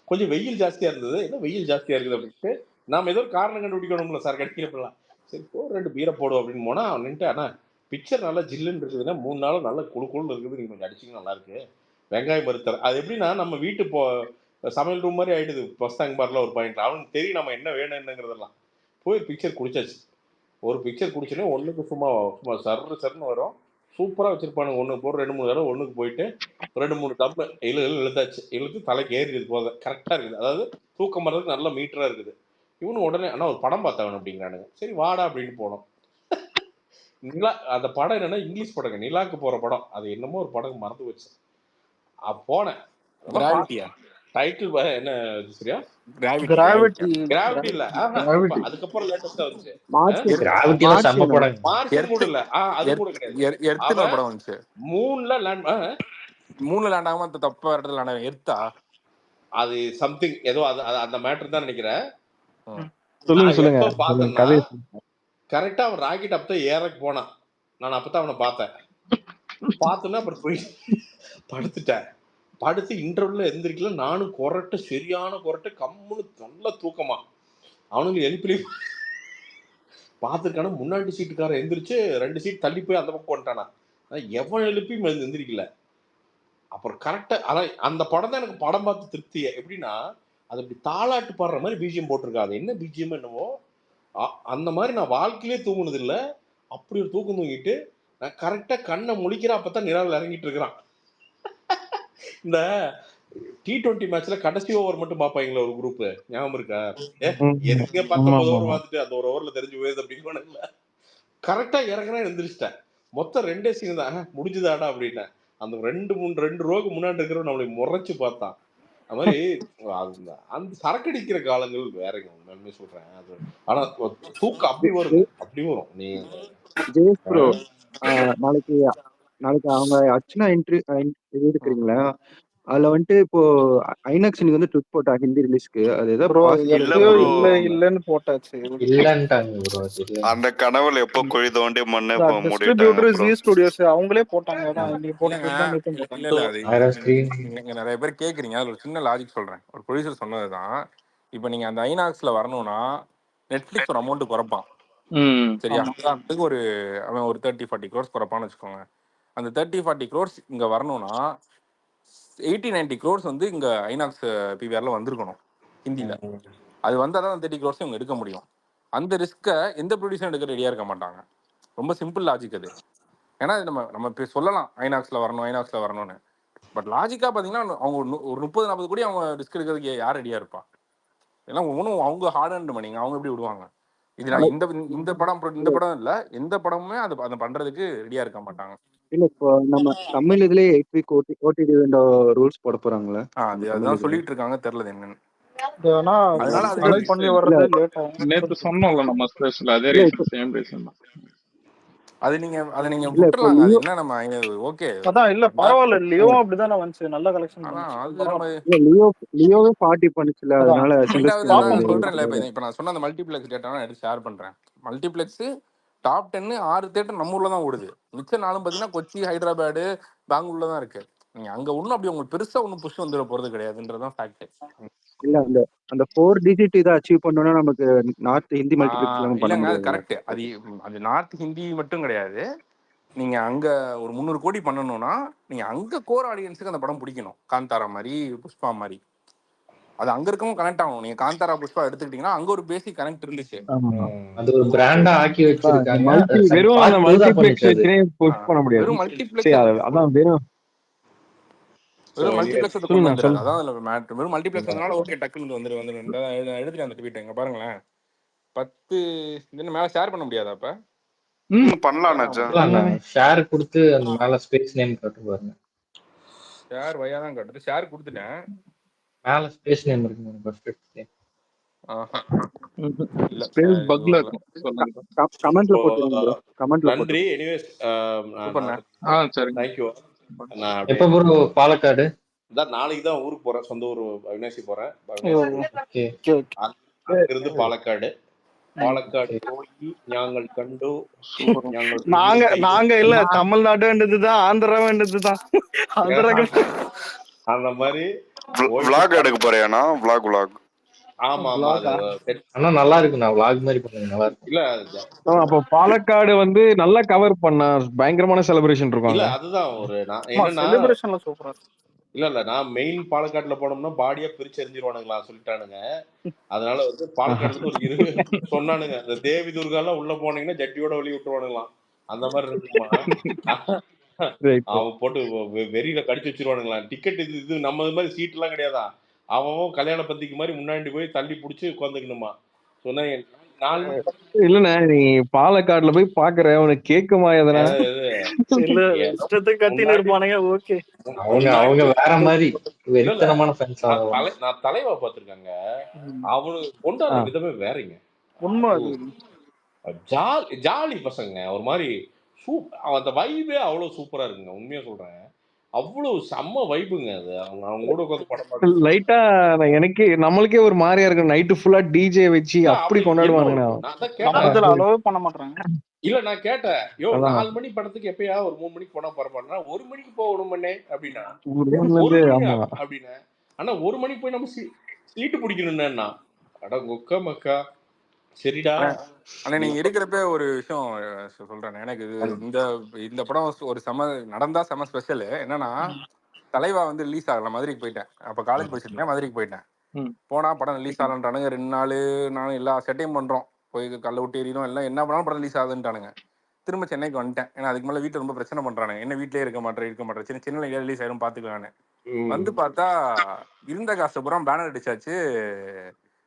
கொஞ்சம் வெயில் ஜாஸ்தியா இருந்தது. என்ன வெயில் ஜாஸ்தியா இருக்குது அப்படின்ட்டு நாம ஏதோ ஒரு காரணம் கண்டுபிடிக்கணும்ல சார் கிடைக்கிறப்பெல்லாம். சரி 2 பீரை போடும் அப்படின்னு போனா அவன் நின்ட்டு ஆனா பிக்சர் நல்லா ஜில்லுன்னு இருக்குதுன்னா 3 நாளும் நல்லா குழுக்குழுன்னு இருக்குது. நீங்க கொஞ்சம் அடிச்சிங்க நல்லா இருக்கு. வெங்காயம் பருத்தர் அது எப்படின்னா நம்ம வீட்டு சமையல் ரூம் மாதிரி ஆயிடுது. மஸ்தாங் பார்க்ல ஒரு பாயிண்ட் அவனுக்கு தெரியும் நம்ம என்ன வேணும்ங்கிறதெல்லாம். போய் பிக்சர் குடிச்சாச்சு. ஒரு பிக்சர் குடிச்சோன்னே ஒண்ணுக்கு சும்மா சர்ன்னு வரும். சூப்பரா வச்சிருப்பானுங்க. 1 போட்டு 2-3 தடவை ஒண்ணுக்கு போயிட்டு 2-3 டப்பு இழுத்தாச்சு. இழுத்து தலைக்கு ஏறிடுது போத கரெக்டா இருக்குது. அதாவது தூக்கம் வர்றதுக்கு நல்ல மீட்டரா இருக்குது. இவனு உடனே ஆனா ஒரு படம் பார்த்தவன் அப்படிங்கிறானுங்க. சரி வாடா அப்படின்னு போனோம். நிலா அந்த படம் என்னன்னா இங்கிலீஷ் படங்க, நிலாக்கு போற படம். அது என்னமோ ஒரு படம் மறந்து வச்சு போனேன். டைட்டில் என்ன சரியா கிராவிட்டி இல்ல. அதுக்கப்புறம் லேட்டஸ்டா வந்துச்சு மார்ஸ் கூட இல்ல. அது கூட கிடையாது. படம் வந்துச்சு. மூணுல லேண்ட் ஆகாம தப்பா இடத்துல லேண்ட் எர்த்தா அது சம்திங் ஏதோ அந்த மேட்டர் தான் நினைக்கிறேன். சொல்லுங்க. கரெக்டா அவன் ராக்கெட் அப்பதான் ஏறக்கு போனான். நான் அப்பதான் அவனை பார்த்தேன். பார்த்தோன்னா அப்புறம் போய் படுத்துட்டேன். படுத்து இன்டர்வல்ல எந்திரிக்கல. நானும் சரியான கொரட்டை கம்முன்னு நல்ல தூக்கமா. அவனுங்க எழுப்பிலி பார்த்துருக்கான முன்னாடி சீட்டுக்கார எந்திரிச்சு 2 சீட் தள்ளி போய் அந்த பக்கம் வந்துட்டானா. எவன் எழுப்பி எந்திரிக்கல. அப்புறம் கரெக்டா அதான் அந்த படம் தான் எனக்கு படம் பார்த்து திருப்தியே. எப்படின்னா அது இப்படி தாளாட்டு பாடுற மாதிரி பிஜிஎம் போட்டிருக்கா. அது என்ன பிஜிஎம் என்னவோ அந்த மாதிரி நான் வாழ்க்கையிலே தூங்குனது இல்லை. அப்படி ஒரு தூக்கம் தூங்கிட்டு நான் கரெக்டா கண்ணை முழிக்கிறேன். அப்பதான் நிலாவில் இறங்கிட்டு இருக்கிறான். இந்த T20 மேட்ச்ல கடைசி ஓவர் மட்டும் பாப்பாங்களா ஒரு குரூப், ஞாபகம் இருக்கா? எதுக்கே 19 ஓவர் பார்த்துட்டு அந்த ஒரு ஓவர்ல தெரிஞ்சு போயிருது அப்படின்னு கரெக்டா இறங்குறேன் எந்திரிச்சிட்டேன். மொத்தம் 2 சீன் தான் முடிஞ்சுதாடா அப்படின்னேன். அந்த 2 ரோக்கு முன்னாடி இருக்கிற நம்மளை முறைச்சு பார்த்தான். அது மாதிரி அந்த சரக்கடிக்கிற காலங்கள் வேறங்க உண்மையுமே சொல்றேன். அது ஆனா தூக்கம் அப்படி வரும். நீ ஜெயஸ் ப்ரோ நாளைக்கு அவங்க அர்ச்சனா இது எடுக்கிறீங்களா? அதுல வந்துட்டு இப்போ ஐநாக்ஸ் நீங்க வந்து ட்விட் போட்டா ஹிந்தி ரிலீஸ்க்கு அது இல்லன்னு போட்டாச்சு. அந்த கனவுல எப்போ குழி தோண்டி மண்ணை ஸ்டுடியோஸ் அவங்களே போட்டாங்க. நிறைய பேர் கேக்குறீங்க. அதுல ஒரு சின்ன லாஜிக் சொல்றேன். ஒரு ப்ரொடியூசர் சொன்னதுதான். இப்ப நீங்க அந்த ஐநாக்ஸ்ல வரணும்னா நெட்ஃபிளிக்ஸ் ஒரு அமௌண்ட் குறைப்பான். சரியா? அதுக்கு அவன் ஒரு 30-40 crores குறைப்பான்னு வச்சுக்கோங்க. அந்த 30-40 crores இங்க வரணும்னா 80-90 crores வந்து இங்க ஐநாக்ஸ் பிவிஆர்ல வந்திருக்கணும் ஹிந்தியில. அது வந்தால் தான் 30 crores இவங்க எடுக்க முடியும். அந்த ரிஸ்க்கை எந்த ப்ரொடியூசரும் எடுக்க ரெடியாக இருக்க மாட்டாங்க. ரொம்ப சிம்பிள் லாஜிக் அது. ஏன்னா நம்ம இப்போ சொல்லலாம் ஐநாக்ஸில் வரணும்னு. பட் லாஜிக்காக பார்த்தீங்கன்னா அவங்க ஒரு 30-40 கோடி அவங்க ரிஸ்க் எடுக்கிறதுக்கு யார் ரெடியாக இருப்பா? ஏன்னா ஒன்றும் அவங்க ஹார்ட் அண்ட் மணிங்க, அவங்க எப்படி விடுவாங்க? இது நான் இந்த படம் இல்லை, எந்த படமுமே அதை பண்ணுறதுக்கு ரெடியாக இருக்க மாட்டாங்க. இல்ல இப்போ நம்ம தமிழ் இதுலயே 8 வீக் ஓடிடி விண்டோ ரூல்ஸ் போட போறாங்களா? அதுதான் சொல்லிட்டு இருக்காங்க, தெரியல என்னன்னு. நேத்து சொன்னோம்ல நம்ம ஸ்பெஷல், அதே ரீசன், சேம் ரீசன் தான். அது நீங்க விட்டுறலாங்க. அது என்ன நம்ம ஓகே அதான் இல்ல பரவாயில்ல, லியோ அப்படிதானே வந்துச்சு, நல்ல கலெக்ஷன். அது நம்ம லியோவே பார்ட்டி பண்ணுச்சுல, அதனால சொல்றேன்ல. இப்ப நான் சொன்ன அந்த மல்டிப்ளெக்ஸ் டேட்டா நான் எடுத்து ஷேர் பண்றேன். மல்டிப்ளெக்ஸ் டாப் 10 6 தியேட்டர் நம்ம ஊர்ல தான் ஓடுது. மிச்சம் 4 பாத்தீங்கன்னா கொச்சி, ஹைதராபாடு, பெங்களூர்ல தான் இருக்கு. நீங்க அங்க ஒன்னும் அப்படி உங்களுக்கு பெருசா ஒன்னும் புஷ் வந்துட போறது கிடையாதுன்றதான் ஃபேக்ட். இல்ல அந்த 4 டிஜிட் இதை அச்சீவ் பண்ணனும்னா நமக்கு நார்த் ஹிந்தி மல்டிப்ளெக்ஸ்ல பண்ண முடியாது. கரெக்ட். அது நார்த் ஹிந்தி மட்டும் கிடையாது. நீங்க அங்க ஒரு 300 கோடி பண்ணணும்னா நீங்க அங்க கோர் ஆடியன்ஸுக்கு அந்த படம் பிடிக்கணும். காந்தாரா மாதிரி, புஷ்பா மாதிரி அது அங்க இருக்கவும் கனெக்ட் ஆகணும். நீங்க காந்தாரா, புஷ்பா எடுத்துக்கிட்டீங்கன்னா அங்க ஒரு பேசிக் கனெக்ட் இருந்துச்சு. அது ஒரு பிராண்டா ஆக்கி வச்சிருக்காங்க. வெறும் அந்த மல்டிப்ளெக்ஸ் வச்சே புஷ் பண்ண முடியாது. வெறும் மல்டிப்ளெக்ஸ் அதான் வெறும் மல்டிப்ளெக்ஸ் கொண்டு வந்துடாது. அதான் வெறும் மல்டிப்ளெக்ஸ் அதனால ஓகே டக்குன்னு வந்துரு எடுத்துட்டு அந்த ட்வீட் எங்க பாருங்களேன். 10 என்ன மேல ஷேர் பண்ண முடியாதா? அப்ப பண்ணலாம். ஷேர் கொடுத்து அந்த மேல ஸ்பேஸ் நேம் காட்டு பாருங்க. ஷேர் வயா தான் காட்டுது. ஷேர் கொடுத்துட்டேன். மேல ஸ்பேஸ் நேம் இருக்கு ஃபர்ஸ்ட் நேம். இல்ல ஸ்பேஸ் பக்ல இருக்கு. கமெண்ட்ல போடுங்க ப்ரோ. கமெண்ட்ல நன்றி. எனிவேஸ் சரி, थैंक यू. எப்ப ப்ரோ பாலக்காடு? நாளைக்கு தான் ஊருக்கு போறேன், சொந்த ஊர் அவினாசி போறேன். அங்கிருந்து பாலக்காடு போய் நாங்கள் கண்டு நாங்க இல்ல தமிழ்நாடு வேண்டதுதான், ஆந்திரா வேண்டதுதான். அந்த மாதிரி vlog எடுக்க போறியானா? vlog ஆமா ஆனா நல்லா இருக்கு. நான் vlog மாதிரி பண்ணுங்க, நல்லா இருக்கு. இல்ல அப்ப பாலக்காடு வந்து நல்லா கவர் பண்ண பயங்கரமான செலிப்ரேஷன் இருக்கும். இல்ல அதுதான் ஒரு செலிப்ரேஷன்ல சூப்பரா. இல்ல நான் மெயின் பாலக்காட்டுல போனோம்னா பாடியா பிரிச்சு எரிஞ்சிருவானுங்களா சொல்லிட்டானுங்க. அதனால வந்து பாலக்காட்டுல ஒரு சொன்னானுங்க, இந்த தேவி துர்காலாம் உள்ள போனீங்கன்னா ஜட்டியோட வெளிய விட்டுருவானுங்களாம். அந்த மாதிரி இருக்குமா? அவன் போட்டு வெறியில கடிச்சு வச்சிருவானுங்களாம். டிக்கெட் இது நம்ம இது மாதிரி சீட் எல்லாம் கிடையாதா. அவன் கல்யாண பந்திக்கு மாதிரி முன்னாடி போய் தள்ளி பிடிச்சி உட்காந்துக்கணுமா. சொன்ன இல்லண்ணே, நீ பாலக்காடுல போய் பாக்குற உனக்கு கேக்குமா? எதனா கத்தின்னு இருப்பானுங்க. ஓகே, அவங்க வேற மாதிரி வெறித்தனமான ஃபேன்ஸ். நான் தலைவா பாத்துருக்காங்க. அவனுக்கு கொண்டாடுற விதமே வேறங்க. உண்மை. ஜாலி பசங்க. ஒரு மாதிரி அந்த வைபே அவ்வளவு சூப்பரா இருக்குங்க. உண்மையா சொல்றேன், அவ்வளவு செம்ம வைபுங்க அது. அவங்க கூட உட்காந்து படம் லைட்டா எனக்கே நம்மளுக்கே ஒரு மாதிரியா இருக்கு. நைட்டு ஃபுல்லா டிஜே வச்சு அப்படி கொண்டாடுவானுங்க. பண்ண மாட்டாங்க. இல்ல நான் கேட்டேன், 4 மணி படத்துக்கு எப்பயா ஒரு 3 மணிக்கு போனா பரவாயில்ல, 1 மணிக்கு போகணும் பண்ணே அப்படின்னா அப்படின்னு. ஆனா 1 மணிக்கு போய் நம்ம சீட்டு பிடிக்கணும்னா அட கொக்க மக்கா சரிடா. ஆனா நீங்க எடுக்கிறப்ப ஒரு விஷயம் சொல்றேன். எனக்கு இந்த படம் ஒரு நடந்தா செம ஸ்பெஷல். என்னன்னா தலைவா வந்து ரிலீஸ் ஆகல, மதுரைக்கு போயிட்டேன். அப்ப காலேஜ் படிச்சுட்டேன், மதுரைக்கு போயிட்டேன். போனா படம் ரிலீஸ் ஆகலன்றானுங்க. 2 நாள் நானும் எல்லா செட்டையும் பண்றோம், போய் கல்ல விட்டு எறியும் எல்லாம் என்ன பண்ணாலும் படம் ரிலீஸ் ஆகுதுன்ட்டானுங்க. திரும்ப சென்னைக்கு வந்துட்டேன். ஏன்னா அதுக்கு மேலே வீட்டில் ரொம்ப பிரச்சனை பண்றானுங்க. என்ன வீட்டிலே இருக்க மாட்டேன், சென்னையில் ரிலீஸ் ஆயிரும் பாத்துக்கலான்னு வந்து பார்த்தா இருந்த காசு பூரா பேனர் அடிச்சாச்சு,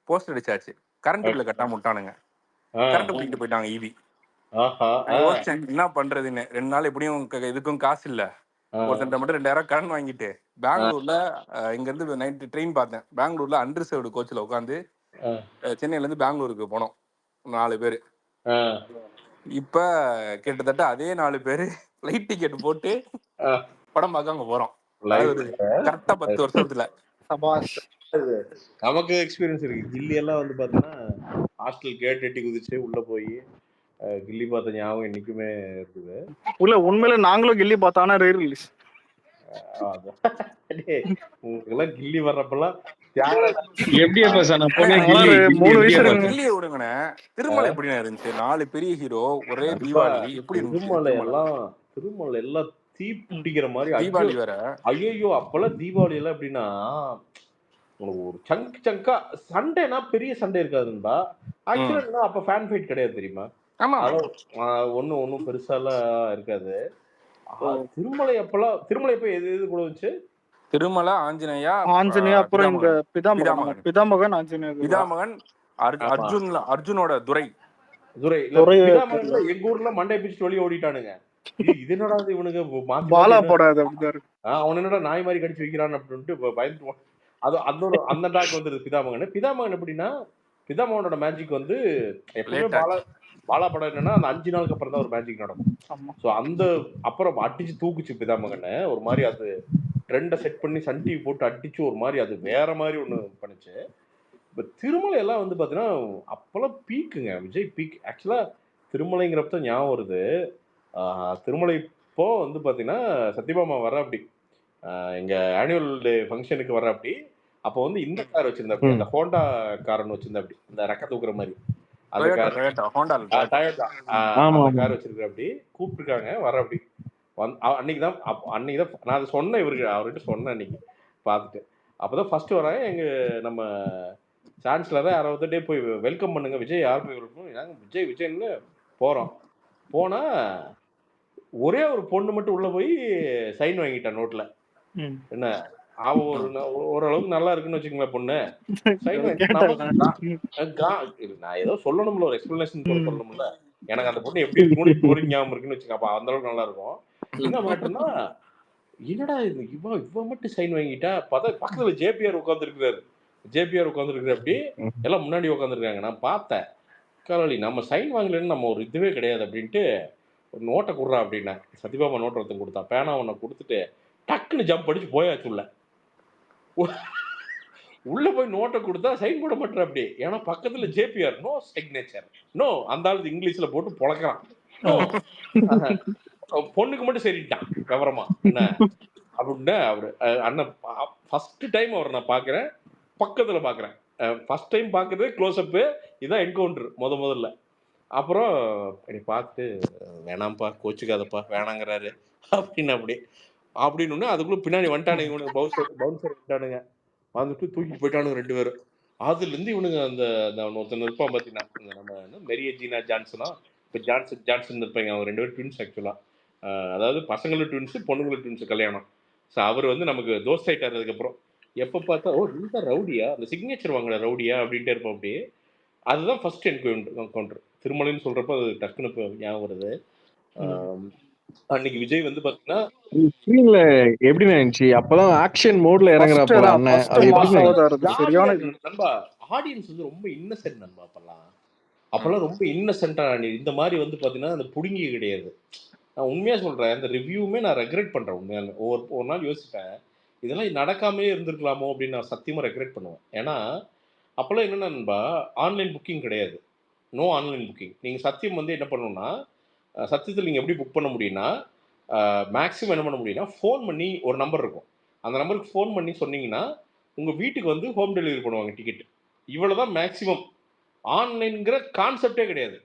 போஸ்டர் அடிச்சாச்சு. கரண்ட் பில்ல கட்டாம விட்டானுங்க. கரண்ட் பிடிக்கிட்டு போயிட்டாங்க ஈவி. என்ன பண்றதுன்னு 2 நாள் எப்படியும் இதுக்கும் காசு இல்ல. ஒருத்தன் மட்டும் 2000 கடன் வாங்கிட்டு பெங்களூர்ல இங்க இருந்து நைட்டு ட்ரெயின் பார்த்தேன். பெங்களூர்ல அன்ரிசர்வ்டு கோச்ல உட்காந்து சென்னையில இருந்து பெங்களூருக்கு போனோம் 4 பேரு. இப்ப கிட்டத்தட்ட அதே 4 பேரு ஃபிளைட் டிக்கெட் போட்டு படம் பார்க்க அங்க போறோம். கரெக்டா 10 வருஷத்துல. நமக்கு எக்ஸ்பீரியன்ஸ் இருக்கு. கில்லி எல்லாம் வந்து பாத்தீங்கன்னா ஹாஸ்டல் கேட் எட்டி குதிச்சு உள்ள போய் கில்லி பார்த்த ஞாபகம் இன்னைக்குமே இருக்குது. உள்ள உண்மையில நாங்களும் கில்லி பார்த்தானா ரே ரிலீஸ். உங்களுக்கெல்லாம் கில்லி வர்றப்பெல்லாம் கில்லியை விடுங்கண்ணே. திருமலை எப்படின்னா இருந்துச்சு? 4 பெரிய ஹீரோ ஒரே தீபாவளி எப்படி திருமலை எல்லாம் தீ பிடிக்கிற மாதிரி. தீபாவளி வேற. ஐயோ அப்பெல்லாம் தீபாவளி எல்லாம் எப்படின்னா உனக்கு ஒரு சங்கா சண்டைனா பெரிய சண்டை இருக்காதுன்பா. ஆக்சுவலா அப்ப ஃபேன் ஃபைட் கிடையாது தெரியுமா? ஒன்னும் பெருசாலாம் இருக்காது. திருமலை அப்பெல்லாம் திருமலை எப்ப எது கூட வந்துச்சு? திருமலை, ஆஞ்சநேயா, அப்புறம் இந்த பிதாமகன், பிதாமகன், அர்ஜுனோட துரை பிதாமகன்ல எங்க ஊர்ல மண்டை பிடிச்சிட்டு வெளியே ஓடிட்டானுங்க. இது என்னடா இவனுக்கு அவன் என்னடா நாய் மாதிரி கடிச்சு வைக்கிறான் அப்படின்ட்டு பயந்து அது அதோட அந்த டாக் வந்துருது பிதாமகன் எப்படின்னா பிதாமகனோட மேஜிக் வந்து எப்பவுமே பாலா படம் என்னன்னா அந்த 5 நாளுக்கு அப்புறம் தான் ஒரு மேஜிக் நடக்கும். ஸோ அந்த அப்புறம் அடிச்சு தூக்குச்சு பிதாமகனை ஒரு மாதிரி. அது ட்ரெண்டை செட் பண்ணி சன் டிவி போட்டு அடிச்சு ஒரு மாதிரி அது வேற மாதிரி ஒன்று பண்ணுச்சு. இப்போ திருமலை எல்லாம் வந்து பார்த்தீங்கன்னா அப்பெல்லாம் பீக்குங்க, விஜய் பீக். ஆக்சுவலாக திருமலைங்கிறப்ப தான் ஞாபகம் வருது. திருமலை இப்போ வந்து பார்த்தீங்கன்னா சத்யபாமா வர அப்படி எங்கள் ஆனுவல் டே ஃபங்க்ஷனுக்கு வர அப்படி. அப்போ வந்து இந்த கார் வச்சிருந்தாப்படி, அந்த ஹோண்டா கார்னு வச்சிருந்தாப்படி, இந்த ரெக்க தூக்குற மாதிரி அந்த கார் கார் வச்சிருக்கிற அப்படி கூப்பிட்டுருக்காங்க வர அப்படி. அன்னைக்குதான் நான் அதை சொன்னேன் இவருக்கு, அவர்கிட்ட சொன்னேன் அன்னைக்கு பார்த்துட்டு. அப்போதான் ஃபர்ஸ்ட் வராங்க எங்க நம்ம சான்ஸ்லர் தான் யாராவது டே போய் வெல்கம் பண்ணுங்க விஜய், யார் போய் நாங்கள் விஜய்னு போறோம். போனா ஒரே ஒரு பொண்ணு மட்டும் உள்ள போய் சைன் வாங்கிட்டான் நோட்ல. என்ன அவ ஓரளவுக்கு நல்லா இருக்குன்னு வச்சுக்கோங்களேன் பொண்ணு. நான் ஏதோ சொல்லணும்ல, ஒரு எக்ஸ்பிளனேஷன் சொல்லணும்ல. எனக்கு அந்த பொண்ணு எப்படி இருக்குன்னு போறீங்க ஞாபகம் இருக்குன்னு வச்சுக்கோங்க. அப்ப அந்த அளவுக்கு நல்லா இருக்கும். என்ன மாட்டோம்னா என்னடா இது இவ மட்டும் சைன் வாங்கிட்டா பார்த்தா பக்கத்துல ஜேபிஆர் உட்காந்துருக்கிறாரு. அப்படி எல்லாம் முன்னாடி உட்காந்துருக்காங்க. நான் பார்த்தேன் காலி நம்ம சைன் வாங்கலன்னு நம்ம ஒரு இதுவே கிடையாது அப்படின்ட்டு ஒரு நோட்டை கொடுறா அப்படின்னா சத்யபாமா நோட்டை ஒருத்தன் கொடுத்தா. பேனா ஒன்னை கொடுத்துட்டு டக்குன்னு ஜம்ப் அடிச்சு போயாச்சு உள்ள போய் நோட்டை கொடுத்தா சைன் போட மாட்டேன் அப்படி. ஏன்னா பக்கத்துல ஜேபிஆர் நோ சிக்னேச்சர் நோ. அந்த ஆளு இங்கிலீஷ்ல போட்டு பொழக்கிறான். பொண்ணுக்கு மட்டும் சரிட்டான் விவரமா என்ன அப்படின்னா அவரு அண்ணன் ஃபர்ஸ்ட் டைம் அவரை நான் பாக்குறேன், பக்கத்துல பாக்குறேன். ஃபர்ஸ்ட் டைம் பாக்குறது க்ளோஸ் அப்பு, இதான் என்கவுண்டர் முதல்ல. அப்புறம் பார்த்துட்டு வேணாம்ப்பா கோச்சுக்காதப்பா வேணாங்கிறாரு அப்படின்னு அப்படின்னு அதுக்குள்ள பின்னாடி வந்துட்டானுங்க பவுன்சர் வந்துட்டானுங்க. வந்துட்டு தூக்கி போயிட்டானுங்க 2 பேரும். அதுல இருந்து இவனுங்க அந்த ஒருத்தன் இருப்பான் பாத்தீங்கன்னா நம்ம மெரிய ஜீனா ஜான்சனா, இப்ப ஜான்சன் இருப்பாங்க. அவங்க 2 பேரும் ட்வின்ஸ் ஆக்சுவலா. அதாவது பசங்களும் ட்வின்ஸ் பொண்ணுங்களும் ட்வின்ஸ் கல்யாணம். ஸோ அவர் வந்து நமக்கு தோஸ்ட் ஆயிட்டார். அதுக்கப்புறம் எப்போ பார்த்தா இந்த ரவுடியா, அந்த சிக்னேச்சர் வாங்கல ரவுடியா அப்படின்ட்டு இருப்போம் அப்படியே. அதுதான் ஃபர்ஸ்ட் என்கவுண்டர். திருமலைன்னு சொல்றப்ப அது டக்குன்னு ஞாபகம் வருது. அன்னைக்கு விஜய் வந்து பாத்தீங்கன்னா ஸ்கிரீன்ல எப்படி இருந்துச்சு அப்பதான் ஆக்ஷன் மோட்ல இறங்குறப்ப நண்பா ஆடியன்ஸ் வந்து ரொம்ப இன்னசென்ட் நண்பா. அப்பெல்லாம் ரொம்ப இன்னசென்டா. இந்த மாதிரி வந்து பாத்தீங்கன்னா அந்த புடுங்கி கிடையாது. நான் உண்மையா சொல்றேன், அந்த ரிவ்யூமே நான் ரெக்ரெட் பண்றேன். உண்மையான ஒரு நாள் யோசிப்பேன் இதெல்லாம் நடக்காமே இருந்திருக்கலாமோ அப்படின்னு நான் சத்தியமா ரெக்ரெட் பண்ணுவேன். ஏன்னா அப்பெல்லாம் என்னன்னா நண்பா ஆன்லைன் புக்கிங் கிடையாது, நோ ஆன்லைன் புக்கிங். நீங்க சத்தியம் வந்து என்ன பண்ணணும்னா சத்தியத்தில் நீங்கள் எப்படி புக் பண்ண முடியும்னா மேக்ஸிமம் என்ன பண்ண முடியும்னா ஃபோன் பண்ணி ஒரு நம்பர் இருக்கும், அந்த நம்பருக்கு ஃபோன் பண்ணி சொன்னீங்கன்னா உங்கள் வீட்டுக்கு வந்து ஹோம் டெலிவரி பண்ணுவாங்க டிக்கெட். இவ்வளோ தான் மேக்ஸிமம். ஆன்லைன்கிற கான்செப்டே கிடையாது.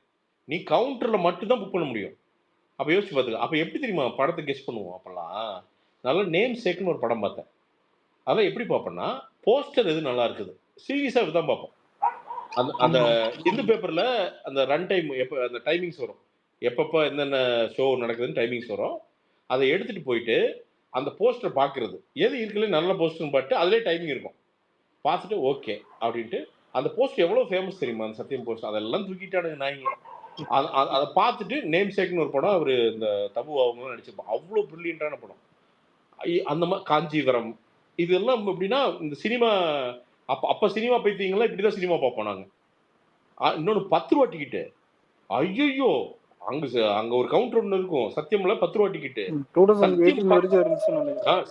நீ கவுண்டரில் மட்டும்தான் புக் பண்ண முடியும். அப்போ யோசிச்சு பார்த்துக்க. அப்போ எப்படி தெரியுமா படத்தை கெஸ் பண்ணுவோம்? அப்போல்லாம் நல்லா நேம் சேக்குன்னு ஒரு படம் பார்த்தேன். அதெல்லாம் எப்படி பார்ப்பேன்னா போஸ்டர் எது நல்லா இருக்குது சீரியஸாக தான் பார்ப்போம். அந்த இந்த பேப்பரில் அந்த ரன் டைம் எப்போ அந்த டைமிங்ஸ் வரும், எப்பப்போ என்னென்ன ஷோ நடக்குதுன்னு டைமிங்ஸ் வரும். அதை எடுத்துகிட்டு போயிட்டு அந்த போஸ்டரை பார்க்குறது, எது இருக்குல்ல நல்ல போஸ்டர்னு பார்த்து அதிலே டைமிங் இருக்கும். பார்த்துட்டு ஓகே அப்படின்ட்டு அந்த போஸ்டர் எவ்வளோ ஃபேமஸ் தெரியுமா அந்த சத்தியம் போஸ்டர், அதெல்லாம் தூக்கிட்டானுங்க நாய்ங்க. அதை பார்த்துட்டு நேம் சேக்குன்னு ஒரு படம் அவர் இந்த தபு அவங்க நடிச்சிருப்பான், அவ்வளோ ப்ரில்லியண்டான படம். அந்த மாதிரி காஞ்சிபுரம் இதெல்லாம் எப்படின்னா இந்த சினிமா அப்போ சினிமா பைத்தீங்களா இப்படி தான் சினிமா பார்ப்போம் நாங்கள். இன்னொன்று 10 ரூபா டிக்கெட்டு. ஐயோ அங்க ஒரு கவுண்டர் ஒன்று இருக்கும் சத்தியம்ல 10 ரூபா டிக்கெட்டு.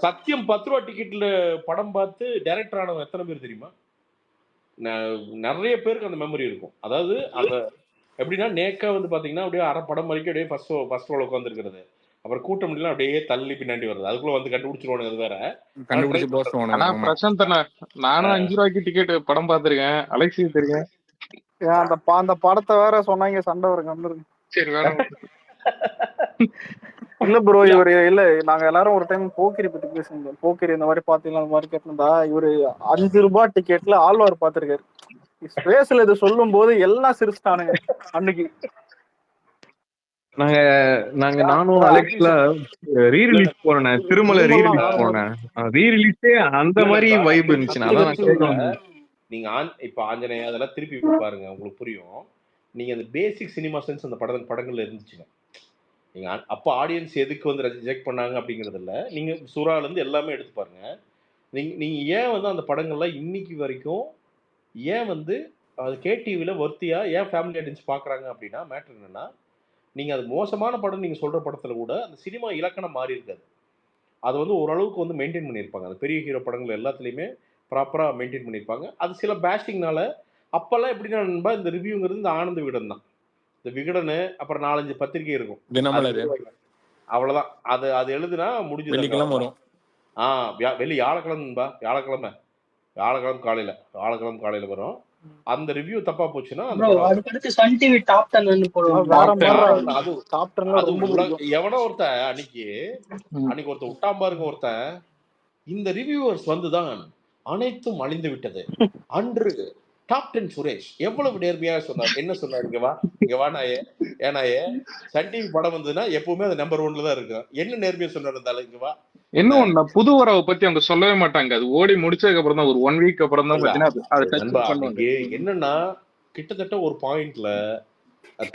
சத்தியம் 10 ரூபா டிக்கெட்ல படம் பார்த்து டைரக்டர் ஆனவங்க எத்தனை பேர் தெரியுமா? நிறைய பேருக்கு அந்த மெமரி இருக்கும். அதாவது அந்த எப்படின்னா நேக்கா வந்து பாத்தீங்கன்னா அப்படியே அரை படம் வரைக்கும் அப்படியே ஃபர்ஸ்ட் ரோல உட்காந்துருக்கிறது, அப்புறம் கூட்டம் எல்லாம் அப்படியே தள்ளி பின்னாடி வருது, அதுக்குள்ள வந்து கண்டுபிடிச்சிருவானுங்க. அது வேற கண்டுபிடிச்சு பிரசாந்த் நானும் 5 ரூபாய்க்கு டிக்கெட் படம் பார்த்திருக்கேன். அலெக்ஸி தெரியும் அந்த படத்தை வேற சொன்னாங்க சண்டை வரும். சரி வேணாம். இல்ல ப்ரோ, இவரு இல்ல நாங்க எல்லாரும் ஒரு டைம் போக்கிரி பத்தி பேசியிருந்தோம். போக்கிரி இந்த மாதிரி பாத்தீங்கன்னா அந்த மாதிரி கேட்டிருந்தா இவரு 5 ரூபாய் டிக்கெட்ல ஆழ்வார் பாத்திருக்காரு. ஸ்பேஸ்ல இது சொல்லும் போது எல்லாம் சிரிச்சிட்டானுங்க அன்னைக்கு. நானும் அலெக்ஸ்ல ரீரிலீஸ் போனேன், திருமலை ரீரிலீஸ் போனேன். ரீரிலீஸே அந்த மாதிரி வைப் இருந்துச்சு. அதான் நான் கேட்க வந்தேன். நீங்க இப்ப ஆஞ்சநேயா அதெல்லாம் திருப்பி பாருங்க, உங்களுக்கு புரியும். நீங்க அந்த பேசிக் சினிமா சென்ஸ் அந்த படங்கள்ல இருந்துச்சுங்க. நீங்க அப்போ ஆடியன்ஸ் எதுக்கு வந்து ரிஜெக்ட் பண்ணாங்க அப்படிங்கிறது இல்லை. நீங்க சுறால இருந்து எல்லாமே எடுத்து பாருங்க. நீங்க ஏன் வந்து அந்த படங்கள்லாம் இன்னைக்கு வரைக்கும் ஏன் வந்து அது கேடிவில வர்த்தியா ஏன் ஃபேமிலி ஆடியன்ஸ் பாக்குறாங்க அப்படின்னா மேட்டர் என்னன்னா, நீங்க அது மோசமான படம் நீங்க சொல்ற படத்துல கூட அந்த சினிமா இலக்கணம் மாறி இருக்காது. அது வந்து ஓரளவுக்கு வந்து மெயின்டைன் பண்ணியிருப்பாங்க. அந்த பெரிய ஹீரோ படங்கள் எல்லாத்துலேயுமே ப்ராப்பராக மெயின்டைன் பண்ணியிருப்பாங்க. அது சில பேஷிங்னால அப்போல்லாம் எப்படின்னா நண்பா, இந்த ரிவ்யூங்கிறது இந்த ஆனந்த விகடன் தான். இந்த விகடனு அப்புறம் 4-5 பத்திரிகை இருக்கும், அவ்வளோதான். அது எழுதுனா முடிஞ்சது. வெள்ளிக்கிழமை வரும். வியாழக்கிழமை நண்பா, வியாழக்கிழமை காலையில் வரும். அந்த ரிவ்யூ தப்பா போச்சுன்னா அதுக்கு சன் டிவி டாப் 10 போடுவாங்க. எவனோ ஒருத்தன் அன்னைக்கு ஒருத்தன் விட்டான் பாருங்க. ஒருத்தன் இந்த ரிவ்யூவர்ஸ் வந்துதான் அனைத்தும் அழிந்து விட்டது அன்று டாப் 10 சுரேஷ் எவ்வளவு நேர்மையாக சொன்னார். என்ன சொன்னார்? இங்க வா நாயே, ஏனாயே சன் டிவி படம் வந்ததுன்னா எப்பவுமே அது நம்பர் 1ல தான் இருக்கும். என்ன நேர்மையா சொன்னார் இருந்தாலும் இங்க வா. என்ன ஒண்ணு புது வரவை பத்தி அவங்க சொல்லவே மாட்டாங்க. அது ஓடி முடிச்சதுக்கு அப்புறம் தான், ஒரு 1 வீக் அப்புறம் தான் பாத்தீங்கன்னா என்னன்னா, கிட்டத்தட்ட ஒரு பாயிண்ட்ல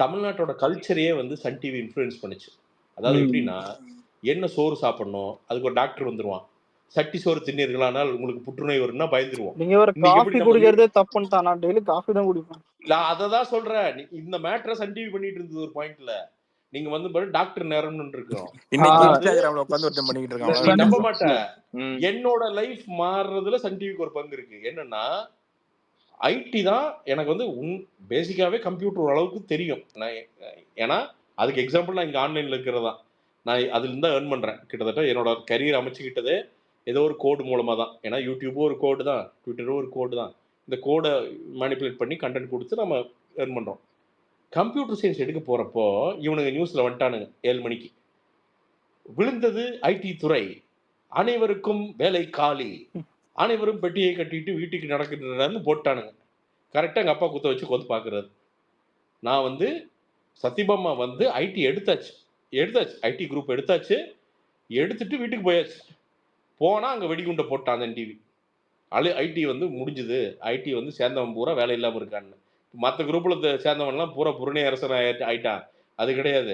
தமிழ்நாட்டோட கல்ச்சரையே வந்து சன் டிவி இன்ஃப்ளூயன்ஸ் பண்ணுச்சு. அதாவது எப்படின்னா, என்ன சோறு சாப்பிடணும், அதுக்கு ஒரு டாக்டர் வந்துருவான். சட்டி சோறு தின்னீர்களானால் உங்களுக்கு புற்றுநோய் வரும்னா பயந்துருவோம். நீங்க ஒரு காஃபி குடிக்கிறதே தப்புன்னு தான். நான் டெய்லி காஃபி தான் குடிப்பேன். நான் அததான் சொல்றேன். இந்த மேட்டரை சன் டிவி பண்ணிட்டு இருந்தது ஒரு பாயிண்ட்ல. நீங்க வந்து டாக்டர் நேரம்னு இருக்கோம். இன்ஸ்டாகிராம்ல உட்கார்ந்து ஒருத்தன் பண்ணிட்டு இருக்கான். நீ நம்ப மாட்டேன். என்னோட லைஃப் மாறுறதுல சன் டிவிக்கு ஒரு பங்கு இருக்கு. என்னன்னா, ஐடி தான் எனக்கு வந்து பேசிக்காவே கம்ப்யூட்டர் ஓரளவுக்கு தெரியும். ஏன்னா அதுக்கு எக்ஸாம்பிள் நான் இங்க ஆன்லைன்ல இருக்கிறதா. நான் அதுல இருந்தா ஏர்ன் பண்றேன். கிட்டத்தட்ட என்னோட கரியர் அமைச்சுக்கிட்டதே ஏதோ ஒரு கோடு மூலமா தான். ஏன்னா யூடியூபும் ஒரு கோடு தான், ட்விட்டரும் ஒரு கோடு தான். இந்த கோடை மேனிப்புலேட் பண்ணி கண்டென்ட் கொடுத்து நம்ம ஏர்ன் பண்றோம். கம்ப்யூட்டர் சயின்ஸ் எடுக்க போறப்போ இவனுங்க நியூஸ்ல வந்துட்டானுங்க 7 மணிக்கு. விழுந்தது ஐடி துறை, அனைவருக்கும் வேலை காலி, அனைவரும் பெட்டியை கட்டிட்டு வீட்டுக்கு நடக்குதுன்னு போட்டானுங்க. கரெக்டாக எங்கள் அப்பா குத்த வச்சு கொண்டு பார்க்குறாரு. நான் வந்து சத்யபாமா வந்து ஐடி எடுத்தாச்சு, ஐடி குரூப் எடுத்தாச்சு, எடுத்துட்டு வீட்டுக்கு போயாச்சு. போனால் அங்கே வெடிகுண்டை போட்டான் அந்த டிவி. ஐடி வந்து முடிஞ்சுது, ஐடி வந்து சேர்ந்தவன் பூரா வேலை இல்லாமல் இருக்கான்னு. மற்ற குரூப்பில் சேர்ந்தவன்லாம் பூரா புறணி அரசன் ஆயிட்டான். அது கிடையாது.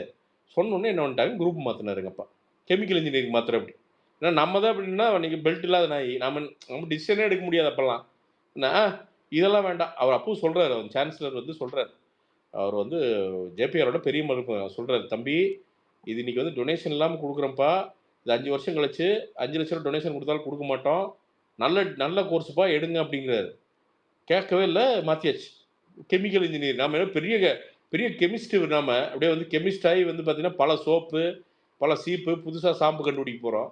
சொன்னோன்னே என்ன பண்ணிட்டாங்க, குரூப் மாற்றினாருங்கப்பா. கெமிக்கல் இன்ஜினியரிங் மாத்திரம் அப்படி. ஏன்னா நம்ம தான் அப்படின்னா நீங்கள் பெல்ட் இல்லாத நாய், நம்ம டிசிஷனே எடுக்க முடியாது அப்போல்லாம். இதெல்லாம் வேண்டாம். அவர் அப்பவும் சொல்கிறார், அவர் சான்சலர் வந்து சொல்கிறார், அவர் வந்து ஜேபிஆரோட பெரிய மறுப்பு சொல்கிறார், தம்பி இது இன்னைக்கு வந்து டொனேஷன் இல்லாமல் கொடுக்குறோம்ப்பா, இது 5 வருஷம் கழிச்சு 5 லட்ச ரூபா டொனேஷன் கொடுத்தாலும் கொடுக்க மாட்டோம், நல்ல கோர்ஸுப்பா எடுங்க அப்படிங்கிறாரு. கேட்கவே இல்லை, மாற்றியாச்சு. கெமிக்கல் இன்ஜினியர் நாம பெரிய பெரிய கெமிஸ்ட், நாம அப்படியே வந்து கெமிஸ்ட் ஆகி வந்து பார்த்தீங்கன்னா பல சோப்பு, பல சீப்பு, புதுசாக ஷாம்பு கண்டுபிடிக்க போகிறோம்.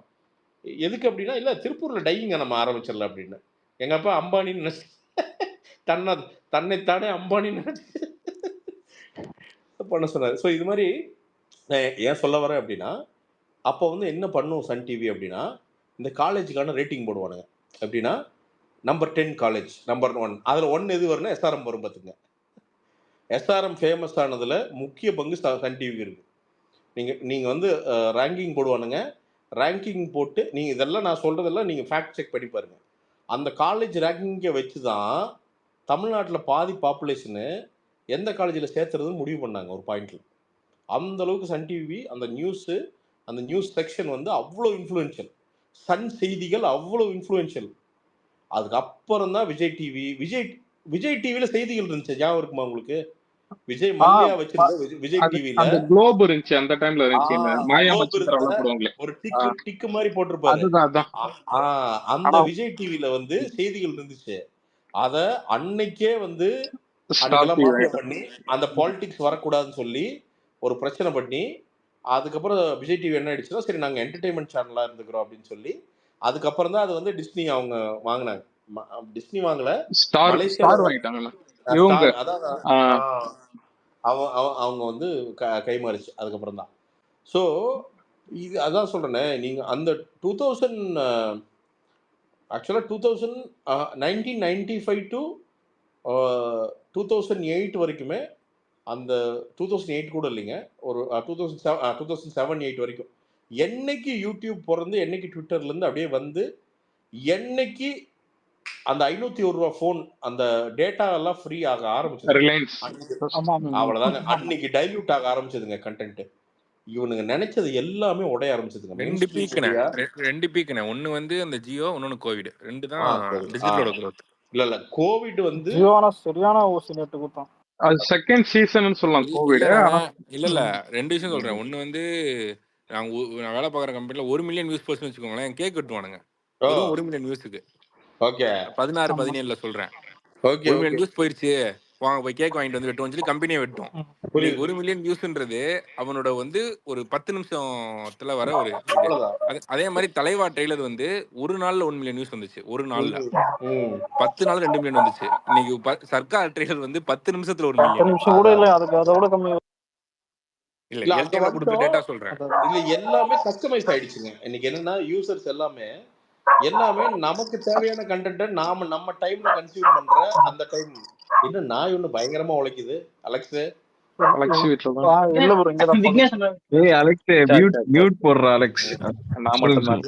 எதுக்கு அப்படின்னா, இல்லை திருப்பூரில் டையிங்க நம்ம ஆரம்பிச்சிடலாம் அப்படின்னு. எங்கள் அப்பா அம்பானின்னு நினச்சி தன்னைத்தானே அம்பானின்னு நினச்சி பண்ண சொன்னார். ஸோ இது மாதிரி ஏன் சொல்ல வரேன் அப்படின்னா, அப்போ வந்து என்ன பண்ணும் சன் டிவி அப்படின்னா, இந்த காலேஜுக்கான ரேட்டிங் போடுவானுங்க. எப்படின்னா நம்பர் 10 காலேஜ், நம்பர் 1, அதில் 1 எது வரும்னா எஸ்ஆர்எம் வரும். பார்த்துங்க, எஸ்ஆர்எம் ஃபேமஸ் ஆனதில் முக்கிய பங்கு சன் டிவிக்கு இருக்குது. நீங்கள் வந்து ரேங்கிங் போடுவானுங்க. ரேங்கிங் போட்டு நீங்கள் இதெல்லாம் நான் சொல்கிறதெல்லாம் நீங்கள் ஃபேக்ட் செக் பண்ணி பாருங்கள். அந்த காலேஜ் ரேங்கிங்கை வச்சு தான் தமிழ்நாட்டில் பாதி பாப்புலேஷனு எந்த காலேஜில் சேர்த்துறதுன்னு முடிவு பண்ணாங்க ஒரு பாயிண்டில். அந்தளவுக்கு சன் டிவி அந்த நியூஸ் செக்ஷன் வந்து அவ்வளோ இன்ஃப்ளூயன்ஷியல். சன் செய்திகள் அவ்வளோ இன்ஃப்ளூயன்ஷியல். அதுக்கப்புறம் தான் விஜய் டிவியில் செய்திகள் இருந்துச்சு. ஞாபகம் இருக்குமா உங்களுக்கு? விஜய் மல்லையா வச்சிருந்த விஜய் டிவில அந்த குளோப் இருந்துச்சு, அந்த டைம்ல இருந்துச்சு. ஒரு டிக்கு மாதிரி போட்டிருப்பாரு. அந்த விஜய் டிவில வந்து செய்திகள் இருந்துச்சு. அத அன்னைக்கே வந்து பண்ணி அந்த பாலிடிக்ஸ் வரக்கூடாதுன்னு சொல்லி ஒரு பிரச்சனை பண்ணி, அதுக்கப்புறம் விஜய் டிவி என்ன ஆயிடுச்சுன்னா, சரி நாங்க என்டர்டைன்மெண்ட் சேனலா இருந்துக்கிறோம் அப்படின்னு சொல்லி அதுக்கப்புறம் தான் அது வந்து டிஸ்னி அவங்க வாங்கினாங்க. டிஸ்னி வாங்கல, ஸ்டார் வாங்கிட்டாங்க. அவங்க வந்து கைமாறிச்சு அதுக்கப்புறம் தான். ஸோ இது அதான் சொல்றேனே, நீங்க அந்த 2000 ஆக்சுவலா 1995 டு 2008 வரைக்குமே, அந்த 2008 கூட இல்லைங்க, ஒரு 2007-8 வரைக்கும் என்னைக்கு யூடியூப் பிறந்து, என்னைக்கு ட்விட்டர்ல இருந்து அப்படியே வந்து, என்னைக்கு அந்த 501 ரூபா போன் அந்த டேட்டா எல்லாம் ஃப்ரீ ஆக ஆரம்பிச்சது, ரிலையன்ஸ். அவ்வளவுதாங்க. அன்னைக்கு டைல்யூட் ஆக ஆரம்பிச்சதுங்க கண்டென்ட். இவனுங்க நினைச்சது எல்லாமே உடைய ஆரம்பிச்சதுங்க. ரெண்டு பீக்குனே. ஒன்னு வந்து அந்த ஜியோ, இன்னொன்னு கோவிட். ரெண்டு தான் டிஜிட்டலோட growth. இல்ல கோவிட் வந்து ஜியோனா சரியான ஊசி நெட்டு கொடுத்தான். அது செகண்ட் சீசன் சொல்லலாம் கோவிட். இல்ல ரெண்டு விஷயம் சொல்றேன். ஒன்னு வந்து நான் வேலை பார்க்குற கம்பெனில 1 மில்லியன் வியூஸ் போஸ்ட்னு வச்சுக்கோங்களேன், கேக் வெட்டுவானுங்க. வெறும் 1 மில்லியன் வியூஸுக்கு. ஓகே 16-17 சொல்றேன். ஓகே 1 மில்லியன் வியூஸ் போயிருச்சு, வாங்க போய் கேக் வாங்கிட்டு வந்து வெட்டுவோம் சொல்லி கம்பெனியே வெட்டும். 1 மில்லியன் வியூஸ்ன்றது அவனோட வந்து ஒரு 10 நிமிஷத்துல வர ஒரு இது. அதே மாதிரி தலைவா ட்ரெய்லர் வந்து ஒரு நாள்ல 1 மில்லியன் வியூஸ் வந்துச்சு. ஒரு நாள்ல 10 நாள் 2 மில்லியன் வந்துச்சு. இன்னைக்கு சர்க்கார் ட்ரெய்லர் வந்து 10 நிமிஷத்துல 1 மில்லியன். நிமிஷம் கூட இல்ல, அதுக்கு அதோட கம்மி. இல்ல எல்டில கொடுத்த டேட்டா சொல்றேன். இல்ல எல்லாமே கஸ்டமைஸ் ஆயிடுச்சுங்க. இன்னைக்கு என்னன்னா யூசர்ஸ் எல்லாமே நமக்கு தேவையான கண்டென்ட்டை நம்ம டைம்ல கன்சியூம் பண்ற அந்த டைம். என்ன நாய் ஒண்ணு பயங்கரமா உழைக்குது. அலெக்ஸ் வீட்ல தான் இல்ல ப்ரோ, இங்க தான். ஏய் அலெக்ஸ் மியூட் போடுற அலெக்ஸ். நான் மட்டும் தான்.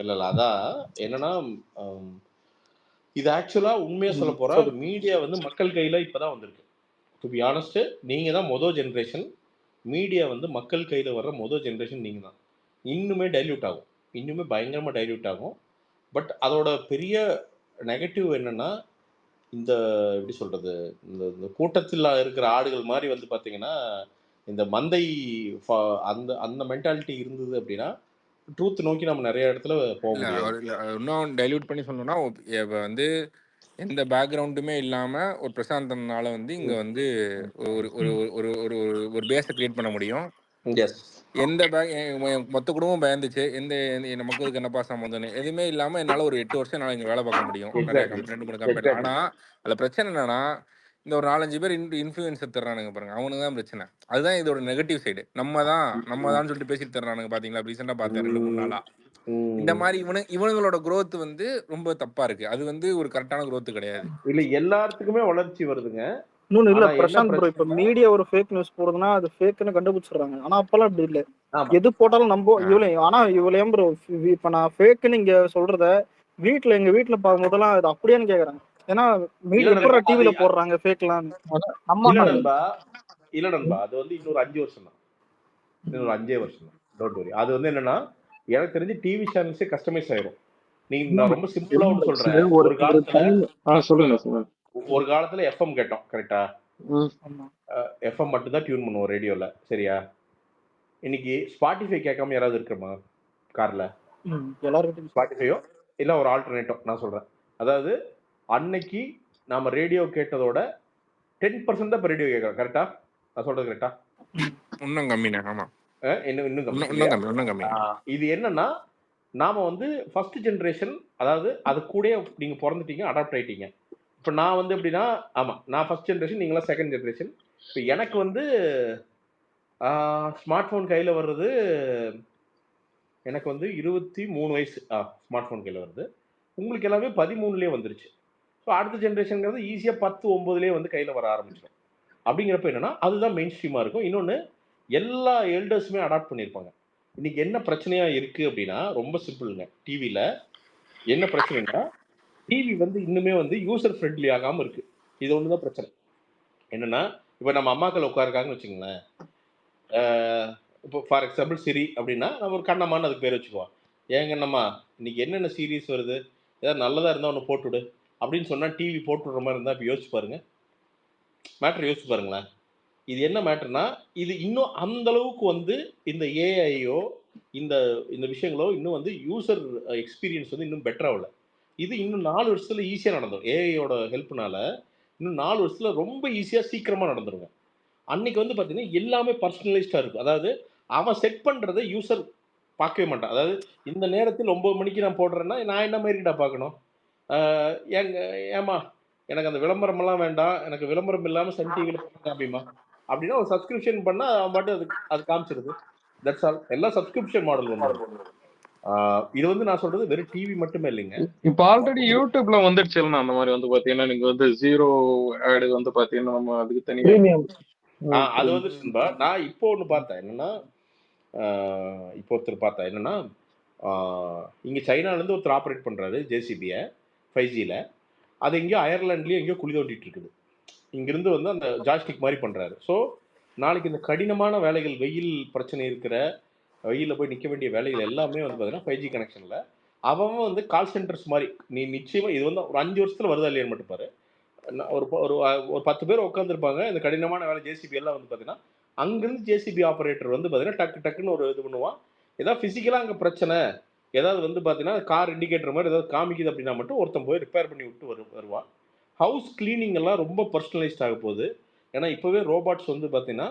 இல்ல அதான் என்னன்னா, இது ஆக்சுவலா உண்மையா சொல்ல போறா மீடியா வந்து மக்கள் கையில இப்பதான் வந்திருக்கு. டு பி ஆனஸ்ட், நீங்க தான் மொதல் ஜெனரேஷன். மீடியா வந்து மக்கள் கையில வர்ற மொதல் ஜெனரேஷன் நீங்க தான். இன்னுமே டைல்யூட் ஆகும், இன்னுமே பயங்கரமா டைல்யூட் ஆகும். பட் அதோட பெரிய நெகட்டிவ் என்னன்னா, இந்த எப்படி சொல்றது, இந்த கூட்டத்தில் இருக்கிற ஆடுகள் மாதிரி வந்து பாத்தீங்கன்னா, இந்த மந்தை அந்த அந்த மென்டாலிட்டி இருந்தது அப்படின்னா ட்ரூத் நோக்கி நம்ம நிறைய இடத்துல போக முடியாது. இன்னும் டைல்யூட் பண்ணி சொன்னோம்னா, வந்து எந்த பேக்ரவுண்டுமே இல்லாம ஒரு பிரசாந்தனால வந்து இங்க வந்து ஒரு ஒரு ஒரு ஒரு ஒரு பேஸை கிரியேட் பண்ண முடியும். எந்த மொத்த குடும்பம் பயந்துச்சு, எந்த நமக்கு என்னப்பா சம்பந்தம் எதுவுமே இல்லாம என்னால ஒரு 8 வருஷம் என்னால இங்க வேலை பார்க்க முடியும். நிறைய 2-3 கம்பெனி. ஆனா அதுல பிரச்சனை என்னன்னா, இந்த ஒரு 4-5 பேர் இன்ஃபுளுன்சர் தர்றானுங்க பாருங்க, அவனுக்கு தான் பிரச்சனை. அதுதான் இதோட நெகட்டிவ் சைடு. நம்ம தான் சொல்லிட்டு பேசிட்டு தர்றானுங்க. பாத்தீங்களா, ரீசெண்டா பார்த்தேன் 2-3 நாளா. இந்த மாதிரி இவனுங்களோட growth வந்து ரொம்ப தப்பா இருக்கு. அது வந்து ஒரு கரெக்டான growth கிடையாது. இல்ல எல்லாத்துக்குமே வளர்ச்சி வருதுங்க. இன்னொன்னு இல்ல பிரசாந்த் ப்ரோ, இப்ப மீடியா ஒரு ஃபேக் நியூஸ் போடுதுன்னா அது ஃபேக்னு கண்டுபிடிச்சிடுறாங்க. ஆனா அப்பெல்லாம் அப்படி இல்ல, எது போட்டாலும் நம்ப ஆனா இவ்வளவு ப்ரோ. இப்ப நான் ஃபேக்னு இங்க சொல்றத எங்க வீட்டுல பார்க்கும்போதெல்லாம் அது அப்படியான்னு கேக்குறாங்க. ஏன்னா மீடியா எப்ப டிவில போடுறாங்க ஃபேக்லாம். இல்ல நண்பா, அது வந்து இன்னொரு 5 வருஷம் தான், இன்னொரு 5 வருஷம் தான். Don't worry. அது வந்து என்னன்னா, எனக்கு தெரிஞ்சு டிவி சேனல்ஸே கஸ்டமைஸ் ஆயிரும். நான் ரொம்ப சிம்பிளா ஒன்று சொல்றேன். ஒரு காலத்துல எஃப்எம் கேட்டோம், கரெக்டா? எஃப்எம் மட்டும் தான் டியூன் பண்ணுவோம் ரேடியோல, சரியா? இன்னைக்கு ஸ்பாட்டிஃபை கேட்காம யாராவது இருக்கிறமா கார்ல? ஸ்பாட்டிஃபையோ இல்ல ஒரு ஆல்டர்னேட்டோ நான் சொல்றேன். அதாவது அன்னைக்கு நாம ரேடியோ கேட்டதோட 10% தான் ரேடியோ கேட்கறோம், கரெக்டா? நான் சொல்றது கரெக்டா? இன்னும் கம்மினா? ஆமா, இன்னும் கம்மி. இது என்னன்னா, நாம வந்து ஃபர்ஸ்ட் ஜெனரேஷன், அதாவது அது கூட நீங்க பிறந்துட்டீங்க, அடாப்ட் ஆயிட்டீங்க. இப்போ நான் வந்து எப்படின்னா, ஆமா நான் ஃபர்ஸ்ட் ஜெனரேஷன், நீங்களாம் செகண்ட் ஜெனரேஷன். இப்போ எனக்கு வந்து ஸ்மார்ட் ஃபோன் கையில் வர்றது எனக்கு வந்து 23 வயசு ஸ்மார்ட் ஃபோன் கையில் வருது. உங்களுக்கு எல்லாமே 13லேயே வந்துருச்சு. ஸோ அடுத்த ஜென்ரேஷனுங்கிறது ஈஸியாக 10-9லேயே வந்து கையில் வர ஆரம்பிச்சிடும். அப்படிங்கிறப்ப என்னன்னா, அதுதான் மெயின் ஸ்ட்ரீமாக இருக்கும். இன்னொன்று, எல்லா எல்டர்ஸுமே அடாப்ட் பண்ணியிருப்பாங்க. இன்னைக்கு என்ன பிரச்சனையா இருக்கு அப்படின்னா, ரொம்ப சிம்பிளுங்க. டிவியில் என்ன பிரச்சனைனா, டிவி வந்து இன்னுமே வந்து யூசர் ஃப்ரெண்ட்லி ஆகாமல் இருக்கு. இது ஒன்று தான் பிரச்சனை. என்னன்னா, இப்போ நம்ம அம்மாக்கள் உட்காருக்காங்கன்னு வச்சுங்களேன். இப்போ ஃபார் எக்ஸாம்பிள் சிரி அப்படின்னா நம்ம ஒரு கண்ணம்மான்னு அதுக்கு பேர் வச்சுக்குவோம். ஏங்க என்னம்மா இன்னைக்கு என்னென்ன சீரீஸ் வருது, ஏதாவது நல்லதாக இருந்தால் ஒன்று போட்டுவிடு அப்படின்னு சொன்னால் டிவி போட்டுவிடுற மாதிரி இருந்தால் இப்போ யோசிச்சு பாருங்க, மேட்ரு யோசிச்சு பாருங்களேன். இது என்ன மேட்டர்னா, இது இன்னும் அந்த அளவுக்கு வந்து இந்த ஏஐயோ இந்த இந்த விஷயங்களோ இன்னும் வந்து யூசர் எக்ஸ்பீரியன்ஸ் வந்து இன்னும் பெட்டராகல. இது இன்னும் 4 வருஷத்துல ஈஸியாக நடந்துடும். ஏஐயோட ஹெல்ப்னால இன்னும் 4 வருஷத்துல ரொம்ப ஈஸியாக சீக்கிரமாக நடந்துருங்க. அன்னைக்கு வந்து பார்த்தீங்கன்னா எல்லாமே பர்சனலைஸ்டாக இருக்கும். அதாவது அவன் செட் பண்ணுறதை யூசர் பார்க்கவே மாட்டான். அதாவது இந்த நேரத்தில் 9 மணிக்கு நான் போடுறேன்னா நான் என்ன மாதிரிடா பார்க்கணும்? ஏமா எனக்கு அந்த விளம்பரமெல்லாம் வேண்டாம், எனக்கு விளம்பரம் இல்லாமல் சன் டிவியில் காமிமா அப்படின்னா ஒரு சப்ஸ்கிரிப்ஷன் பண்ணால் அவன் பாட்டு அது காமிச்சிருது. That's all. எல்லாம் சப்ஸ்கிரிப்ஷன் மாடல் வந்துடும். இது வந்து நான் சொல்றது வெறும் டிவி மட்டுமே இல்லைங்க. இப்ப ஆல்ரெடி யூடியூப்ல வந்துடுச்சு அந்த மாதிரி வந்து பாத்தீங்கன்னா நீங்க வந்து 0 ஆட் வந்து பாத்தீங்கன்னா நம்ம அதுக்கு தனியா பிரீமியம் அது வந்துருச்சுன்பா. நான் இப்போ ஒன்று பார்த்தேன் என்னன்னா, இப்போ ஒருத்தர் பார்த்தேன் என்னன்னா, இங்க சைனாலேருந்து ஒருத்தர் ஆப்ரேட் பண்றாரு ஜேசிபியை 5Gல. அது எங்கேயோ அயர்லாண்ட்லயும் எங்கேயோ குழி தோண்டிட்டு இருக்குது. இங்கிருந்து வந்து அந்த ஜாய்ஸ்டிக் மாதிரி பண்றாரு. ஸோ நாளைக்கு இந்த கடினமான வேலைகள், வெயில் பிரச்சனை இருக்கிற, வெயிலில் போய் நிற்க வேண்டிய வேலைகள் எல்லாமே வந்து பார்த்தீங்கன்னா 5G கனெக்ஷனில் அவன் வந்து கால் சென்டர்ஸ் மாதிரி. நீ நிச்சயமாக இது வந்து ஒரு 5 வருஷத்தில் வருதா இல்லையான்னு மட்டும் பாரு. ஒரு ஒரு ஒரு 10 பேர் உட்காந்துருப்பாங்க. இந்த கடினமான வேலை ஜேசிபி எல்லாம் வந்து பார்த்தீங்கன்னா அங்கேருந்து ஜேசிபி ஆப்ரேட்டர் வந்து பார்த்தீங்கன்னா டக்குன்னு ஒரு இது பண்ணுவான். ஏதாவது ஃபிசிக்கலாக அங்கே பிரச்சனை, ஏதாவது வந்து பார்த்தீங்கன்னா கார் இண்டிகேட்டர் மாதிரி ஏதாவது காமிக்குது அப்படின்னா மட்டும் ஒருத்தன் போய் ரிப்பேர் பண்ணி விட்டு வருவான். ஹவுஸ் கிளீனிங் எல்லாம் ரொம்ப பர்சனலைஸ்ட் ஆக போகுது. ஏன்னா இப்போவே ரோபாட்ஸ் வந்து பார்த்தீங்கன்னா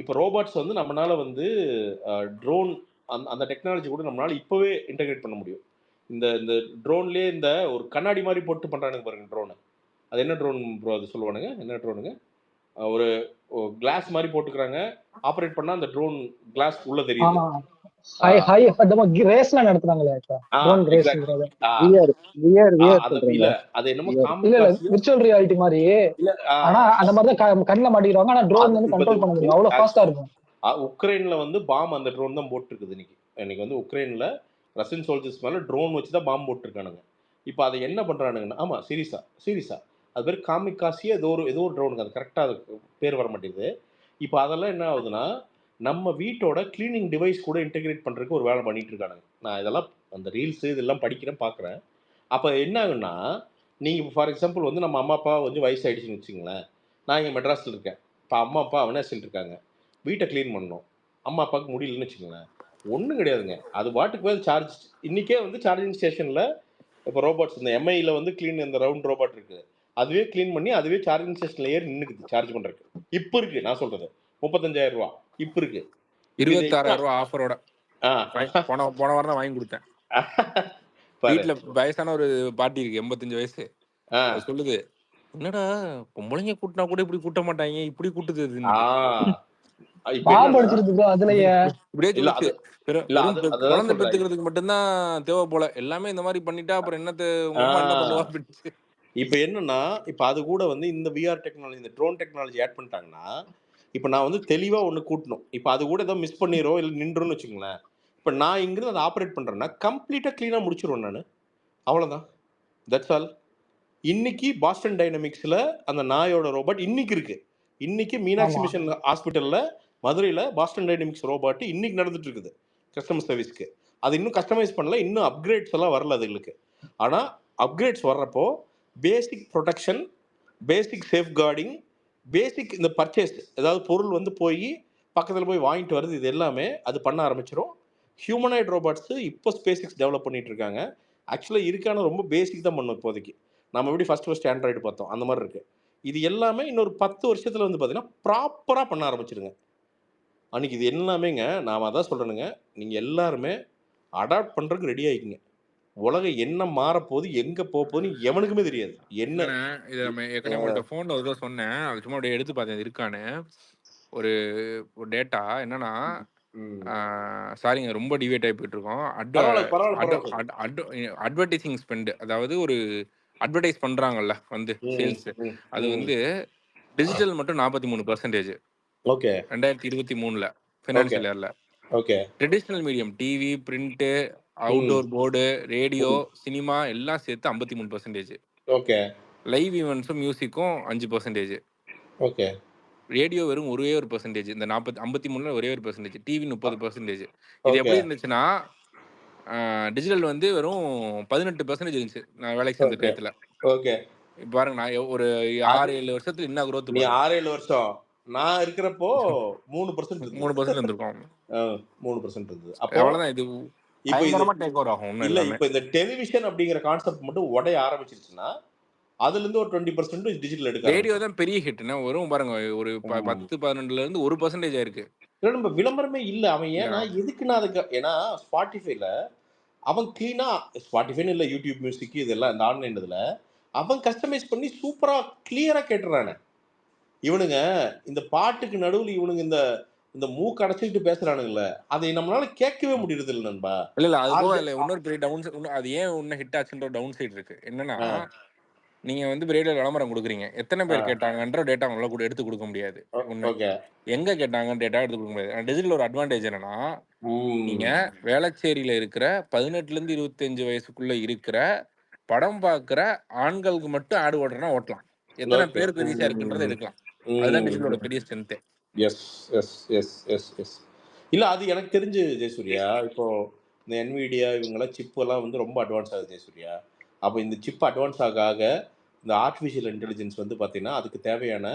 இப்போ ரோபாட்ஸ் வந்து நம்மளால வந்து ட்ரோன் அந்த டெக்னாலஜி கூட நம்மளால இப்போவே இன்டகிரேட் பண்ண முடியும். இந்த இந்த ட்ரோன்லேயே இந்த ஒரு கண்ணாடி மாதிரி போட்டு பண்ணுறானுங்க பாருங்க ட்ரோனு. அது என்ன ட்ரோன் ப்ரோ அது சொல்லுவானுங்க? என்ன ட்ரோனுங்க? ஒரு கிளாஸ் மாதிரி போட்டுக்கிறாங்க. ஆப்ரேட் பண்ணா அந்த ட்ரோன் கிளாஸ் உள்ள தெரியுது. ரேஸ்ல நடத்துறாங்களே ட்ரோன் ரேஸ்ங்கறது. அது என்னமோ விர்ச்சுவல் ரியாலிட்டி மாதிரி. ஆனா அந்த மாதிரி தான் கண்ணுல மாட்டிடுவாங்க. ஆனா ட்ரோன் வந்து கண்ட்ரோல் பண்ண முடியும். அவ்வளவு ஃபாஸ்டா இருக்கும். உக்ரைன்ல வந்து பாம் அந்த ட்ரோன் தான் போட்டுருக்குது இன்னைக்கு வந்து உக்ரைன்ல ரஷ்யன் சோல்ஜர்ஸ் மேல ட்ரோன் வச்சு தான் பாம்பு போட்டுருக்கானுங்க. இப்போ அதை என்ன பண்றானுங்கன்னா, ஆமா சீரியஸா அது பேர் காமிகாசியே ஏதோ ஒரு ட்ரோனுங்க. அது கரெக்டாக அது பேர் வர மாட்டேங்குது. இப்போ அதெல்லாம் என்ன ஆகுதுன்னா நம்ம வீட்டோட கிளீனிங் டிவைஸ் கூட இன்டெகிரேட் பண்ணுறதுக்கு ஒரு வேலை பண்ணிட்டு இருக்கானுங்க. நான் இதெல்லாம் அந்த ரீல்ஸு இதெல்லாம் படிக்கிறேன் பார்க்குறேன். அப்போ என்ன ஆகுன்னா நீங்கள் ஃபார் எக்ஸாம்பிள் வந்து நம்ம அம்மா அப்பா கொஞ்சம் வயசாகிடுச்சுன்னு வச்சுங்களேன். நான் இங்கே மெட்ராஸில் இருக்கேன். இப்போ அம்மா அப்பா அவனாசில் இருக்காங்க. வீட்டை க்ளீன் பண்ணணும். அம்மா அப்பாவுக்கு முடியலன்னு வச்சுங்களேன். ஒன்றும் கிடையாதுங்க. அது பாட்டுக்கு போய் சார்ஜ் இன்றைக்கே வந்து சார்ஜிங் ஸ்டேஷனில் இப்போ ரோபாட்ஸ் இந்த எம்ஐயில் வந்து க்ளீன் இந்த ரவுண்ட் ரோபாட் இருக்குது. அதுவே க்ளீன் பண்ணி அதுவே சார்ஜிங் ஸ்டேஷன்ல ஏறி நின்றுக்குது சார்ஜ் பண்றதுக்கு. இப்போ இருக்கு நான் சொல்றது 35,000 ரூபா. இப்போ இருக்கு 26,000 ரூபா ஆஃபரோட. போன வாரம் தான் வாங்கி கொடுத்தேன். வீட்டுல வயசான ஒரு பாட்டி இருக்கு 85 வயசு. சொல்லுது, என்னடா பொம்பளைங்க கூட்டினா கூட இப்படி கூட்ட மாட்டாங்க, இப்படி கூட்டுது. குழந்தை பெத்துக்கிறதுக்கு மட்டும்தான் தேவை போல. எல்லாமே இந்த மாதிரி பண்ணிட்டா அப்புறம் என்னத்த உங்க அம்மா என்ன பண்ணுவா அப்படின்னு. இப்போ என்னன்னா இப்போ அது கூட வந்து இந்த விஆர் டெக்னாலஜி இந்த ட்ரோன் டெக்னாலஜி ஆட் பண்ணிட்டாங்கன்னா இப்போ நான் வந்து தெளிவாக ஒன்று கூட்டணும். இப்போ அது கூட ஏதோ மிஸ் பண்ணிடுறோம் இல்லை நின்றுன்னு வச்சுங்களேன். இப்போ நான் இங்கிருந்து அதை ஆப்ரேட் பண்ணுறேன்னா கம்ப்ளீட்டாக க்ளீனாக முடிச்சிருவேன் நான். அவ்வளோதான். That's all. இன்னைக்கு பாஸ்டன் டைனமிக்ஸில் அந்த நாயோட ரோபாட் இன்னைக்கு இருக்கு. இன்னைக்கு மீனாட்சி மிஷன் ஹாஸ்பிட்டலில் மதுரையில் பாஸ்டன் டைனமிக்ஸ் ரோபாட் இன்னைக்கு நடந்துட்டு இருக்குது கஸ்டமர் சர்வீஸ்க்கு. அது இன்னும் கஸ்டமைஸ் பண்ணல, இன்னும் அப்கிரேட்ஸ் எல்லாம் வரல அதுங்களுக்கு. ஆனால் அப்கிரேட்ஸ் வர்றப்போ பேசிக் ப்ரொடெக்ஷன், பேசிக் சேஃப்கார்டிங், பேசிக் இந்த பர்ச்சேஸ் ஏதாவது பொருள் வந்து போய் பக்கத்தில் போய் வாங்கிட்டு வருது, இது எல்லாமே அது பண்ண ஆரம்பிச்சிடும். ஹியூமனாய்ட் ரோபாட்ஸு இப்போ ஸ்பேசிக்ஸ் டெவலப் பண்ணிட்டு இருக்காங்க. ஆக்சுவலாக இருக்கான ரொம்ப பேசிக் தான் பண்ணும் இப்போதைக்கு. நம்ம எப்படி ஃபர்ஸ்ட் ஆண்ட்ராய்டு பார்த்தோம் அந்த மாதிரி இருக்குது. இது எல்லாமே இன்னொரு 10 வருஷத்தில் வந்து பார்த்தீங்கன்னா ப்ராப்பராக பண்ண ஆரம்பிச்சிருங்க. அன்றைக்கி இது எல்லாமேங்க நாம் அதான் சொல்கிறேனுங்க, நீங்கள் எல்லாருமே அடாப்ட் பண்ணுறதுக்கு ரெடி ஆகிக்கிங்க. உலகம் என்ன மாறப்போகுது எங்கே போக போகுதுன்னு எவனுக்குமே தெரியாது. என்ன இதை ஏற்கனவே உங்கள்கிட்ட ஃபோனில் ஒரு சொன்னேன், அது சும்மா அப்படியே எடுத்து பார்த்தேன் இருக்கான்னு. ஒரு டேட்டா என்னன்னா, சாரிங்க ரொம்ப டிவேட் ஆகி போயிட்டு இருக்கோம். அட்வர்டைசிங் ஸ்பெண்ட், அதாவது ஒரு அட்வர்டைஸ் பண்றாங்கல்ல வந்து சேல்ஸ், அது வந்து டிஜிட்டல் மட்டும் 43%. ஓகே 2023 ஃபைனான்சியல் இயர்ல. Okay traditional medium TV, print, outdoor board, radio, cinema எல்லாம் சேர்த்து 53%. ஓகே லைவ் ஈவெண்ட்ஸும் மியூசிக்கும் 5%. ஓகே ரேடியோ வெறும் ஒரே ஒரு %. இந்த 53 ஒரே ஒரு %. டிவி 30%. இது எப்படி இருந்துச்சுன்னா டிஜிட்டல் வந்து வெறும் 18% இருந்துச்சு நான் வேலைக்கு சேர்ந்த டயத்துல. ஓகே பாருங்க, நான் ஒரு 6-7 வருஷத்துல என்ன growth. நீ 6-7 வருஷம் நான் இருக்கிறப்போ 3% இருந்திருக்கும். 3% இருந்தது. அப்போ அவ்வளவுதான். இது இப்போ பயங்கரமா டேக் ஓவர் ஆகும். இல்ல இப்போ இந்த டெலிவிஷன் அப்படிங்கிற கான்செப்ட் மட்டும் உடைய ஆரம்பிச்சிருச்சுன்னா அதுல இருந்து ஒரு 20% டிஜிட்டல் எடுக்க. ரேடியோ தான் பெரிய ஹிட்னா வரும் பாருங்க. ஒரு 10-12ல இருந்து 1% ஆயிருக்கு. நம்ம விளம்பரமே இல்ல. அவன் ஏன்னா எதுக்குன்னா அதுக்கு, ஏன்னா ஸ்பாட்டிஃபைல அவன் கிளீனா, ஸ்பாட்டிஃபைன்னு இல்லை யூடியூப் மியூசிக் இதெல்லாம் இந்த ஆன்லைன் இதுல அவன் கஸ்டமைஸ் பண்ணி சூப்பரா கிளியரா கேட்டுறானே. இவனுங்க இந்த பாட்டுக்கு நடுவில் இவனுங்க இந்த இந்த மூக்கு அடைச்சிக்கிட்டு பேசுறானுங்கல்ல, அதை நம்மளால கேட்கவே முடியறது இல்லை நண்பா. இல்ல அது போக இல்ல இன்னொரு பெரிய டவுன் சைடு, அது ஏன் இன்னும் ஹிட் ஆச்சுன்ற டவுன் சைடு இருக்கு. என்னன்னா நீங்க வந்து ரேடியோ விளம்பரம் கொடுக்குறீங்க, எத்தனை பேர் கேட்டாங்கன்ற டேட்டா உங்களால கூட எடுத்து கொடுக்க முடியாது. ஒண்ணு எங்க கேட்டாங்கன்னு டேட்டா எடுத்து கொடுக்க முடியாது. டிஜிட்டல் ஒரு அட்வான்டேஜ் என்னன்னா, நீங்க வேளச்சேரியில இருக்கிற 18ல இருந்து 25 வயசுக்குள்ள இருக்கிற படம் பாக்குற ஆண்களுக்கு மட்டும் ஆடு ஓடுறனா ஓட்டலாம். எத்தனை பேருக்கு ஈஸியா இருக்குன்றதை எடுக்கலாம். அதுதான் டிஜிட்டலோட பெரிய strength. Yes yes yes yes yes இல்லை, அது எனக்கு தெரிஞ்சு ஜெயசூர்யா, இப்போ இந்த என்விடியா இவங்கெல்லாம் சிப்பெல்லாம் வந்து ரொம்ப அட்வான்ஸ் ஆகுது ஜெயசூர்யா. அப்போ இந்த சிப் அட்வான்ஸ் ஆக இந்த ஆர்டிஃபிஷியல் இன்டெலிஜென்ஸ் வந்து பார்த்தீங்கன்னா அதுக்கு தேவையான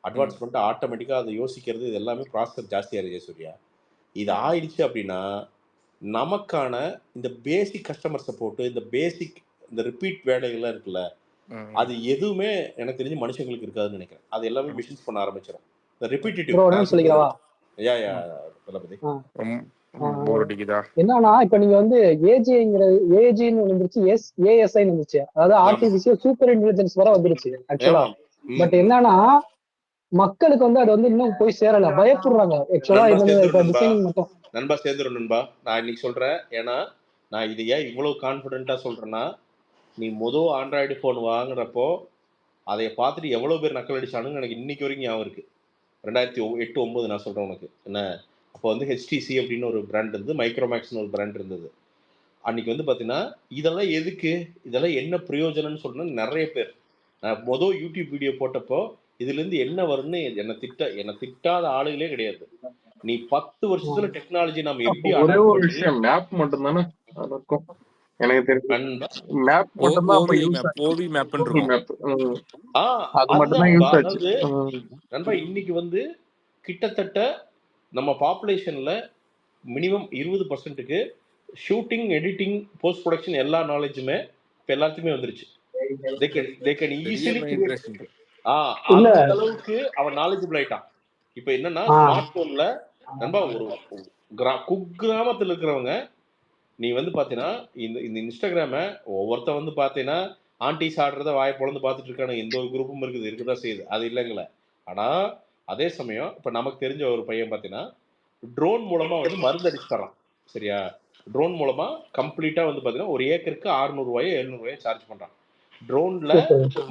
அட்வான்ஸ்மெண்ட் ஆட்டோமேட்டிக்காக அதை யோசிக்கிறது இது எல்லாமே ப்ராசஸர் ஜாஸ்தியாக ஜெயசூர்யா. இது ஆயிடுச்சு அப்படின்னா நமக்கான இந்த பேசிக் கஸ்டமர் சப்போர்ட்டு, இந்த பேசிக் இந்த ரிப்பீட் வேலைகள்லாம் இருக்குல்ல, அது எதுவுமே எனக்கு தெரிஞ்சு மனுஷங்களுக்கு இருக்காதுன்னு நினைக்கிறேன். அது எல்லாமே மிஷின்ஸ் பண்ண ஆரம்பிச்சிடும். இந்த ரிப்பீட்டிவ் சொல்லிக்கிறவா என்னன்னா, இப்ப நீங்க வந்து ஏஜின்னு வந்துருச்சு, ஏஎஸ்ஐ வந்துருச்சு, அதாவது ஆர்டிபிஷியல் சூப்பர் இன்டெலிஜென்ஸ் வர வந்துருச்சு ஆக்சுவலா. பட் என்னன்னா மக்களுக்கு வந்து அது வந்து இன்னும் போய் சேரல, பயப்படுறாங்க ஆக்சுவலா. நண்பா சேர்ந்துரும் நண்பா, நான் இன்னைக்கு சொல்றேன். ஏன்னா நான் இது ஏன் இவ்வளவு கான்பிடென்ட்டா சொல்றேன்னா, நீ முதல் ஆண்ட்ராய்டு போன் வாங்குறப்போ அதை பார்த்துட்டு எவ்வளவு பேர் நக்கல் அடிச்சானுன்னு எனக்கு இன்னைக்கு வரைக்கும் ஞாபகம் இருக்கு. 2008-09 நான் சொல்றேன் உனக்கு என்ன. அப்போ வந்து ஹெச்டிசி அப்படின்னு ஒரு பிராண்ட் இருந்தது, மைக்ரோமேக்ஸ்னு ஒரு பிராண்ட் இருந்தது. அன்னைக்கு வந்து பார்த்தீங்கன்னா இதெல்லாம் எதுக்கு, இதெல்லாம் என்ன பிரயோஜனம்னு சொல்லணும்னு நிறைய பேர். நான் மொதல் யூடியூப் வீடியோ போட்டப்போ இதுலேருந்து என்ன வரும்னு என்னை திட்டாத ஆளுகளே கிடையாது. நீ 10 வருஷத்துல டெக்னாலஜி நம்ம எப்படி ஒரே ஒரு விஷயம், மேப் மட்டும் தானே இருக்கும் எனக்கு தெரியும். மேப் மட்டும் தான் அப்ப யூஸ் ஆச்சு. அது மட்டும் தான் யூஸ் ஆச்சு. நண்பா இன்னைக்கு வந்து கிட்டத்தட்ட நம்ம பாப்புலேஷன்ல மினிமம் 20%க்கு ஷூட்டிங், எடிட்டிங், போஸ்ட் ப்ரொடக்ஷன் எல்லா நாலேஜுமே இப்போ எல்லாத்துக்குமே வந்துருச்சு. they can easily அந்த அளவுக்கு அவன் நாலேஜபிள் ஆயிட்டான். இப்போ என்னன்னா ஸ்மார்ட் போன்ல நண்பா ஒரு குக்கிராமத்தில் இருக்கிறவங்க நீ வந்து பாத்தீங்கன்னா இந்த இன்ஸ்டாகிராம ஒவ்வொருத்த வந்து பாத்தீங்கன்னா ஆண்டிஸ் ஆடுறத வாயை பொழந்து பார்த்துட்டு இருக்கானு எந்த ஒரு குரூப்பும் இருக்குதான் செய்யுது, அது இல்லைங்களே. ஆனா அதே சமயம் இப்ப நமக்கு தெரிஞ்ச ஒரு பையன் பாத்தீங்கன்னா ட்ரோன் மூலமா வந்து மருந்து அடிச்சு தரான். சரியா, ட்ரோன் மூலமா கம்ப்ளீட்டா வந்து பாத்தீங்கன்னா ஒரு ஏக்கருக்கு 600 ரூபாயோ 700 ரூபாயோ சார்ஜ் பண்றான். ட்ரோன்ல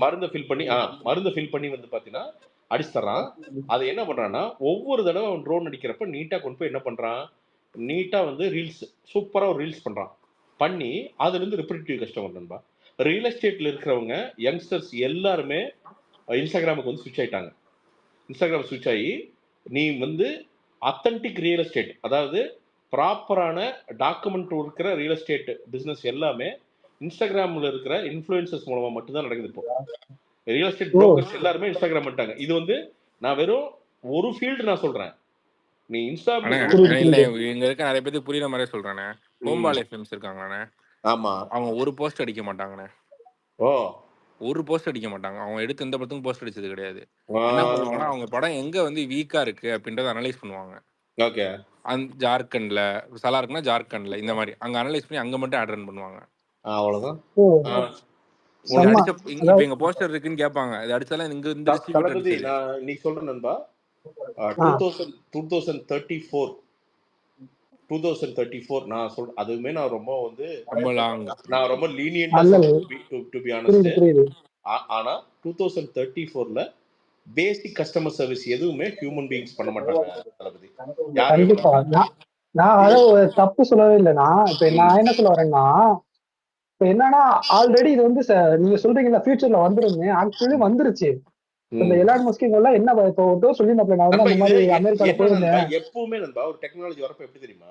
மருந்து ஃபில் பண்ணி வந்து பாத்தீங்கன்னா அடிச்சு தர்றான். அது என்ன பண்றான்னா ஒவ்வொரு தடவை அவன் ட்ரோன் அடிக்கிறப்ப நீட்டா கொண்டு போய் என்ன பண்றான், நீட்டா வந்து ரீல்ஸ் சூப்பரா ஒரு ரீல்ஸ் பண்றான். பண்ணி அதுல இருந்து ரிப்பீட்டிவ் கஸ்டமர் நண்பா. ரியல் எஸ்டேட்ல இருக்கிறவங்க யங்ஸ்டர்ஸ் எல்லாருமே இன்ஸ்டாகிராமுக்கு வந்து ஸ்விட்ச் ஆயிட்டாங்க. இன்ஸ்டாகிராம் ஸ்விட்ச் ஆகி நீ வந்து அத்தன்டிக் ரியல் எஸ்டேட், அதாவது ப்ராப்பரான டாக்குமெண்ட் இருக்கிற ரியல் எஸ்டேட் பிசினஸ் எல்லாமே இன்ஸ்டாகிராம்ல இருக்கிற இன்ஃப்ளூயன்சர்ஸ் மூலமா மட்டும்தான் நடக்குது. இப்போ ரியல் எஸ்டேட் புரோக்கர்ஸ் எல்லாருமே இன்ஸ்டாகிராம் பண்ணிட்டாங்க. இது வந்து நான் வெறும் ஒரு ஃபீல்டு நான் சொல்றேன். நீ இன்ஸ்டா இல்ல இங்க இருக்க நிறைய பேருக்கு புரியுற மாதிரியே சொல்றானே. ஹோம்பாலே ஃபிலிம்ஸ் இருக்காங்கண்ணே. ஆமா, அவங்க ஒரு போஸ்ட் அடிக்க மாட்டாங்கண்ணே. ஒரு போஸ்ட் அடிக்க மாட்டாங்க. அவங்க எடுத்து எந்த படத்துக்கும் போஸ்ட் அடிச்சது கிடையாது. என்ன பண்ணுவாங்கன்னா அவங்க படம் எங்க வந்து வீக்கா இருக்கு அப்படின்றத அனலைஸ் பண்ணுவாங்க. ஓகே, ஜார்க்கண்ட்ல சலா இருக்குன்னா ஜார்க்கண்ட்ல இந்த மாதிரி அங்க அனலைஸ் பண்ணி அங்க மட்டும் ஆட் ரன் பண்ணுவாங்க. அவ்வளவுதான். இப்ப எங்க போஸ்டர் இருக்குன்னு கேட்பாங்க, அது அடிச்சாலும் இங்க இந்த தளபதி நான் இன்னைக்கு சொல்றேன் நண்பா. 2034 நான் சொல்றேன். அதுவுமே நான் ரொம்ப வந்து நான் ரொம்ப லீனியன்ட்டா டு பி ஆனஸ்ட். ஆனா 2034ல பேசிக் கஸ்டமர் சர்வீஸ் எதுவுமே ஹியூமன் பீயிங்ஸ் பண்ண மாட்டாங்க தளபதி. கண்டிப்பா நான் அதை தப்பு சொல்லவே இல்லைண்ணா. இப்ப நான் என்ன சொல்ல வரேன்னா, இப்ப என்னன்னா ஆல்ரெடி இது வந்து நீங்க சொல்றீங்களா ஃபியூச்சர்ல வந்துருங்க, ஆக்சுவலி வந்துருச்சு. இந்த எலான் மஸ்க் எல்லாம் என்ன இப்போ சொல்லிருந்தாப்ல, நான் வந்து அந்த மாதிரி அமெரிக்கால போயிருந்தேன். எப்பவுமே நண்பா ஒரு டெக்னாலஜி வரப்ப எப்படி தெரியுமா,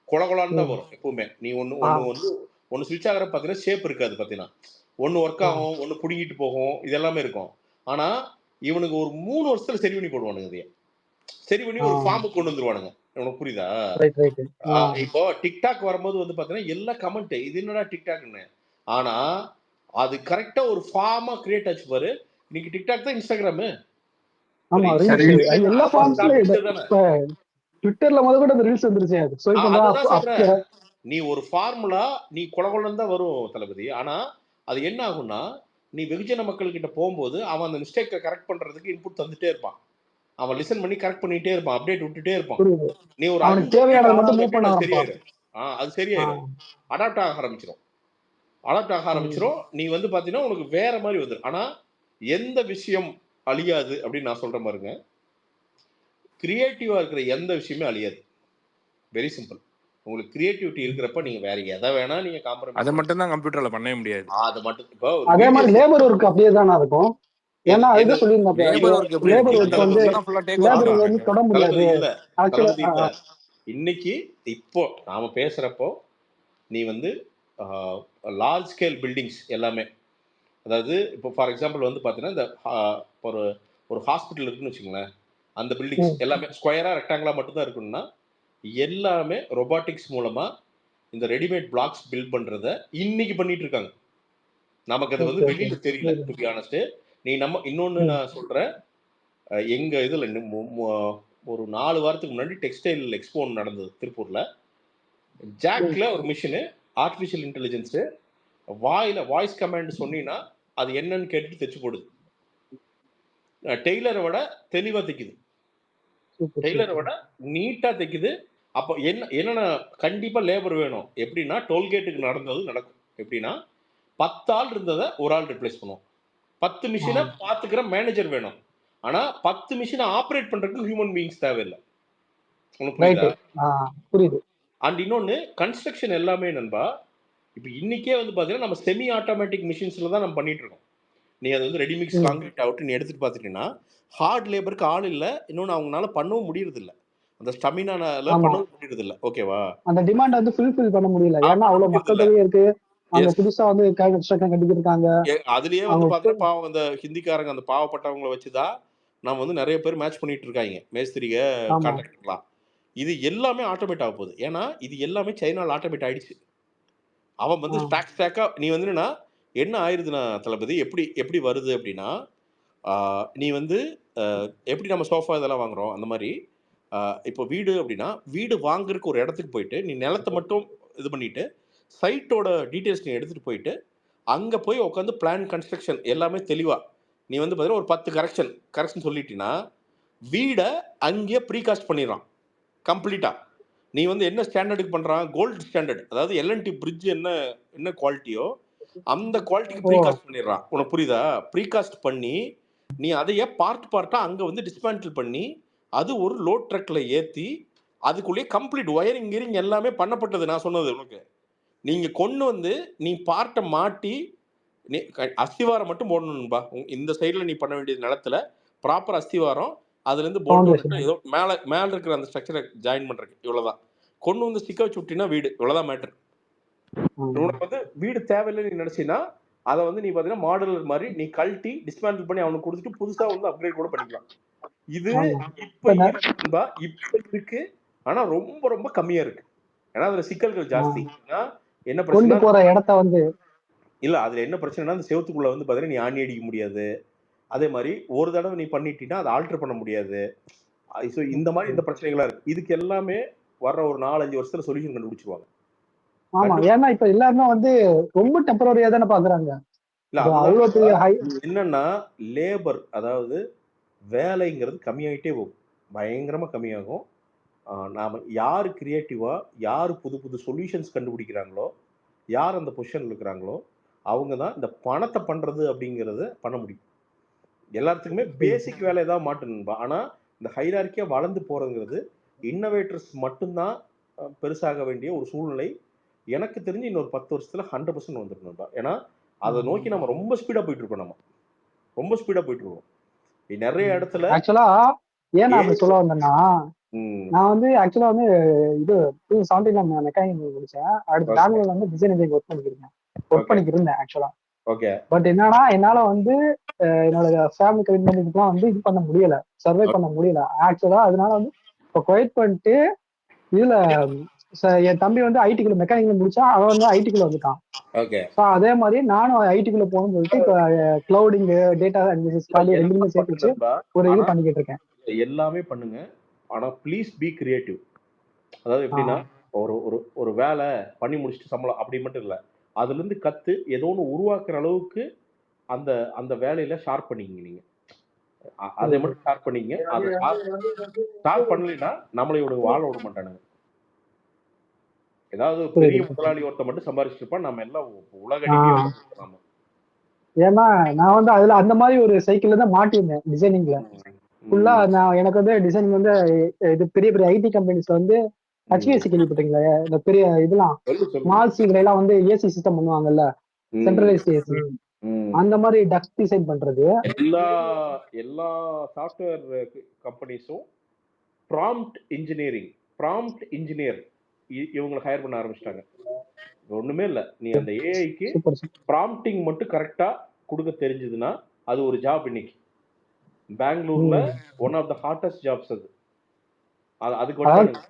கொலகொலான்னு தான் வரும் எப்பவுமே. நீ ஒன்னு ஸ்விட்ச் ஆகிற பாத்தீங்கன்னா ஷேப் இருக்காது. பாத்தீங்கன்னா ஒன்னு ஒர்க் ஆகும், ஒன்னு புடிங்கிட்டு போகும், இது எல்லாமே இருக்கும். ஆனா இவனுக்கு ஒரு 3 வருஷத்துல சரி பண்ணி போடுவானுங்க. இதைய சரி பண்ணி ஒரு ஃபார்முக்கு கொண்டு வந்துருவானுங்க. உனக்கு புரியுதா? இப்போ டிக்டாக் வரும்போது வந்து பாத்தீங்கன்னா எல்லா கமெண்ட் இது என்னடா டிக்டாக்னு, ஆனா அது கரெக்டா ஒரு ஃபார்மா கிரியேட் ஆச்சு பாரு. இன்னைக்கு டிக்டாக் தான் இன்ஸ்டாகிராம். ஆமா, எல்லா ஃபார்ம்ஸ்லயும் ட்விட்டர்ல முதல்ல கூட அந்த ரீல்ஸ் வந்துருச்சு. நீ ஒரு ஃபார்முலா நீ கொலகொலன்னு தான் வரும் தளபதி. ஆனா அது என்ன ஆகும்னா, நீ வெகுஜன மக்கள் கிட்ட போகும்போது அவன் அந்த மிஸ்டேக்கை கரெக்ட் பண்றதுக்கு இன்புட் தந்துட்டே இருப்பான். அவன் லிசன் பண்ணி கரெக்ட் பண்ணிட்டே இருப்பான், அப்டேட் விட்டுட்டே இருப்பான். புரியுது. நீ ஒரு அவனுக்கு 5 அப்டேட் தேவையானதை மட்டும் 6வது மூவ் பண்ண அப்டேட் அது ஆரம்பிப்பான். சரியாயிரும். அது சரியாயிரும். அடாப்ட் ஆக ஆரம்பிச்சிரும். அடாப்ட் ஆக ஆரம்பிச்சிரும். நீ வந்து பாத்தீங்கன்னா உனக்கு வேற மாதிரி வந்துடும். ஆனா எந்த விஷயம் அழியாது அப்படின்னு நான் சொல்ற பாருங்க, கிரியேட்டிவா இருக்கிற எந்த விஷயமே அழியாது. Very simple. உங்களுக்கு கிரியேட்டிவிட்டி இருக்கிறப்ப நீங்க வேற எதை வேணா நீங்க காம்ப்ரமைஸ் அதை மட்டும் தான் கம்ப்யூட்டர்ல பண்ணவே முடியாது. அது மட்டும் இப்போ அதே மாதிரி லேபர் ஒர்க் அப்படியே தானே இருக்கும். ஏன்னா அதுதான் சொல்லியிருந்தாங்க, லேபர் ஒர்க் எப்படி லேபர் இருக்கும்? ஒர்க் வந்து அதெல்லாம் ஃபுல்லா டேக் ஓவர் லேபர் பண்ணுவாங்க. வந்து தொட முடியாது. தளபதி இல்ல, ஆக்சுவலா தளபதி இல்ல. இன்னைக்கு இப்போ நாம பேசுறப்போ நீ வந்து லார்ஜ் ஸ்கேல் பில்டிங்ஸ் எல்லாமே, அதாவது இப்போ ஃபார் எக்ஸாம்பிள் வந்து பார்த்தீங்கன்னா இந்த ஒரு ஒரு ஹாஸ்பிட்டல் இருக்குன்னு வச்சுங்களேன், அந்த பில்டிங்ஸ் எல்லாமே ஸ்கொயரா ரெக்டாங்கிளா மட்டும்தான் இருக்குன்னா எல்லாமே ரொபாட்டிக்ஸ் மூலமா இந்த ரெடிமேட் பிளாக்ஸ் பில்ட் பண்றத இன்னைக்கு பண்ணிட்டு இருக்காங்க. நமக்கு அது வந்து வெளியில தெரியல, டு பி ஆனஸ்ட். நீ நம்ம இன்னொன்னு நான் சொல்றேன், எங்க இதுல ஒரு 4 வாரத்துக்கு முன்னாடி டெக்ஸ்டைல் எக்ஸ்போ நடந்தது திருப்பூர்ல. ஜாக்ல ஒரு machine, artificial intelligence, voice command சொன்னீங்கன்னா அது என்னன்னு கேட்டுட்டு தைச்சு போடுது. டெய்லரை விட தெளிவா தைக்குது, டெய்லரை விட நீட்டா தைக்குது. அப்போ என்னன்னா கண்டிப்பா லேபர் வேணும். எப்படின்னா டோல்கேட்டுக்கு நடந்தது நடக்கும். எப்படின்னா 10 ஆள் இருந்ததை ஒரு ஆள் ரிப்ளேஸ் பண்ணுவோம். 10 மிஷினை பாத்துக்கிற மேனேஜர் வேணும். ஆனா 10 மிஷினை ஆப்ரேட் பண்றதுக்கு ஹியூமன் பீயிங்ஸ் தேவையில்லை. உங்களுக்கு புரியுது. அண்ட் இன்னொன்னு கன்ஸ்ட்ரக்ஷன் எல்லாமே நண்பா, இப்போ இன்னைக்கே வந்து பாத்தீங்கன்னா நம்ம செமி ஆட்டோமேட்டிக் மிஷின்ஸ்ல தான் நம்ம பண்ணிட்டு இருக்கோம். நீ அது வந்து ரெடிமிக்ஸ் கான்கிரீட் ஆகட்டும் நீ எடுத்துட்டு பாத்துட்டீங்கன்னா ஹார்ட் லேபருக்கு ஆள் இல்லை, இன்னொன்று அவங்களால பண்ணவும் முடியறது இல்லை, அந்த ஸ்டமினால பண்ணவும் முடியறது இல்லை. ஓகேவா, அந்த டிமாண்ட் வந்து ஃபுல்ஃபில் பண்ண முடியல. ஏன்னா அவ்வளவு மக்கள் தொகை இருக்கு. அங்க புதுசா வந்து கன்ஸ்ட்ரக்ஷன் கட்டிட்டு இருக்காங்க. அதுலயே வந்து பாத்தீங்கன்னா பாவம் அந்த ஹிந்திக்காரங்க அந்த பாவப்பட்டவங்களை வச்சுதான் நம்ம வந்து நிறைய பேர் மேட்ச் பண்ணிட்டு இருக்காங்க, மேஸ்திரிக கான்ட்ராக்டர்லாம். இது எல்லாமே ஆட்டோமேட் ஆக போகுது. ஏன்னா இது எல்லாமே சைனால ஆட்டோமேட் ஆயிடுச்சு. அவன் வந்து ஸ்டாக்கா நீ வந்து என்ன ஆயிருதுன்னா தளபதி, எப்படி எப்படி வருது அப்படின்னா, நீ வந்து எப்படி நம்ம சோஃபா இதெல்லாம் வாங்குறோம் அந்த மாதிரி இப்போ வீடு அப்படின்னா, வீடு வாங்குறதுக்கு ஒரு இடத்துக்கு போயிட்டு நீ நிலத்தை மட்டும் இது பண்ணிட்டு சைட்டோட டீட்டெயில்ஸ் நீ எடுத்துட்டு போயிட்டு அங்க போய் உட்காந்து பிளான் கன்ஸ்ட்ரக்ஷன் எல்லாமே தெளிவா நீ வந்து பார்த்தீங்கன்னா ஒரு 10 கரெக்ஷன் சொல்லிட்டீங்கன்னா வீடை அங்கேயே ப்ரீகாஸ்ட் பண்ணிடுறான் கம்ப்ளீட்டா. நீ வந்து என்ன ஸ்டாண்டர்டுக்கு பண்றான், கோல்டு ஸ்டாண்டர்ட், அதாவது எல்என்டி பிரிட்ஜ் என்ன குவாலிட்டியோ அந்த குவாலிட்டிக்கு ப்ரீகாஸ்ட் பண்ணிடுறான். உனக்கு புரியுதா? ப்ரீகாஸ்ட் பண்ணி நீ அதையே பார்ட்டா அங்க வந்து டிஸ்மேண்டில் பண்ணி அது ஒரு லோட் ட்ரக்ல ஏத்தி அதுக்குள்ளேயே கம்ப்ளீட் ஒயரிங் கீரிங் எல்லாமே பண்ணப்பட்டது. நான் சொன்னது உனக்கு, நீங்க கொண்டு வந்து நீ பார்ட்டை மாட்டி நீ அஸ்திவாரம் மட்டும் போடணும்பா. இந்த சைடுல நீ பண்ண வேண்டியது நிலத்துல ப்ராப்பர் அஸ்திவாரம், அதுல இருந்து போல்ட் ஏதோ மேல இருக்கிற அந்த ஸ்ட்ரக்சரை ஜாயின் பண்றதுக்கு இவ்வளவுதான். கொண்டு வந்து ஸ்டிக்க வச்சு விட்டீங்கன்னா வீடு, இவ்வளவுதான் மேட்டர். உனக்கு வந்து வீடு தேவையில்லை நீ நினைச்சீங்கன்னா அதை வந்து நீ பாத்தீங்கன்னா மாடலர் மாதிரி நீ கழட்டி டிஸ்மேண்டில் பண்ணி அவனுக்கு கொடுத்துட்டு புதுசா வந்து அப்கிரேட் கூட பண்ணிக்கலாம். இது இப்ப இருக்கு, ஆனா ரொம்ப ரொம்ப கம்மியா இருக்கு. ஏன்னா அதுல சிக்கல்கள் ஜாஸ்தி. என்ன பிரச்சனை போற இடத்த வந்து இல்ல, அதுல என்ன பிரச்சனைனா அந்த செவத்துக்குள்ள வந்து பாத்தீங்கன்னா நீ ஆணி அடிக்க முடியாது. அதே மாதிரி ஒரு தடவை நீ பண்ணிட்டீங்கன்னா அதை ஆல்டர் பண்ண முடியாது. இந்த மாதிரி இந்த பிரச்சனைகளா இருக்கு. இதுக்கு எல்லாமே வர்ற ஒரு 4-5 வருஷத்துல சொல்யூஷன் கண்டுபிடிச்சிருவாங்க. ஆமா, ஏன்னா இப்ப எல்லாருமே வந்து ரொம்ப டெம்பரரியா தானே பாக்குறாங்க. என்னன்னா லேபர், அதாவது வேலைங்கிறது கம்மியாயிட்டே போகும், பயங்கரமா கம்மியாகும். நாம யாரு கிரியேட்டிவா யாரு புது புது சொல்யூஷன்ஸ் கண்டுபிடிக்கிறாங்களோ, யார் அந்த பொசிஷன்ல இருக்கிறாங்களோ அவங்க தான் இந்த பணத்தை பண்றது அப்படிங்கறத பண்ண முடியும். எல்லாத்துக்குமே பேசிக் வேலை தான் மாட்டணும்பா. ஆனா இந்த ஹைரார்க்கியா வளர்ந்து போறதுங்கிறது இன்னோவேட்டர்ஸ் மட்டும்தான் பெருசாக வேண்டிய ஒரு சூழ்நிலை எனக்கு தெரிஞ்சு இன்னொரு 10 வருஷத்துல 100% வந்துடணும்பா. ஏன்னா அதை நோக்கி நம்ம ரொம்ப ஸ்பீடா போயிட்டு இருக்கோம். நம்ம ரொம்ப ஸ்பீடா போயிட்டு இருக்கோம் நிறைய இடத்துல. ஆக்சுவலா ஏன் நான் அப்படி சொல்ல வந்தேன்னா, நான் வந்து ஆக்சுவலா வந்து இது 2017 மெக்கானிக்கல் முடிச்சேன். அடுத்து பெங்களூர்ல வந்து டிசைன் இன்ஜினியரிங் ஒர்க் பண்ணிட்டு இருந்தேன் ஆக்சுவலா. பட் என்னன்னா என்னால வந்து என்னோட ஃபேமிலி கமிட்மெண்ட்லாம் வந்து இது பண்ண முடியல, சர்வை பண்ண முடியல ஆக்சுவலா. அதனால வந்து இப்போ குவைட் பண்ணிட்டு இதுல என் தம்பி வந்து ஐடிக்குள்ள மெக்கானிக்கல் முடிச்சா, அவன் வந்து ஐடிக்குள்ள வந்துட்டான். அதே மாதிரி நானும் ஐடிக்குள்ள போகணும்னு சொல்லிட்டு இப்ப கிளவுடிங், டேட்டா அனாலிசிஸ் ரெண்டுமே சேர்த்து வச்சு ஒரு இது பண்ணிக்கிட்டு இருக்கேன். எல்லாமே பண்ணுங்க, ஆனா ப்ளீஸ் பி கிரியேட்டிவ். அதாவது எப்படின்னா ஒரு வேலை பண்ணி முடிச்சுட்டு சம்பளம் அப்படி மட்டும் இல்லை, அதுல இருந்து கத்து ஏதோ ஒன்று உருவாக்குற அளவுக்கு அந்த அந்த வேலையில ஷார்ப் பண்ணிக்கிங்க. நீங்க அதை மட்டும் ஸ்டார்ட் பண்ணிங்க. அதை ஸ்டார்ட் பண்ணலைன்னா நம்மளை வாழ விட மாட்டானுங்க. ஏதாவது பெரிய முதலாளி ஒருத்த மட்டும் சம்பாரிச்சுட்டு இருப்பான், நம்ம எல்லாம் உலக அடிமையா. ஏன்னா நான் வந்து அதுல அந்த மாதிரி ஒரு சைக்கிள்ல தான் மாட்டிருந்தேன் டிசைனிங்ல ஃபுல்லா. நான் எனக்கு வந்து டிசைனிங் வந்து இது பெரிய பெரிய ஐடி கம்பெனிஸ்ல வந்து HVAC கேள்விப்பட்டீங்களா? இந்த பெரிய இதெல்லாம் மால்ஸ் எல்லாம் வந்து ஏசி சிஸ்டம் பண்ணுவாங்கல்ல, சென்ட்ரலைஸ்ட் ஏசி, அந்த மாதிரி டக்ட் டிசைன் பண்றது. எல்லா சாஃப்ட்வேர் கம்பெனிஸும் ப்ராம்ப்ட் இன்ஜினியர் இவங்களை ஹையர் பண்ண ஆரம்பிச்சிட்டாங்க. ஒண்ணுமே இல்ல, நீ அந்த ஏஐக்கு ப்ராம்ப்டிங் மட்டும் கரெக்டா கொடுக்க தெரிஞ்சதுன்னா அது ஒரு ஜாப். இன்னைக்கு பெங்களூர்ல one of the hottest jobs அது. அதுக்கு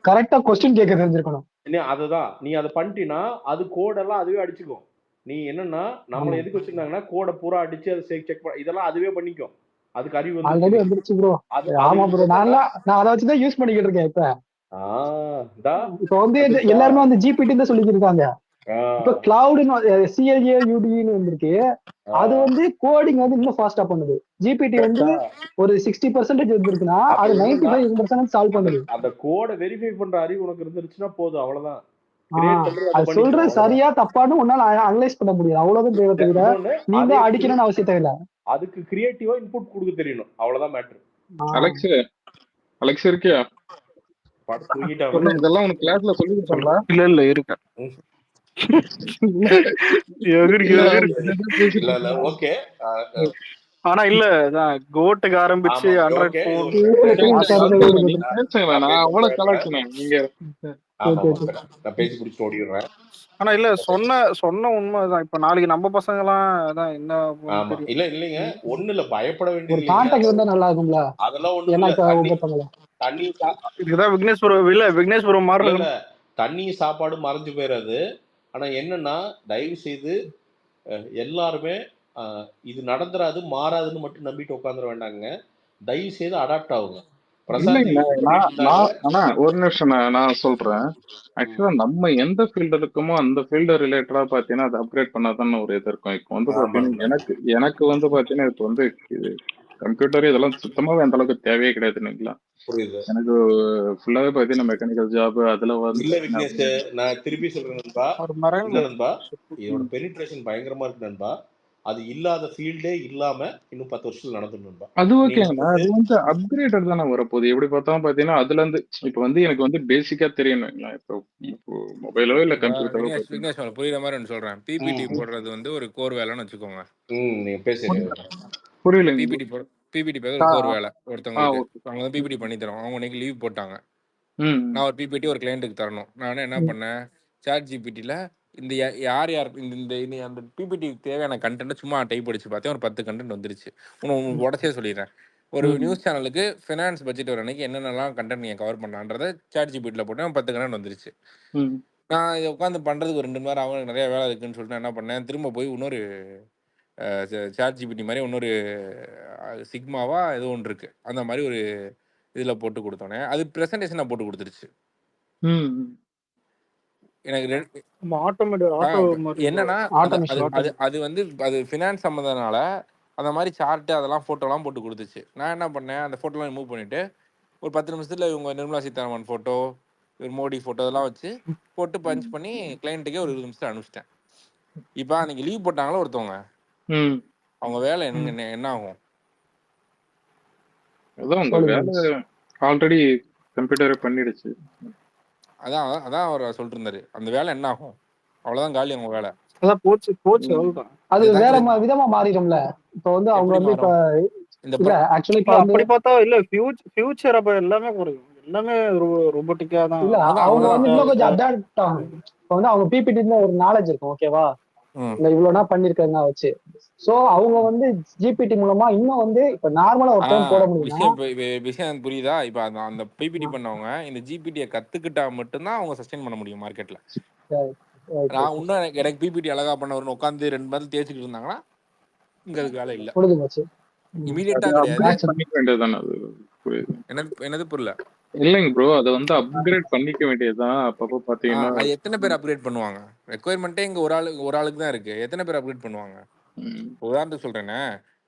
கரெக்டா क्वेश्चन கேட்க தெரிஞ்சிருக்கணும். அதுதான், நீ அதை பண்ணிட்டீனா அது கோடெல்லாம் அதுவே அடிச்சுக்கும். நீ என்னன்னா நம்மள எதுக்கு வச்சிருந்தாங்கன்னா கோடை பூரா அடிச்சு அதை செக் பண்ண, இதெல்லாம் அதுவே பண்ணிக்கும். அதுக்கு அறிவு வந்துருச்சு ப்ரோ. ஆமா ப்ரோ, நான் அதை வச்சுதான் யூஸ் பண்ணிக்கிட்டு இருக்கேன். இப்ப வந்து எல்லாருமே வந்து ஜிபிடி தான் சொல்லிட்டு இருக்காங்க. இப்ப கிளவுட்னு CLAUDன்னு வந்திருக்கு. அது வந்து கோடிங் வந்து இன்னும் ஃபாஸ்டா பண்ணுது. ஜிபிடி வந்து ஒரு 60% வந்திருக்குன்னா அது 95% சால்வ் பண்ணுது. அந்த கோடை வெரிஃபை பண்ற அறிவு உனக்கு இருந்துச்சுன்னா போதும், அவ்வளவுதான். அது சொல்றது சரியா தப்பான்னு உன்னால அனலைஸ் பண்ண முடியும், அவ்வளவுதான் தேவை. தவிர நீங்க அடிக்கணும்னு அவசியம் தேவையில்ல. அதுக்கு கிரியேட்டிவா இன்புட் கொடுக்க தெரியணும், அவ்வளவுதான் மேட்டர். அலெக்ஸ் இருக்கியா? இதெல்லாம் உனக்கு கிளாஸ்ல சொல்லி கொடுத்தாங்களா? இல்ல இருக்கு. ஓகே. ஆனா இல்ல கோட்டுக்கு ஆரம்பிச்சு ஆனா இல்ல சொன்ன உண்மைதான். இப்ப நாளைக்கு நம்ம பசங்க எல்லாம் என்ன இல்லைங்க, ஒண்ணு இல்ல, பயப்பட வேண்டியது நல்லா இருக்கும்ல. அதெல்லாம் ஒண்ணு. இதுதான் விக்னேஸ்வரம் மாதிரி தண்ணி சாப்பாடு மறைஞ்சு போயிடாது. ஆனா என்னன்னா, தயவு செய்து எல்லாருமே இது நடந்துராது மாறாதுன்னு மட்டும் நம்பிட்டு உட்காந்துட வேண்டாங்க. தயவு செய்து அடாப்ட் ஆகுங்க. ஒரு நிமிஷம் நான் சொல்றேன். ஆக்சுவலா நம்ம எந்த ஃபீல்டு இருக்கோமோ அந்த ஃபீல்டு ரிலேட்டடா பாத்தீங்கன்னா அதை அப்கிரேட் பண்ணாதான் ஒரு இது இருக்கும். இப்போ வந்து பாத்தீங்கன்னா எனக்கு வந்து பாத்தீங்கன்னா இப்போ வந்து கம்ப்யூட்டர் இதெல்லாம் சுத்தமாவே அந்த அளவுக்கு தேவையே கிடையாது இல்லைங்களா? எனக்கு ஃபுல்லாவே பாத்தீங்கன்னா மெக்கானிக்கல் ஜாப் அதுல வந்து இல்ல விக்னேஷ், நான் திருப்பி சொல்றேன் நண்பா, இதோட பெனிட்ரேஷன் பயங்கரமா இருக்கு நண்பா. அது இல்லாத ஃபீல்டே இல்லாம இன்னும் 10 வருஷத்துல நடந்துடும். அது ஓகேங்கண்ணா, அது வந்து அப்கிரேடட் தானே வரப்போகுது. எப்படி பார்த்தாலும் பாத்தீங்கன்னா அதுல இருந்து இப்ப வந்து எனக்கு வந்து பேசிக்கா தெரியணுங்களா? இப்போ மொபைலோ இல்ல கம்ப்யூட்டரோ புரியுற மாதிரி சொல்றேன். பிபிடி போடுறது வந்து ஒரு கோர் வேலைன்னு வச்சுக்கோங்க. நீங்க பேசுறீங்க புரியல. பிபிடி பேர் ஒரு கோர் வேலை. ஒருத்தவங்களுக்கு அவங்க வந்து பிபிடி பண்ணி தரோம். அவங்க இன்னைக்கு லீவ் போட்டாங்க. நான் ஒரு பிபிடி ஒரு கிளைண்ட்டுக்கு தரணும். நான் என்ன பண்ணேன், சாட் ஜிபிடியில் இந்த யார் இந்த அந்த பிபிடிக்கு தேவையான கண்டென்ட் சும்மா டைப் அடிச்சு பார்த்தேன். ஒரு 10 கண்டென்ட் வந்துருச்சு. உனக்கு உடச்சே சொல்லிடுறேன். ஒரு நியூஸ் சேனலுக்கு ஃபினான்ஸ் பட்ஜெட் ஒரு அன்னைக்கு என்னென்னலாம் கண்டென்ட் நீங்கள் கவர் பண்ணலான்றதை சாட் ஜிபிடியில் போட்டேன். 10 கண்டென்ட் வந்துருச்சு. நான் இதை உட்காந்து பண்ணுறதுக்கு ஒரு 2 மணி நேரம் அவங்க நிறைய வேலை இருக்குன்னு சொல்லிட்டு என்ன பண்ணேன், திரும்ப போய் இன்னொரு சாட் ஜிபிடி மாதிரி இன்னொரு சிக்மாவா ஏதோ ஒன்று இருக்குது, அந்த மாதிரி ஒரு இதில் போட்டு கொடுத்தோன்னே அது ப்ரெசன்டேஷன் நான் போட்டு கொடுத்துருச்சு. எனக்கு என்னன்னா அது வந்து அது ஃபினான்ஸ் சம்மந்தனால அந்த மாதிரி சார்ட்டு அதெல்லாம் ஃபோட்டோலாம் போட்டு கொடுத்துச்சு. நான் என்ன பண்ணேன், அந்த ஃபோட்டோலாம் ரிமூவ் பண்ணிவிட்டு ஒரு 10 நிமிஷத்தில் இவங்க நிர்மலா சீதாராமன் ஃபோட்டோ, இவர் மோடி ஃபோட்டோ இதெல்லாம் வச்சு போட்டு பஞ்ச் பண்ணி கிளைண்ட்டுக்கே ஒரு 20 நிமிஷத்தில் அனுப்பிச்சிட்டேன். இப்போ அன்றைக்கி லீவ் போட்டாங்களோ ஒருத்தவங்க, அவங்க வேலை என்ன ஆகும்? ஆல்ரெடி கம்ப்யூட்டரே பண்ணிடுச்சு. அதான் அவர் சொல்லிட்டு இருந்தாரு, அந்த வேலை என்ன ஆகும்? அவ்வளவுதான் காலி அவங்க வேலை. அதான் போச்சு. அது வேற விதமா மாறிடும்ல. இப்போ வந்து அவங்க வந்து இப்ப இல்ல ஆக்சுவலி இப்ப அப்படி பார்த்தா இல்ல ஃபியூச்சர் அப்ப எல்லாமே குறையும். எல்லாமே ரோபோட்டிக்கா தான். இல்ல அவங்க வந்து இன்னும் கொஞ்சம் அடாப்ட் ஆகும். இப்போ வந்து அவங்க பிபிடில ஒரு நாலேஜ் இருக்கும், ஓகேவா? இந்த இவ்வளவுனா பண்ணிருக்காங்க வச்சு. சோ அவங்க வந்து ஜிபிடி மூலமா இன்னும் வந்து இப்ப நார்மலா ஒரு டைம் போட முடியும். விஷயம் புரியுதா? இப்ப அந்த பிபிடி பண்ணவங்க இந்த ஜிபிடியை கத்துக்கிட்டா மட்டும்தான் அவங்க சஸ்டெயின் பண்ண முடியும் மார்க்கெட்ல. நான் இன்னும் எனக்கு பிபிடி அழகா பண்ண உட்காந்து 2 மணி தேய்ச்சிக்கிட்டு இருந்தாங்கன்னா இங்க அதுக்கு வேலை இல்ல. இமீடியட்டா என்னது புரியல. இல்லைங்க ப்ரோ, அதை வந்து அப்கிரேட் பண்ணிக்க வேண்டியதுதான். அப்பப்போ பாத்தீங்கன்னா அது எத்தனை பேர் அப்கிரேட் பண்ணுவாங்க? ரெக்குயர்மெண்ட்டே இங்க ஒரு ஆளுக்கு தான் இருக்கு. எத்தனை பேர் அப்கிரேட் பண்ணுவாங்க? உதாரணத்துக்கு சொல்றேன்னா,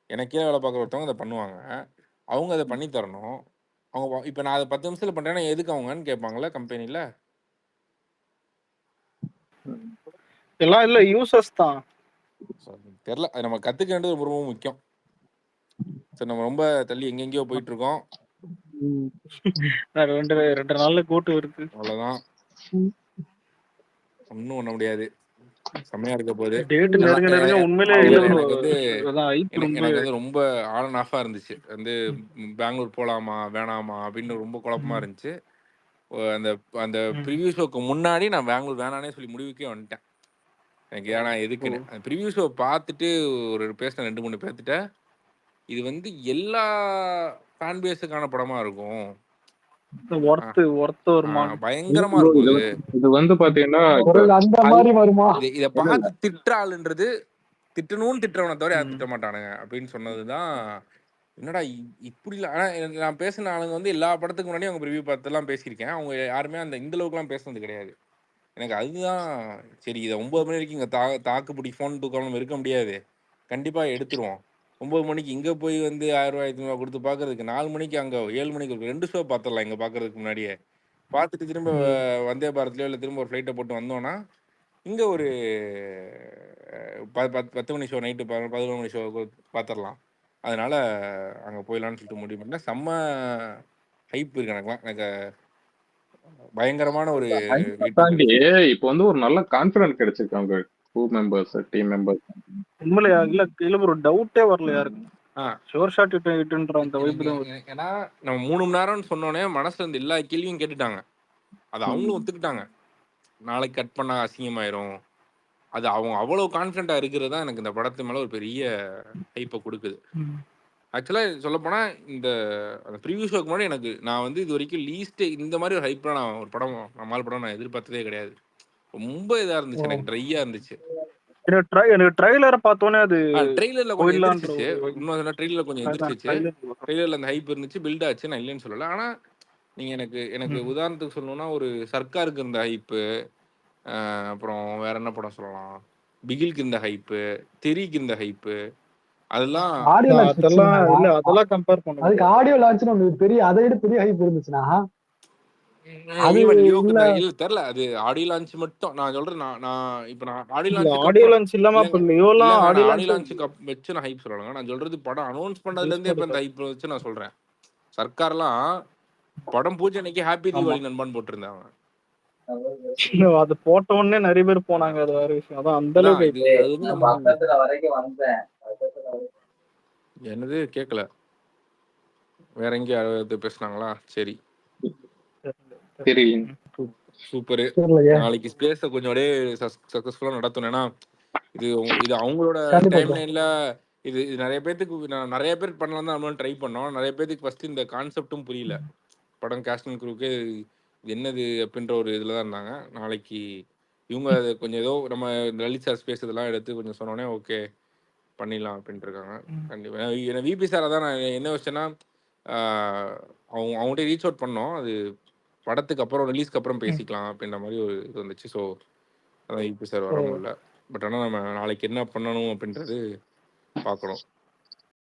எனக்கு கீழே வேலை பார்க்குற ஒருத்தவங்க அதை பண்ணுவாங்க. அவங்க அதை பண்ணி தரணும். அவங்க இப்போ நான் அதை 10 நிமிஷத்துல பண்றேன்னா எதுக்கு அவங்கன்னு கேட்பாங்களா கம்பெனில? எல்லாம் இல்ல யூசர்ஸ் தான். தெரியல. அது நம்ம கத்துக்க வேண்டியது ரொம்ப ரொம்ப முக்கியம். சரி, நம்ம ரொம்ப தள்ளி எங்கெங்கயோ போயிட்டு இருக்கோம். ரெண்டு நாள்ல கூட்டு இருக்கு. அவ்வளவுதான், ஒன்றும் பண்ண முடியாது. செம்மையா இருக்க போகுது. டேட் நெருங்க நெருங்க உண்மையிலே எனக்கு வந்து ரொம்ப ஆன் அண்ட் ஆஃபா இருந்துச்சு. வந்து பெங்களூர் போலாமா வேணாமா அப்படின்னு ரொம்ப குழப்பமா இருந்துச்சு. அந்த அந்த ப்ரிவியூ ஷோக்கு முன்னாடி நான் பெங்களூர் வேணானே சொல்லி முடிவுக்கே வந்துட்டேன். எனக்கு ஏன்னா எதுக்குன்னு அந்த ப்ரிவியூ ஷோ பார்த்துட்டு ஒரு பேசின 2-3 பேர்த்திட்ட இது வந்து எல்லா ஃபேன் பேஸுக்கான படமா இருக்கும், பயங்கரமா இருக்கும். இது வந்து பாத்தீங்கன்னா இதை பார்த்து திட்டுறாளுன்றது திட்டணும்னு திட்டுறவனை தவிர யாரும் திட்ட மாட்டானுங்க அப்படின்னு சொன்னதுதான். என்னடா இப்படி இல்லை. ஆனா நான் பேசின ஆளுங்க வந்து எல்லா படத்துக்கு முன்னாடி அவங்க ரிவ்யூ பார்த்துலாம் பேசியிருக்கேன். அவங்க யாருமே அந்த இந்த அளவுக்குலாம் பேசுனது கிடையாது. எனக்கு அதுதான் சரி, இதை 9 மணி வரைக்கும் இங்கே தாக்கு பிடி ஃபோன் தூக்காமல் இருக்க முடியாது, கண்டிப்பா எடுத்துருவோம். 9 மணிக்கு இங்கே போய் வந்து 1000 ரூபாய் 500 கொடுத்து பார்க்கறதுக்கு 4 மணிக்கு அங்கே 7 மணிக்கு 2 ஷோ பார்த்துடலாம் இங்கே பார்க்கறதுக்கு முன்னாடியே. பார்த்துட்டு திரும்ப வந்தே பாரத்லையோ இல்லை திரும்ப ஒரு ஃப்ளைட்டை போட்டு வந்தோன்னா இங்கே ஒரு 10 மணி ஷோ நைட்டு 11 மணி ஷோ பார்த்துடலாம். அதனால அங்கே போயிடலான்னு சொல்லிட்டு முடிவு பண்ணேன். செம்ம ஹைப் இருக்கு எனக்குலாம். எனக்கு பயங்கரமான ஒரு தாண்டி இப்போ வந்து ஒரு நல்ல கான்ஃபிடன்ஸ் கிடைச்சிருக்கு அவங்க crew members டீம் மெம்பர்ஸ். உண்மையில இல்ல ஒரு டவுட்டே வரல யாருக்கு. ஷோர் ஷாட் இட்டுன்ற அந்த வைப் தான். ஏன்னா நம்ம 3 மணி நேரம்னு சொன்னோடனே மனசுல இருந்து எல்லா கேள்வியும் கேட்டுட்டாங்க. அது அவங்களும் ஒத்துக்கிட்டாங்க. நாளைக்கு கட் பண்ண அசிங்கமாயிரும். அது அவங்க அவ்வளவு கான்ஃபிடண்டா இருக்கிறது தான் எனக்கு இந்த படத்து மேல ஒரு பெரிய ஹைப்பை கொடுக்குது. ஆக்சுவலா சொல்ல போனா இந்த ப்ரிவியூ ஷோக்கு முன்னாடி எனக்கு நான் வந்து இது வரைக்கும் லீஸ்ட் இந்த மாதிரி ஒரு ஹைப்ல நான் ஒரு படம் நம்மால் படம் நான் எதிர்பார்த்ததே கிடையாது. ரொம்ப இதா இருந்துச்சு, எனக்கு ட்ரையா இருந்துச்சு. எனக்கு ட்ரைலரை பார்த்தோன்னே அது ட்ரெய்லர்ல கொஞ்சம் எந்திரிச்சிச்சு. இன்னும் ட்ரெய்லர்ல கொஞ்சம் எந்திரிச்சிச்சு. ட்ரெய்லர்ல அந்த ஹைப் இருந்துச்சு, பில்ட் ஆச்சு. நான் இல்லைன்னு சொல்லல. ஆனா நீங்க எனக்கு உதாரணத்துக்கு சொல்லணும்னா ஒரு சர்க்காருக்கு இருந்த ஹைப்பு, அப்புறம் வேற என்ன படம் சொல்லலாம், பிகிலுக்கு இருந்த ஹைப்பு, தெறிக்கு இருந்த ஹைப்பு, அதெல்லாம் கம்பேர் பண்ணுங்க. அதுக்கு ஆடியோ லான்ச்னு ஒன்னு பெரிய அதை விட பெரிய ஹைப் இருந்துச்சுன்னா தெரியல. அது ஆடியோ லான்ச் மட்டும் நான் சொல்றேன். நான் இப்ப நான் ஆடியோ லான்ச் இல்லாம ஆடியோ லான்ச்சுக்கு வச்சு நான் ஹைப் சொல்லலாம். நான் சொல்றது படம் அனௌன்ஸ் பண்ணதுல இருந்தே இப்ப இந்த ஹைப் வச்சு நான் சொல்றேன். சர்க்கார்லாம் படம் பூஜை அன்னைக்கு ஹாப்பி தீபாவளி நண்பன் போட்டிருந்தாங்க. அது போட்ட உடனே நிறைய பேர் போனாங்க. அது வேற விஷயம். அதான் அந்த அளவுக்கு என்னது கேட்கல. வேற எங்கேயாவது பேசுனாங்களா? சரி சூப்பரு. நாளைக்கு ஸ்பேஸ கொஞ்சம் சக்சஸ்ஃபுல்லா நடத்தணும். ஏன்னா இது அவங்களோட டைம் லைன்ல இது நிறைய பேருக்கு நிறைய பேர் பண்ணலாம் தான் நம்மளும் ட்ரை பண்ணோம். நிறைய பேருக்கு ஃபர்ஸ்ட் இந்த கான்செப்டும் புரியல. படம் காஸ்ட் அண்ட் க்ரூக்கு இது என்னது அப்படின்ற ஒரு இதில் தான் இருந்தாங்க. நாளைக்கு இவங்க கொஞ்சம் ஏதோ நம்ம லலித் சார் ஸ்பேஸ் இதெல்லாம் எடுத்து கொஞ்சம் சொன்னோடனே ஓகே பண்ணிடலாம் அப்படின்ட்டு இருக்காங்க. கண்டிப்பாக ஏன்னா விபி சாரை தான் நான் என்ன வச்சேன்னா அவங்கள்ட்ட ரீச் அவுட் பண்ணோம். அது படத்துக்கு அப்புறம் ரிலீஸ்க்கு அப்புறம் பேசிக்கலாம் அப்படின்ற மாதிரி ஒரு இது வந்துச்சு. ஸோ அதான் விபி சார் வர முடியல. பட் ஆனால் நம்ம நாளைக்கு என்ன பண்ணணும் அப்படின்றது பார்க்கணும்.